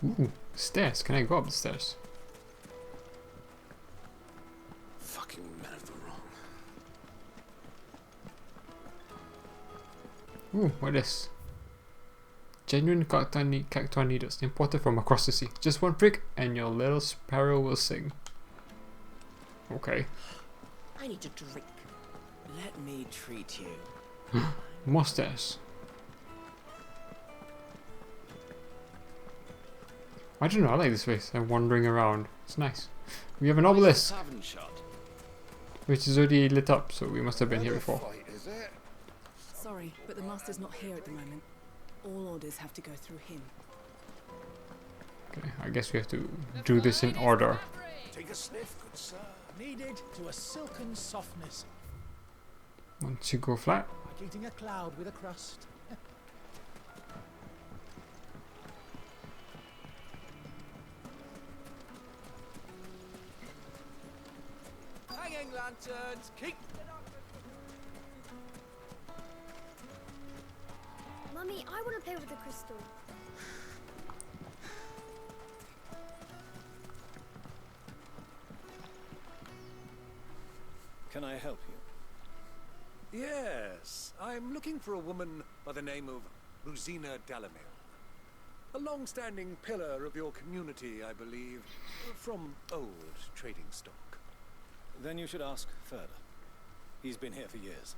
ooh, stairs. Can I go up the stairs? Fucking men of the wrong. Ooh, what is? Genuine cactuar needles imported from across the sea. Just one prick and your little sparrow will sing. Okay. I need a drink. Let me treat you. More stairs. I don't know, I like this place. I'm wandering around. It's nice. We have an obelisk, which is already lit up, so we must have been here before. Sorry, but the master's not here at the moment. All orders have to go through him. Okay, I guess we have to do this in order. Take a sniff, good sir. Needed to a silken softness. Once you go flat. Like eating a cloud with a crust. Hanging lanterns, keep... Mummy, I want to play with the crystal. Can I help you? Yes, I'm looking for a woman by the name of Rosina Dalamil. A long-standing pillar of your community, I believe, from old trading stock. Then you should ask further. He's been here for years.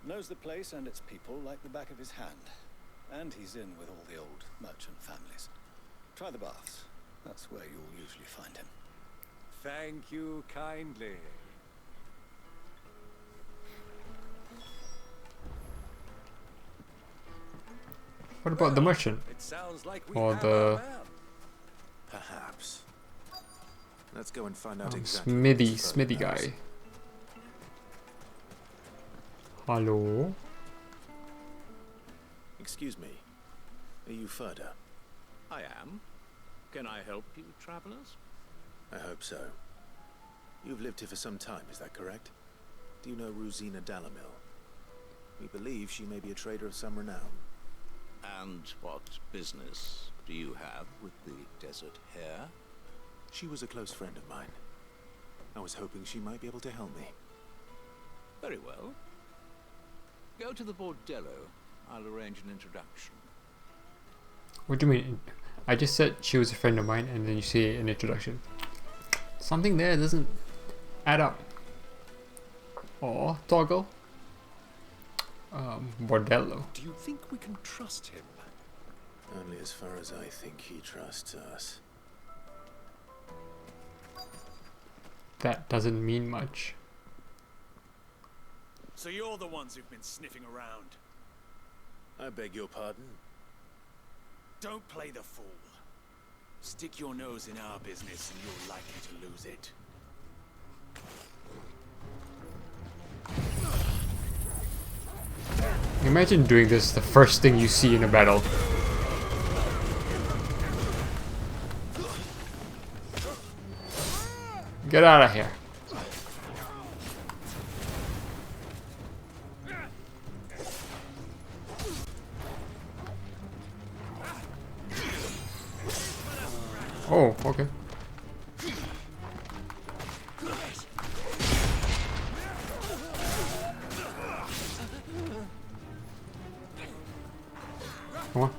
Knows the place and its people like the back of his hand. And he's in with all the old merchant families. Try the baths. That's where you'll usually find him. Thank you kindly. What about the merchant? It sounds like we Or have the our man. Perhaps. Let's go and find out Smithy guy. Hello? Excuse me. Are you Ferda? I am. Can I help you, travelers? I hope so. You've lived here for some time, is that correct? Do you know Rosina Dalamil? We believe she may be a trader of some renown. And what business do you have with the desert hare? She was a close friend of mine. I was hoping she might be able to help me. Very well. Go to the bordello. I'll arrange an introduction. What do you mean? I just said she was a friend of mine and then you say an introduction. Something there doesn't add up. Or toggle. Bordello. Do you think we can trust him? Only as far as I think he trusts us. That doesn't mean much. So you're the ones who've been sniffing around. I beg your pardon? Don't play the fool. Stick your nose in our business and you're likely to lose it. Imagine doing this the first thing you see in a battle. Get out of here. Oh, okay. Come on.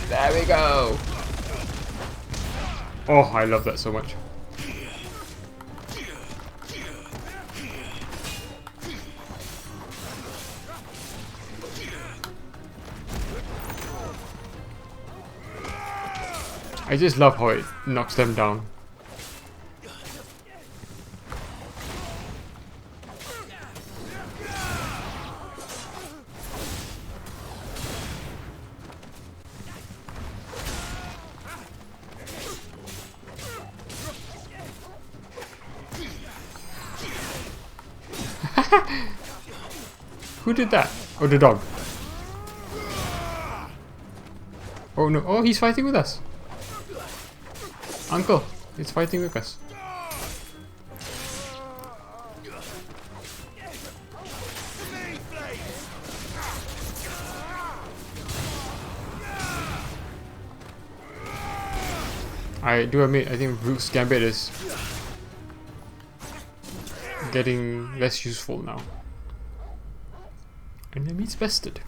There we go. Oh, I love that so much. I just love how it knocks them down. Who did that? Oh, the dog. Oh no, oh, he's fighting with us. Uncle, he's fighting with us. I do admit, I think Rook's Gambit is getting less useful now. Enemies bested.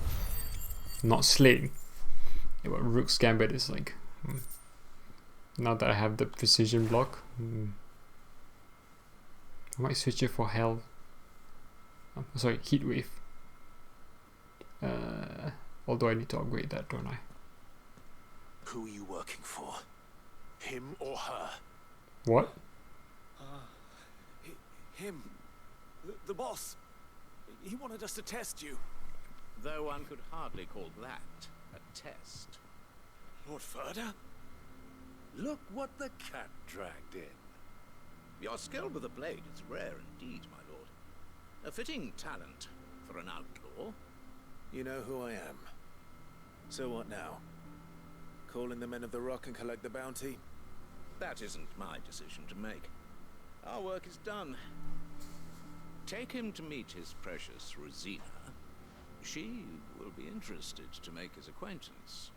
Not slain. Yeah, but Rook's Gambit is like... now that I have the precision block, I might switch it for health. Oh, sorry, heat wave. Although I need to upgrade that, don't I? Who are you working for? Him or her? What? Him. The boss. He wanted us to test you. Though one could hardly call that a test. Lord Ferda? Look what the cat dragged in. Your skill with the blade is rare indeed, my lord. A fitting talent for an outlaw. You know who I am. So what now? Call in the men of the Rock and collect the bounty? That isn't my decision to make. Our work is done. Take him to meet his precious Rosina. She will be interested to make his acquaintance.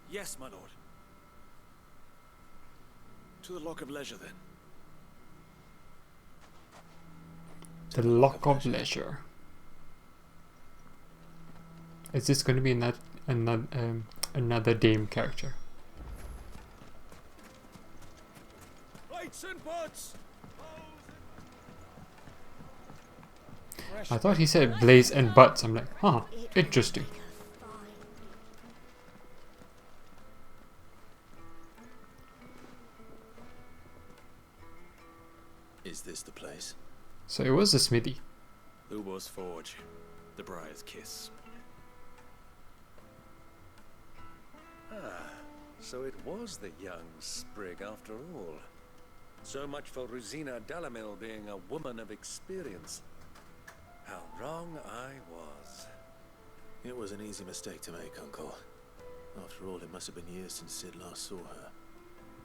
Yes, my lord. To the Lock of Leisure, then. The Lock of Leisure. Is this going to be another Dame character? Lights and butts! I thought he said blaze and butts. I'm like, huh, interesting. Is this the place? So it was a smithy. Lubor's Forge, the Briar's Kiss. Ah, so it was the young sprig after all. So much for Rosina Dalamil being a woman of experience. How wrong I was. It was an easy mistake to make, Uncle. After all, it must have been years since Sid last saw her.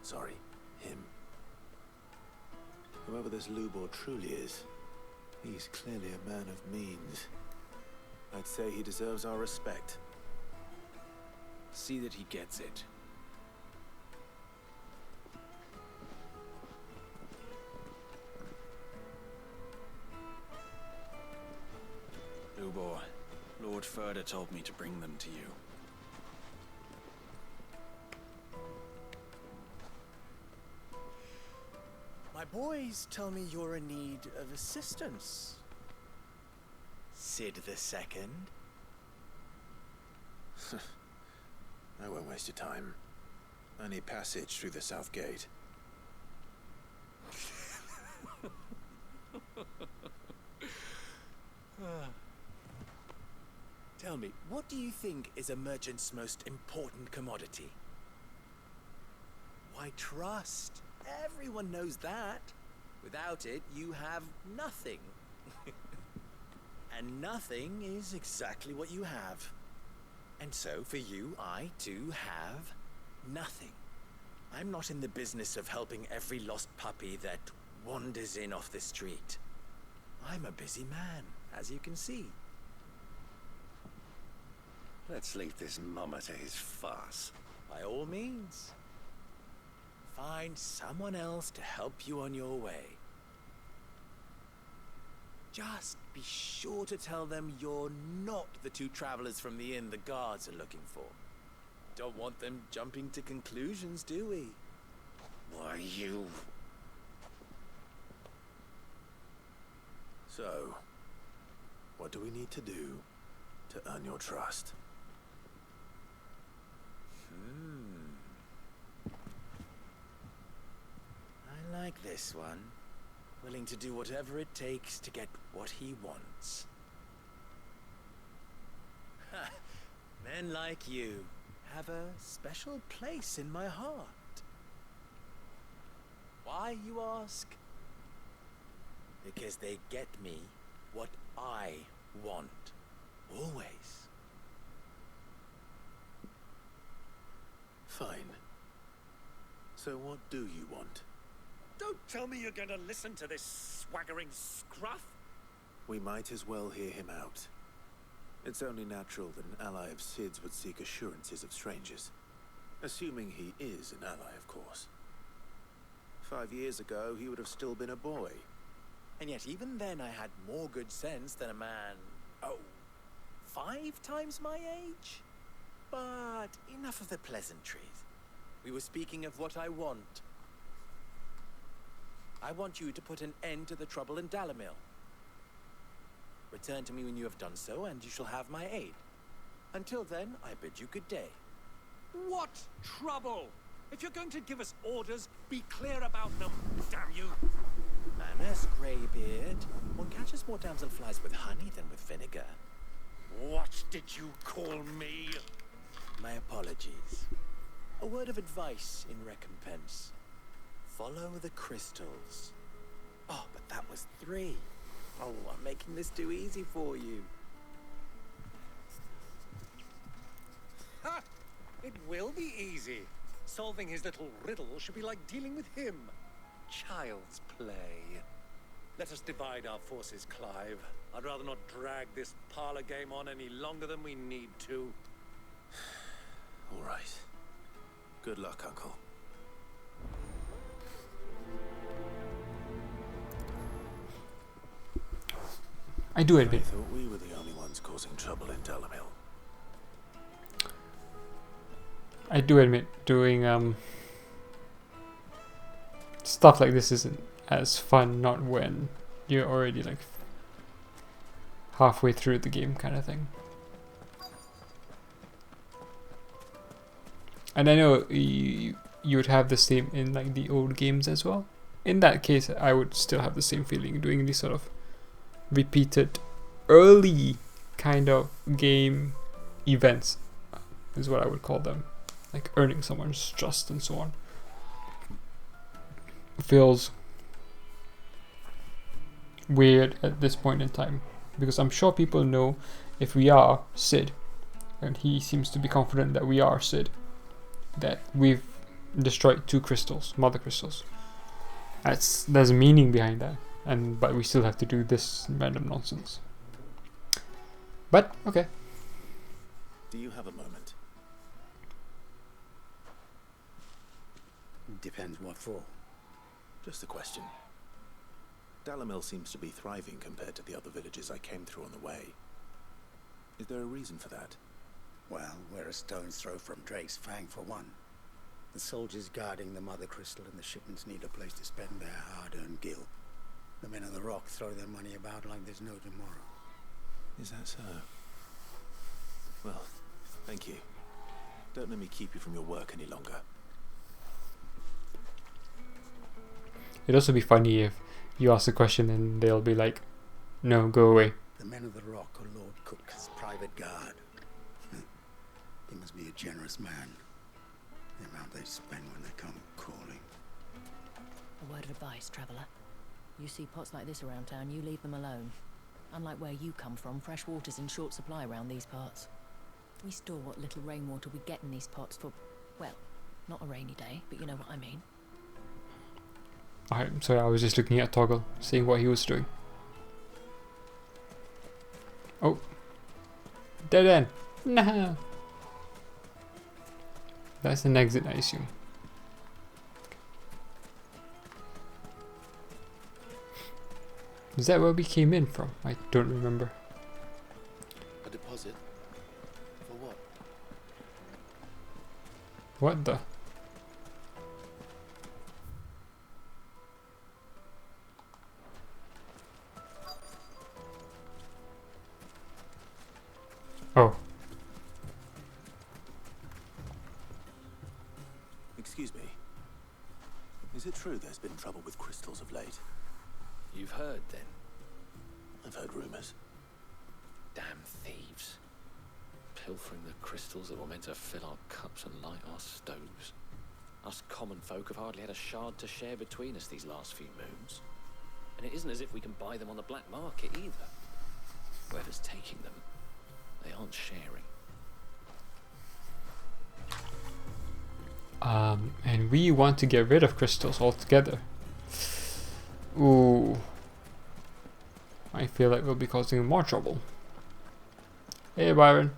Sorry, him. Whoever this Lubor truly is, he's clearly a man of means. I'd say he deserves our respect. See that he gets it. Lubor, Lord Furder told me to bring them to you. My boys tell me you're in need of assistance. Sid the Second. I won't waste your time. I need passage through the south gate. Tell me, what do you think is a merchant's most important commodity? Why, trust. Everyone knows that. Without it, you have nothing. And nothing is exactly what you have. And so, for you, I, too, have nothing. I'm not in the business of helping every lost puppy that wanders in off the street. I'm a busy man, as you can see. Let's leave this mummer to his farce. By all means. Find someone else to help you on your way. Just be sure to tell them you're not the two travelers from the inn the guards are looking for. Don't want them jumping to conclusions, do we? Why, you... So, what do we need to do to earn your trust? I like this one. Willing to do whatever it takes to get what he wants. Men like you have a special place in my heart. Why, you ask? Because they get me what I want. Always. Fine. So what do you want? Don't tell me you're going to listen to this swaggering scruff. We might as well hear him out. It's only natural that an ally of Sid's would seek assurances of strangers. Assuming he is an ally, of course. 5 years ago, he would have still been a boy. And yet even then I had more good sense than a man, 5 times my age? But enough of the pleasantries. We were speaking of what I want. I want you to put an end to the trouble in Dalamil. Return to me when you have done so, and you shall have my aid. Until then, I bid you good day. What trouble? If you're going to give us orders, be clear about them, damn you! Manners, Greybeard. One catches more damselflies with honey than with vinegar. What did you call me? My apologies. A word of advice in recompense. Follow the crystals. Oh, but that was 3. Oh, I'm making this too easy for you. Ha! It will be easy. Solving his little riddle should be like dealing with him. Child's play. Let us divide our forces, Clive. I'd rather not drag this parlor game on any longer than we need to. All right. Good luck, Uncle. I do admit. I thought we were the only ones causing trouble in Dalamil. I do admit doing stuff like this isn't as fun, not when you're already like halfway through the game kind of thing. And I know you would have the same in like the old games as well. In that case, I would still have the same feeling doing these sort of repeated early kind of game events is what I would call them, like earning someone's trust and so on, feels weird at this point in time, because I'm sure people know if we are Sid, and he seems to be confident that we are Sid, that we've destroyed 2 crystals, mother crystals. There's meaning behind that, but we still have to do this random nonsense. But okay. Do you have a moment? Depends what for. Just a question. Dalamil seems to be thriving compared to the other villages I came through on the way. Is there a reason for that? Well, we're a stone's throw from Drake's Fang for one. The soldiers guarding the Mother Crystal and the shipments need a place to spend their hard-earned gil. The men of the Rock throw their money about like there's no tomorrow. Is that so? Well, thank you. Don't let me keep you from your work any longer. It'd also be funny if you ask a question and they'll be like, no, go away. The men of the Rock are Lord Cook's private guard. He must be a generous man. The amount they spend when they come calling. A word of advice, traveller. You see pots like this around town, you leave them alone. Unlike where you come from, fresh water's in short supply around these parts. We store what little rainwater we get in these pots for, well, not a rainy day, but you know what I mean. I'm sorry, I was just looking at Toggle, seeing what he was doing. Oh. Dead end. Nah. That's an exit, I assume. Is that where we came in from? I don't remember. A deposit? For what? What the? Oh. Excuse me. Is it true there's been trouble with crystals of late? You've heard, then? I've heard rumors. Damn thieves. Pilfering the crystals that were meant to fill our cups and light our stoves. Us common folk have hardly had a shard to share between us these last few moons. And it isn't as if we can buy them on the black market either. Whoever's taking them, they aren't sharing. And we want to get rid of crystals altogether. Ooh. I feel like we'll be causing more trouble. Hey, Byron.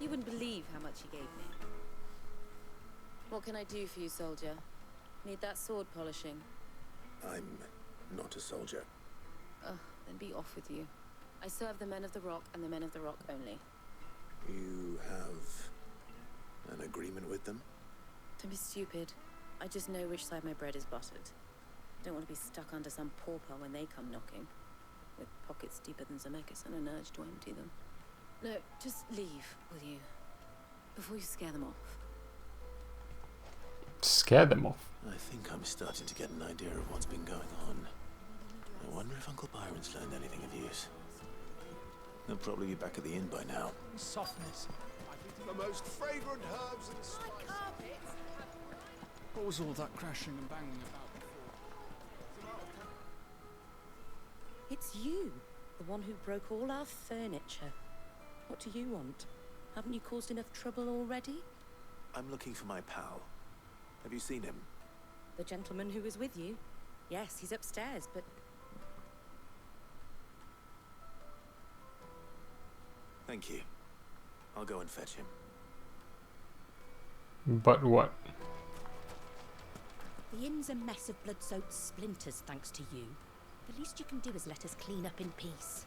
You wouldn't believe how much he gave me. What can I do for you, soldier? Need that sword polishing? I'm not a soldier. Ugh, then be off with you. I serve the men of the Rock and the men of the Rock only. You have an agreement with them? Don't be stupid. I just know which side my bread is buttered. Don't want to be stuck under some pauper when they come knocking, with pockets deeper than Zemeckis and an urge to empty them. No, just leave, will you? Before you scare them off. Scare them off? I think I'm starting to get an idea of what's been going on. I wonder if Uncle Byron's learned anything of use. They'll probably be back at the inn by now. Softness. I think the most fragrant herbs and spices. What was all that crashing and banging about before? It's you, the one who broke all our furniture. What do you want? Haven't you caused enough trouble already? I'm looking for my pal. Have you seen him? The gentleman who was with you? Yes, he's upstairs, but... Thank you. I'll go and fetch him. But what? The inn's a mess of blood-soaked splinters, thanks to you. The least you can do is let us clean up in peace.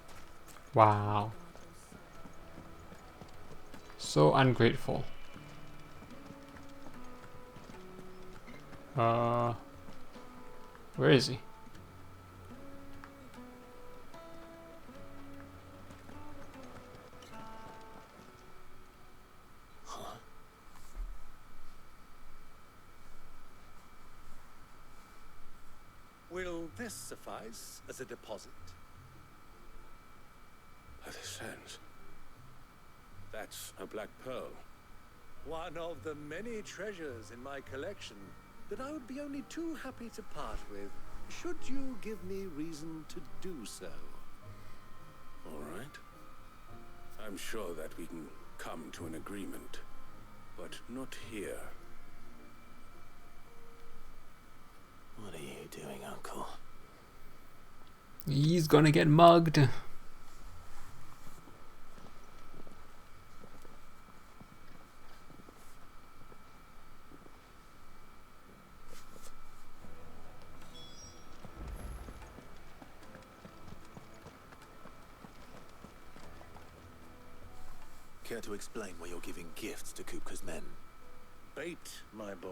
Wow. So ungrateful. Where is he? this suffice as a deposit? By the sands. That's a black pearl. One of the many treasures in my collection that I would be only too happy to part with, should you give me reason to do so. All right. I'm sure that we can come to an agreement, but not here. What are you doing, Uncle? He's gonna get mugged. Care to explain why you're giving gifts to Kupka's men? Bait, my boy.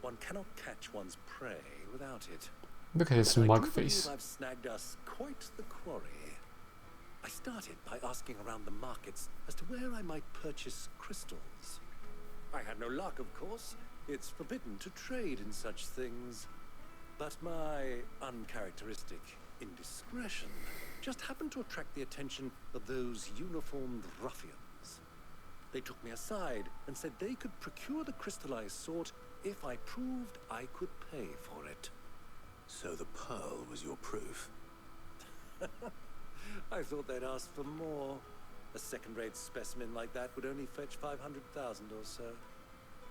One cannot catch one's prey without it. Look at his And I smug do face. believe I've snagged us quite the quarry. I started by asking around the markets as to where I might purchase crystals. I had no luck, of course. It's forbidden to trade in such things. But my uncharacteristic indiscretion just happened to attract the attention of those uniformed ruffians. They took me aside and said they could procure the crystal I sought if I proved I could pay for it. So the pearl was your proof? I thought they'd ask for more. A second-rate specimen like that would only fetch 500,000 or so.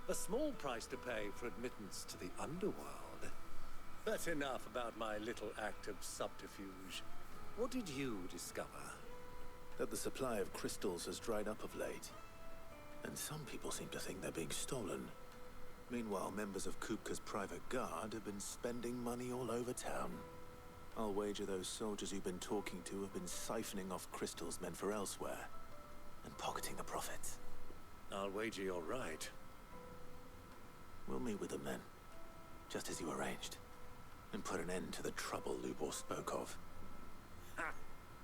A small price to pay for admittance to the underworld. But enough about my little act of subterfuge. What did you discover? That the supply of crystals has dried up of late. And some people seem to think they're being stolen. Meanwhile, members of Kupka's private guard have been spending money all over town. I'll wager those soldiers you've been talking to have been siphoning off crystals meant for elsewhere, and pocketing the profits. I'll wager you're right. We'll meet with them then, just as you arranged, and put an end to the trouble Lubor spoke of. Ha!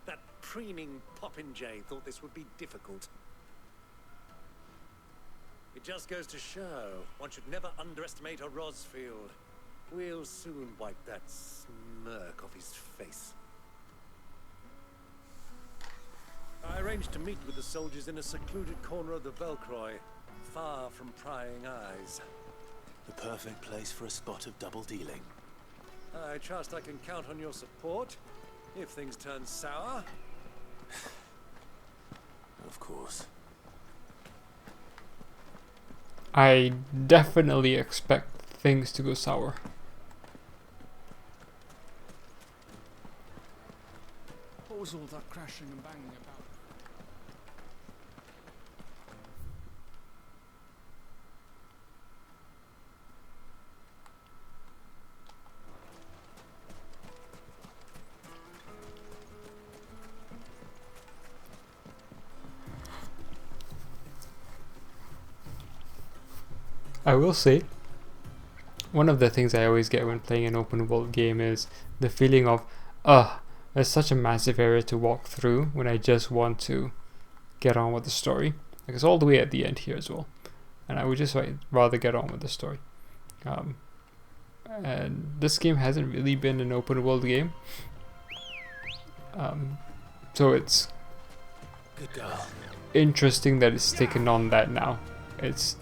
That preening popinjay thought this would be difficult. It just goes to show one should never underestimate a Rosfield. We'll soon wipe that smirk off his face. I arranged to meet with the soldiers in a secluded corner of the Velcroy, far from prying eyes. The perfect place for a spot of double dealing. I trust I can count on your support if things turn sour. Of course. I definitely expect things to go sour. What was all that crashing and banging about? I will say, one of the things I always get when playing an open world game is the feeling of, there's such a massive area to walk through when I just want to get on with the story. Like, it's all the way at the end here as well. And I would just rather get on with the story. And this game hasn't really been an open world game. So it's Good girl. interesting that it's taken on that now. It's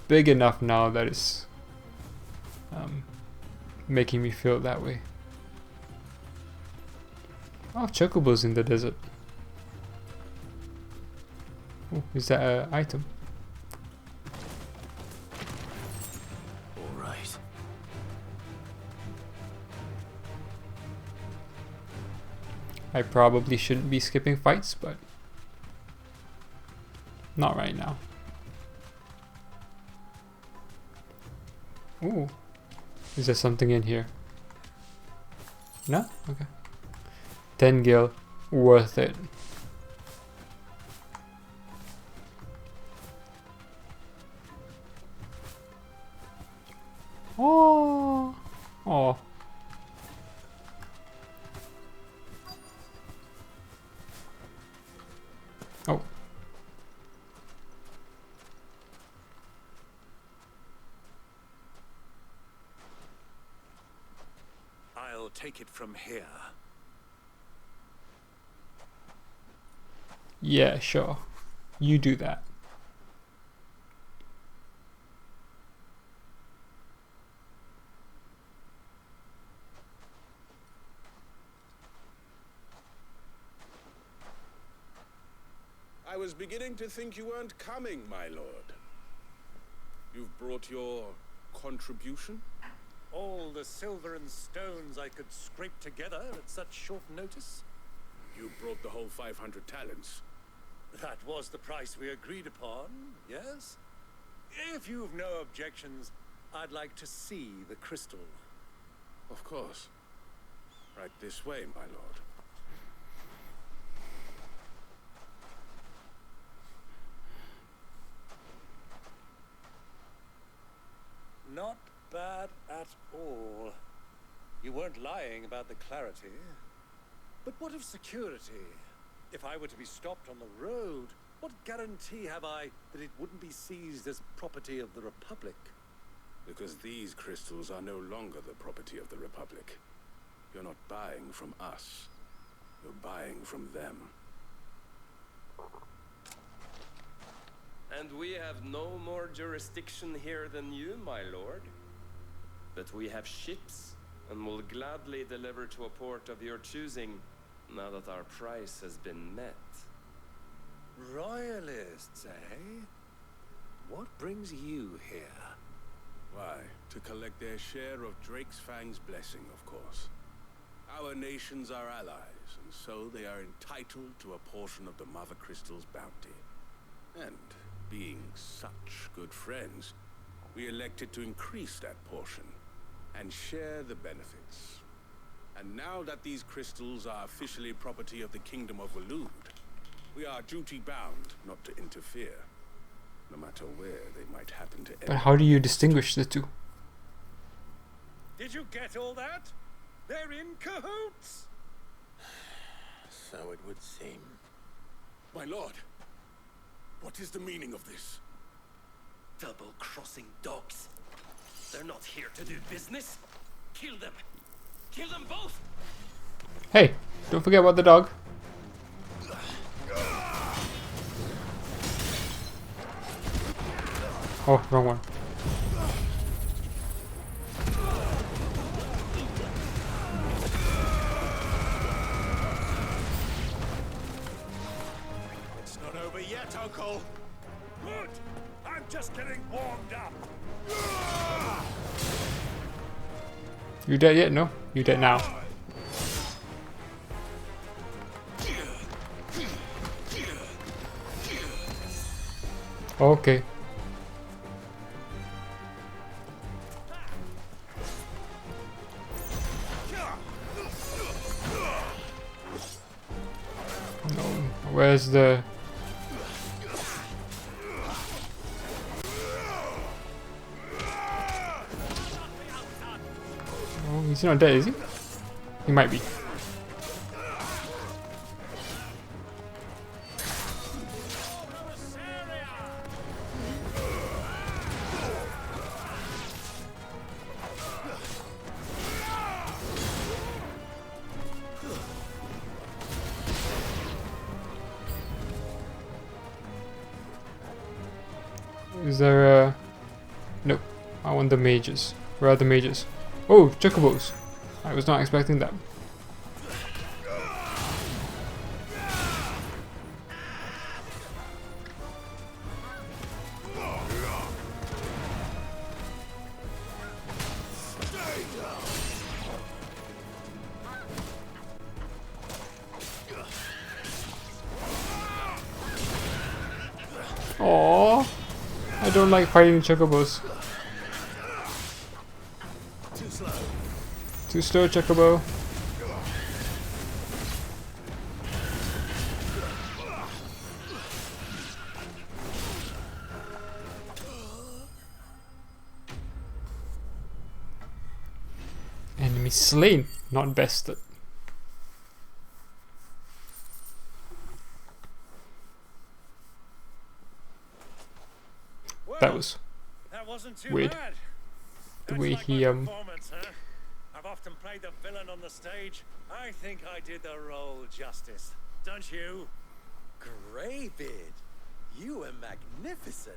big enough now that it's making me feel that way. Oh, chocobos in the desert. Oh, is that an item? All right. I probably shouldn't be skipping fights, but not right now. Ooh. Is there something in here? No? Okay. 10 gil. Worth it. Oh. Oh. Oh. I'll we'll take it from here. Yeah, sure. You do that. I was beginning to think you weren't coming, my lord. You've brought your contribution? All the silver and stones I could scrape together at such short notice? You brought the whole 500 talents. That was the price we agreed upon, yes? If you've no objections, I'd like to see the crystal. Of course. Right this way, my lord. Not bad at all. You weren't lying about the clarity. But what of security? If I were to be stopped on the road, what guarantee have I that it wouldn't be seized as property of the Republic? Because these crystals are no longer the property of the Republic. You're not buying from us. You're buying from them. And we have no more jurisdiction here than you, my lord. But we have ships, and will gladly deliver to a port of your choosing, now that our price has been met. Royalists, eh? What brings you here? Why, to collect their share of Drake's Fang's blessing, of course. Our nations are allies, and so they are entitled to a portion of the Mother Crystal's bounty. And being such good friends, we elected to increase that portion and share the benefits. And now that these crystals are officially property of the Kingdom of Waloed, we are duty-bound not to interfere, no matter where they might happen to end. But how do you distinguish the two? Did you get all that? They're in cahoots! So it would seem. My lord, what is the meaning of this? Double-crossing dogs. They're not here to do business. Kill them. Kill them both. Hey, don't forget about the dog. Oh, wrong one. It's not over yet, Uncle. Good. I'm just getting warmed up. You dead yet? No, you dead now. Okay. No, where's the... Oh, he's not dead, is he? He might be. Is there a... Nope. I want the mages. Where are the mages? Oh, chocobos. I was not expecting that. Aww. I don't like fighting chocobos. Too slow, chocobo. Enemy slain, not bested. Well, That was that wasn't too weird. bad. The way he Performance, huh? I've often played the villain on the stage. I think I did the role justice. Don't you? Greybeard, you were magnificent.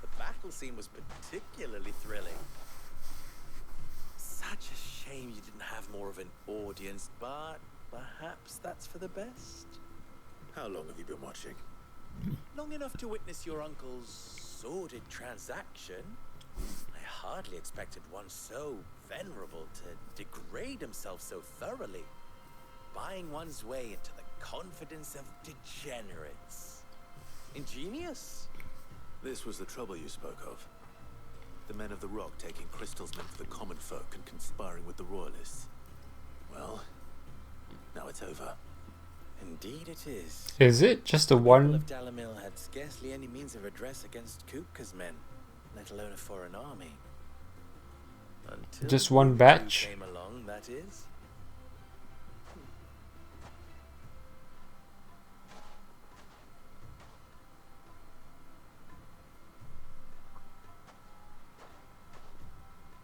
The battle scene was particularly thrilling. Such a shame you didn't have more of an audience, but perhaps that's for the best. How long have you been watching? Long enough to witness your uncle's sordid transaction. I hardly expected one so venerable to degrade himself so thoroughly, buying one's way into the confidence of degenerates. Ingenious. This was the trouble you spoke of. The men of the Rock taking crystals meant for the common folk and conspiring with the royalists. Well, now it's over. Indeed it is. Is it just the The one? people of Dalamil had scarcely any means of redress against Kupka's men, let alone a foreign army. Until Just one you batch? came along, that is.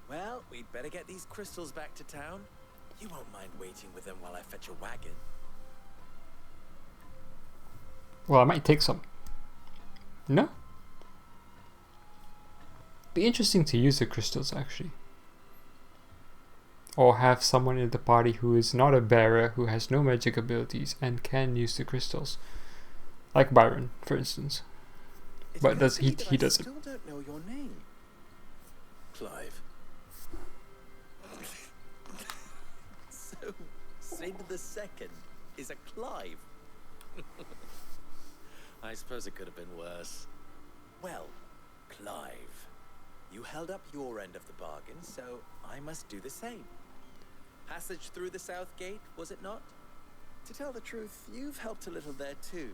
Well, we'd better get these crystals back to town. You won't mind waiting with them while I fetch a wagon. Well, I might take some. No? Be interesting to use the crystals actually. Or have someone in the party who is not a bearer, who has no magic abilities and can use the crystals. Like Byron, for instance. But does he doesn't. I still don't know your name. Clive. So, Sid the Second is a Clive. I suppose it could have been worse. Well, Clive, you held up your end of the bargain, so I must do the same. Passage through the south gate, was it not? To tell the truth, you've helped a little there too.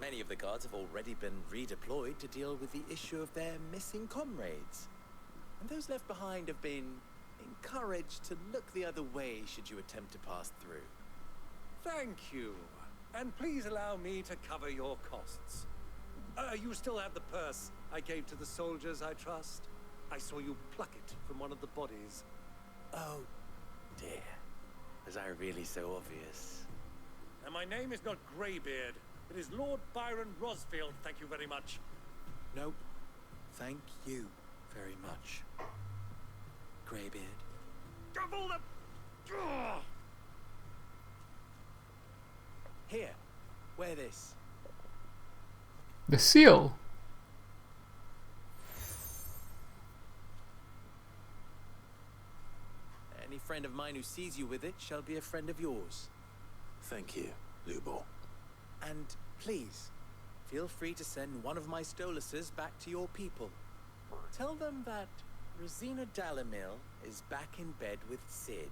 Many of the guards have already been redeployed to deal with the issue of their missing comrades. And those left behind have been encouraged to look the other way should you attempt to pass through. Thank you. And please allow me to cover your costs. You still have the purse I gave to the soldiers, I trust? I saw you pluck it from one of the bodies. Oh, dear. Was I really so obvious? And my name is not Greybeard. It is Lord Byron Rosfield, thank you very much. Nope. Thank you very much. Greybeard. Double the... Ugh! Here, wear this. The seal. Any friend of mine who sees you with it shall be a friend of yours. Thank you, Lubor. And please, feel free to send one of my Stoluses back to your people. Tell them that Rosina Dalamil is back in bed with Sid.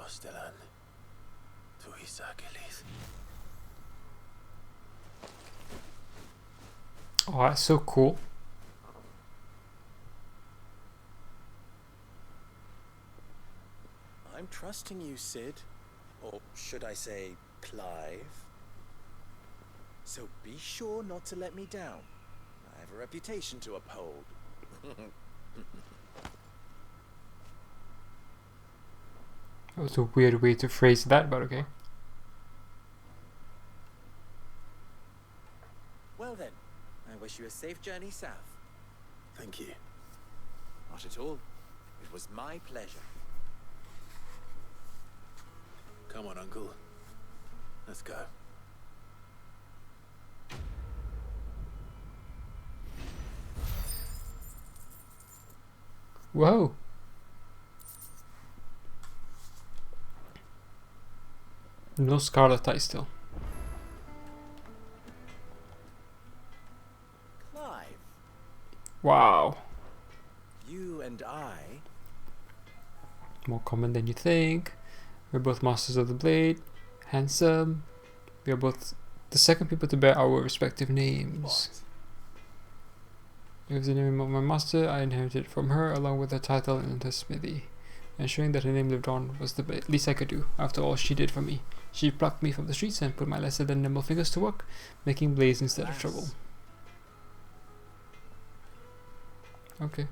Stelan. Oh, that's so cool. I'm trusting you, Sid. Or should I say, Clive. So be sure not to let me down. I have a reputation to uphold. That was a weird way to phrase that, but okay. Well then, I wish you a safe journey south. Thank you. Not at all. It was my pleasure. Come on, Uncle. Let's go. Whoa. No scarlet tie still. Clive. Wow. You and I... More common than you think. We're both masters of the blade. Handsome. We are both the second people to bear our respective names. It was the name of my master. I inherited it from her along with her title and her smithy. Ensuring that her name lived on was the least I could do after all she did for me. She plucked me from the streets and put my lesser than nimble fingers to work, making blaze instead of trouble. Okay.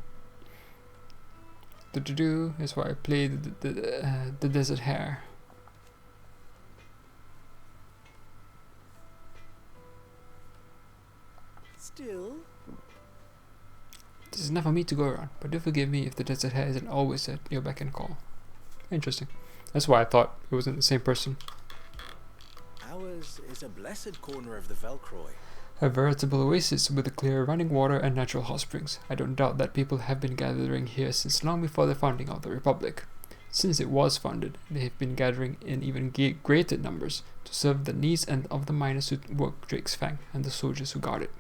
Do is why I played the desert hare. Still? This is enough for me to go around, but do forgive me if the desert hare isn't always at your beck and call. Interesting. That's why I thought it wasn't the same person. Ours is a blessed corner of the Velcroy. A veritable oasis with clear running water and natural hot springs. I don't doubt that people have been gathering here since long before the founding of the Republic. Since it was founded, they have been gathering in even greater numbers to serve the needs of the miners who work Drake's Fang and the soldiers who guard it.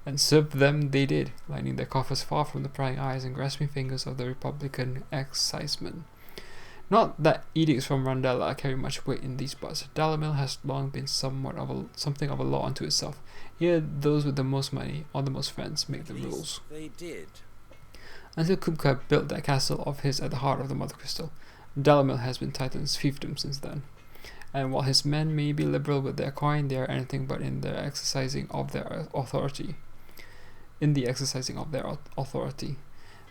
And serve them they did, lining their coffers far from the prying eyes and grasping fingers of the Republican excisemen. Not that edicts from Randella carry much weight in these parts. Dalamil has long been something of a law unto itself. Here, those with the most money or the most friends make the rules. They did. Until Kubka built that castle of his at the heart of the Mother Crystal, Dalamil has been Titan's fiefdom since then. And while his men may be liberal with their coin, they are anything but in the exercising of their authority.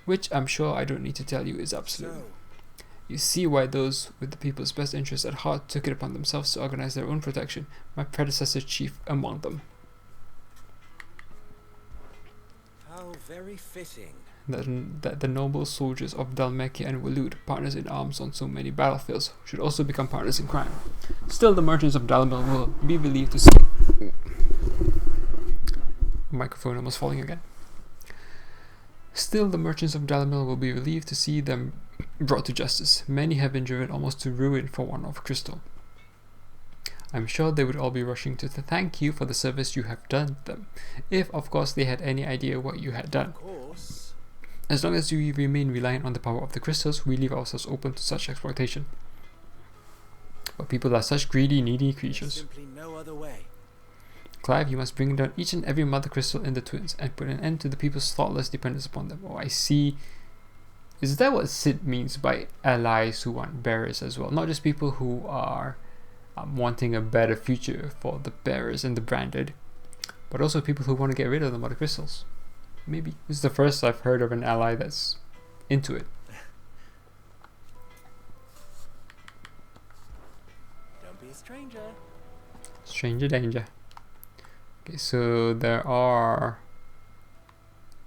Which I'm sure I don't need to tell you is absolute. You see why those with the people's best interests at heart took it upon themselves to organize their own protection, my predecessor chief among them. How very fitting. That the noble soldiers of Dalmeki and Waloed, partners in arms on so many battlefields, should also become partners in crime. Still, the merchants of Dalamil will be believed to see... Microphone almost falling again. Still, the merchants of Dalamil will be relieved to see them brought to justice. Many have been driven almost to ruin for want of crystal. I'm sure they would all be rushing to thank you for the service you have done them, if of course they had any idea what you had done. Of course. As long as you remain reliant on the power of the crystals, we leave ourselves open to such exploitation. But people are such greedy, needy creatures. There's simply no other way. Clive, you must bring down each and every mother crystal in the twins and put an end to the people's thoughtless dependence upon them. Oh, I see. Is that what Sid means by allies who want bearers as well? Not just people who are wanting a better future for the bearers and the branded, but also people who want to get rid of the mother crystals. Maybe. This is the first I've heard of an ally that's into it. Don't be a stranger. Stranger danger. Okay, so there are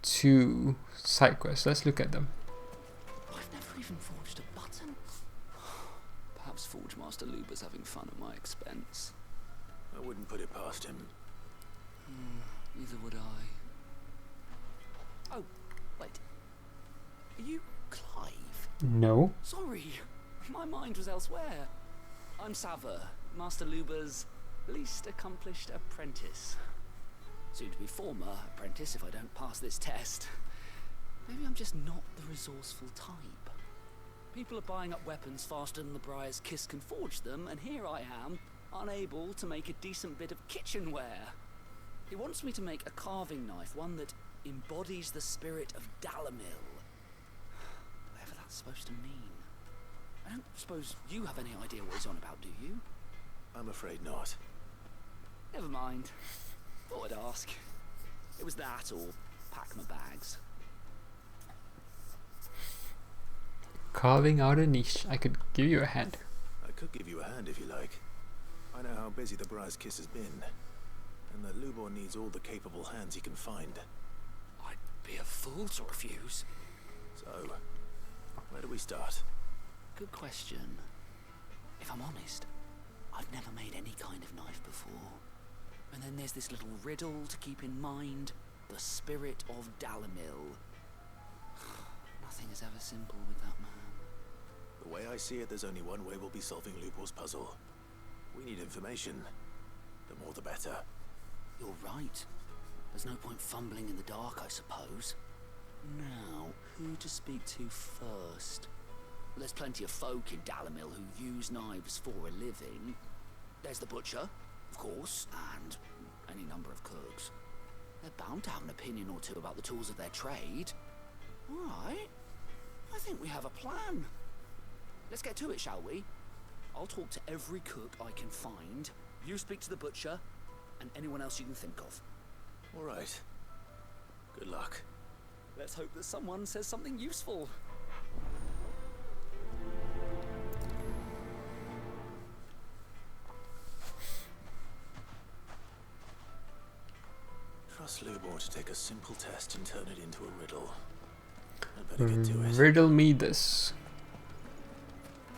2 side quests. Let's look at them. I've never even forged a button. Perhaps Forge Master Luber's having fun at my expense. I wouldn't put it past him. Neither would I. Oh, wait. Are you Clive? No. Sorry, my mind was elsewhere. I'm Sava, Master Luber's least accomplished apprentice. Soon to be former apprentice if I don't pass this test. Maybe I'm just not the resourceful type. People are buying up weapons faster than the Briar's Kiss can forge them, and here I am, unable to make a decent bit of kitchenware. He wants me to make a carving knife, one that embodies the spirit of Dalamil. Whatever that's supposed to mean. I don't suppose you have any idea what he's on about, do you? I'm afraid not. Never mind. Thought I'd ask. It was that or pack my bags. Carving out a niche. I could give you a hand. I could give you a hand if you like. I know how busy the Briar's Kiss has been, and that Lubor needs all the capable hands he can find. I'd be a fool to refuse. So, where do we start? Good question. If I'm honest, I've never made any kind of knife before. And then there's this little riddle to keep in mind. The spirit of Dalamil. Nothing is ever simple with that man. The way I see it, there's only one way we'll be solving Lubor's puzzle. We need information. The more the better. You're right. There's no point fumbling in the dark, I suppose. Now, who to speak to first? There's plenty of folk in Dalamil who use knives for a living. There's the butcher, of course, and any number of cooks. They're bound to have an opinion or two about the tools of their trade. All right. I think we have a plan. Let's get to it, shall we? I'll talk to every cook I can find. You speak to the butcher, and anyone else you can think of. All right. Good luck. Let's hope that someone says something useful. Trust Lubor to take a simple test and turn it into a riddle. I'd better get to it. Riddle me this.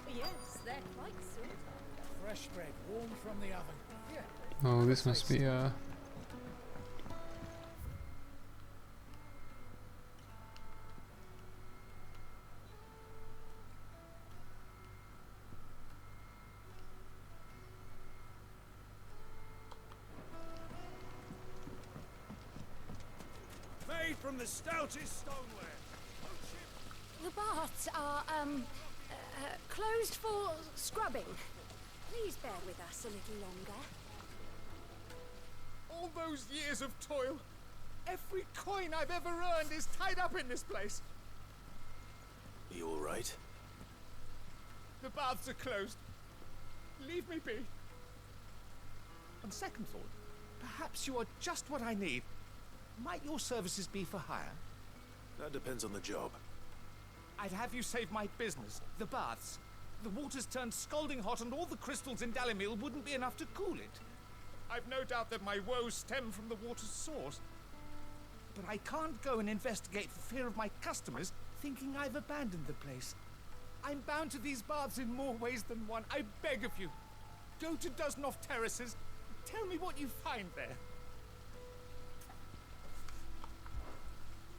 Yes, they're quite sort. Fresh bread, warm from the oven. Yeah. Oh, this must be Made from the stoutest stoneware. The baths are, closed for scrubbing. Please bear with us a little longer. All those years of toil, every coin I've ever earned is tied up in this place. Are you all right? The baths are closed. Leave me be. On second thought, perhaps you are just what I need. Might your services be for hire? That depends on the job. I'd have you save my business, the baths. The water's turned scalding hot and all the crystals in Dalimil wouldn't be enough to cool it. I've no doubt that my woes stem from the water's source. But I can't go and investigate for fear of my customers thinking I've abandoned the place. I'm bound to these baths in more ways than one. I beg of you, go to Dusnoff Terraces. Tell me what you find there.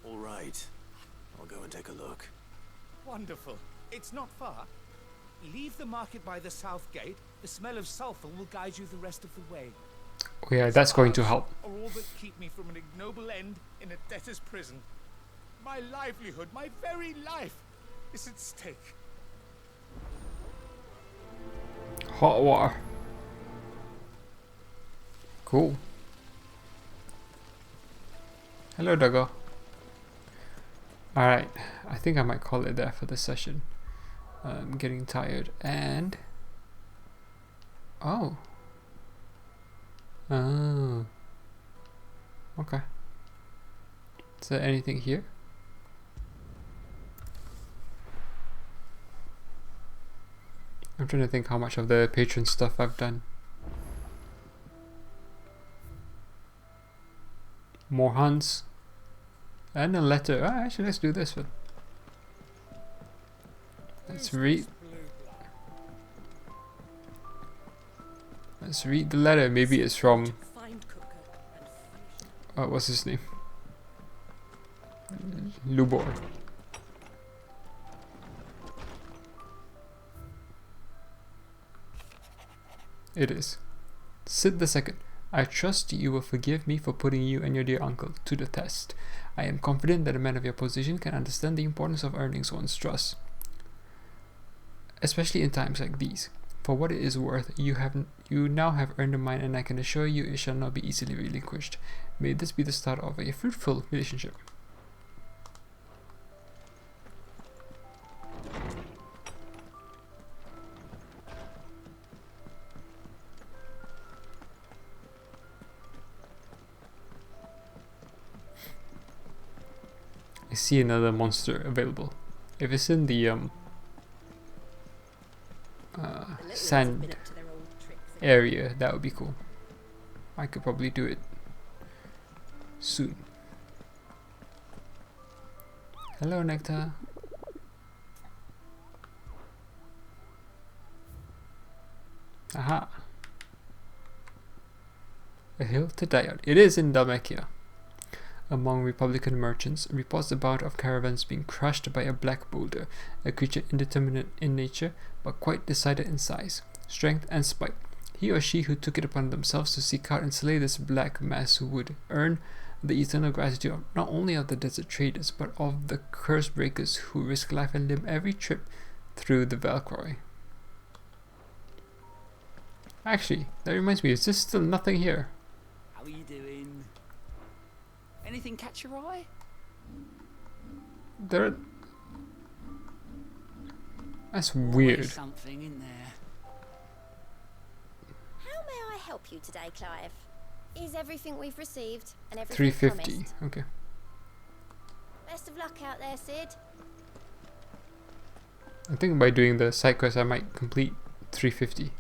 All right. I'll go and take a look. Wonderful. It's not far. Leave the market by the south gate. The smell of sulfur will guide you the rest of the way. Oh yeah, that's going to help. Are all that keep me from an ignoble end in a debtor's prison. My livelihood, my very life, is at stake. Hot water. Cool. Hello, Doggo. Alright, I think I might call it there for this session. I'm getting tired and... Oh. Oh. Okay. Is there anything here? I'm trying to think how much of the patron stuff I've done. More hunts. And a letter. Ah, actually, let's do this one. Let's read. Let's read the letter. Maybe it's from. What's his name? Lubor. It is. Sid II. I trust you will forgive me for putting you and your dear uncle to the test. I am confident that a man of your position can understand the importance of earning one's trust, especially in times like these. For what it is worth, you now have earned mine, and I can assure you it shall not be easily relinquished. May this be the start of a fruitful relationship. I see another monster available. If it's in the sand area, that would be cool. I could probably do it soon. Hello, Nectar. Aha. A hill to die on. It is in Dalmatia. Among Republican merchants, reports about of caravans being crushed by a black boulder, a creature indeterminate in nature, but quite decided in size, strength, and spite. He or she who took it upon themselves to seek out and slay this black mass would earn the eternal gratitude of not only of the desert traders, but of the curse breakers who risk life and limb every trip through the Valkyrie. Actually, that reminds me, is there still nothing here? How are you doing? Anything catch your eye? That's weird. Something in there. help you today, Clive? Is everything we've received and everything 350. promised? Okay. Best of luck out there, Sid. I think by doing the side quest I might complete 350.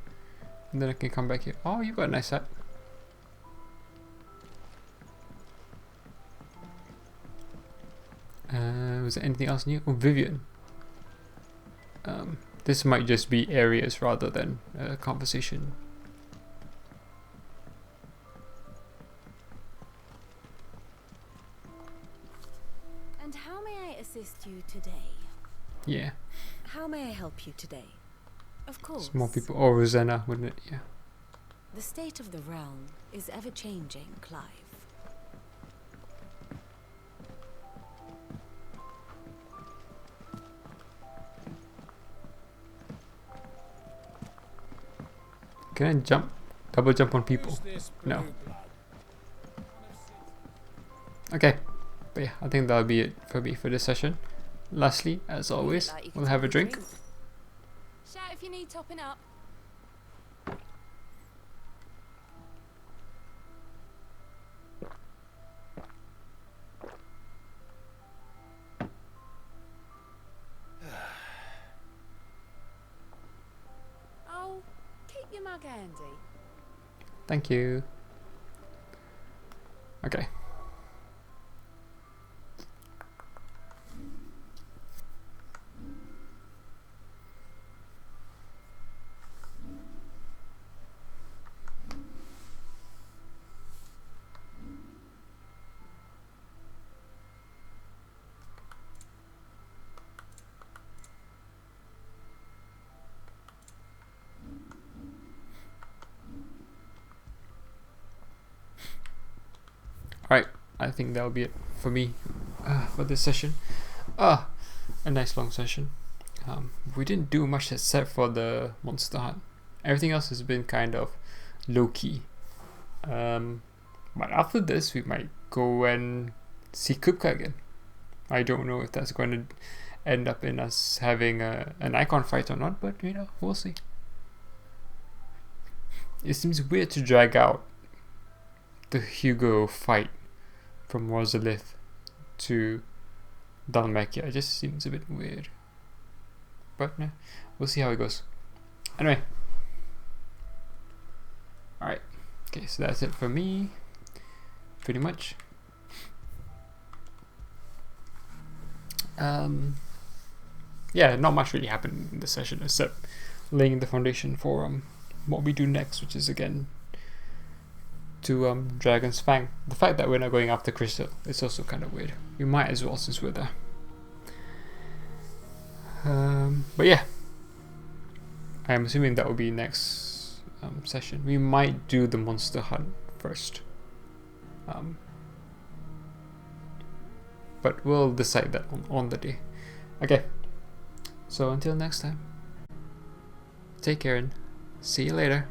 And then I can come back here. Oh, you got a nice hat. Was there anything else new? Oh, Vivian. This might just be areas rather than a conversation. And how may I assist you today? Yeah. How may I help you today? Of course. It's more people. Or Rosanna, wouldn't it? Yeah. The state of the realm is ever-changing, Clive. Can I jump? Double jump on people? No. Okay. But yeah, I think that'll be it for me for this session. Lastly, as always, we'll have a drink. Shout if you need topping up. Oh, keep your mug handy. Thank you. Okay. Alright, I think that'll be it for me for this session. A nice long session. We didn't do much except for the monster hunt. Everything else has been kind of low-key. But after this, we might go and see Kupka again. I don't know if that's going to end up in us having an icon fight or not, but you know, we'll see. It seems weird to drag out the Hugo fight from Rosalith to Dalmacia. It just seems a bit weird. But yeah, we'll see how it goes. Anyway. Alright. Okay, so that's it for me. Pretty much. Yeah, not much really happened in this session except laying the foundation for what we do next, which is again to Dragon's Fang. The fact that we're not going after Crystal is also kind of weird. We might as well since we're there. But yeah, I'm assuming that will be next session. We might do the monster hunt first. But we'll decide that on the day. Okay, so until next time, take care and see you later.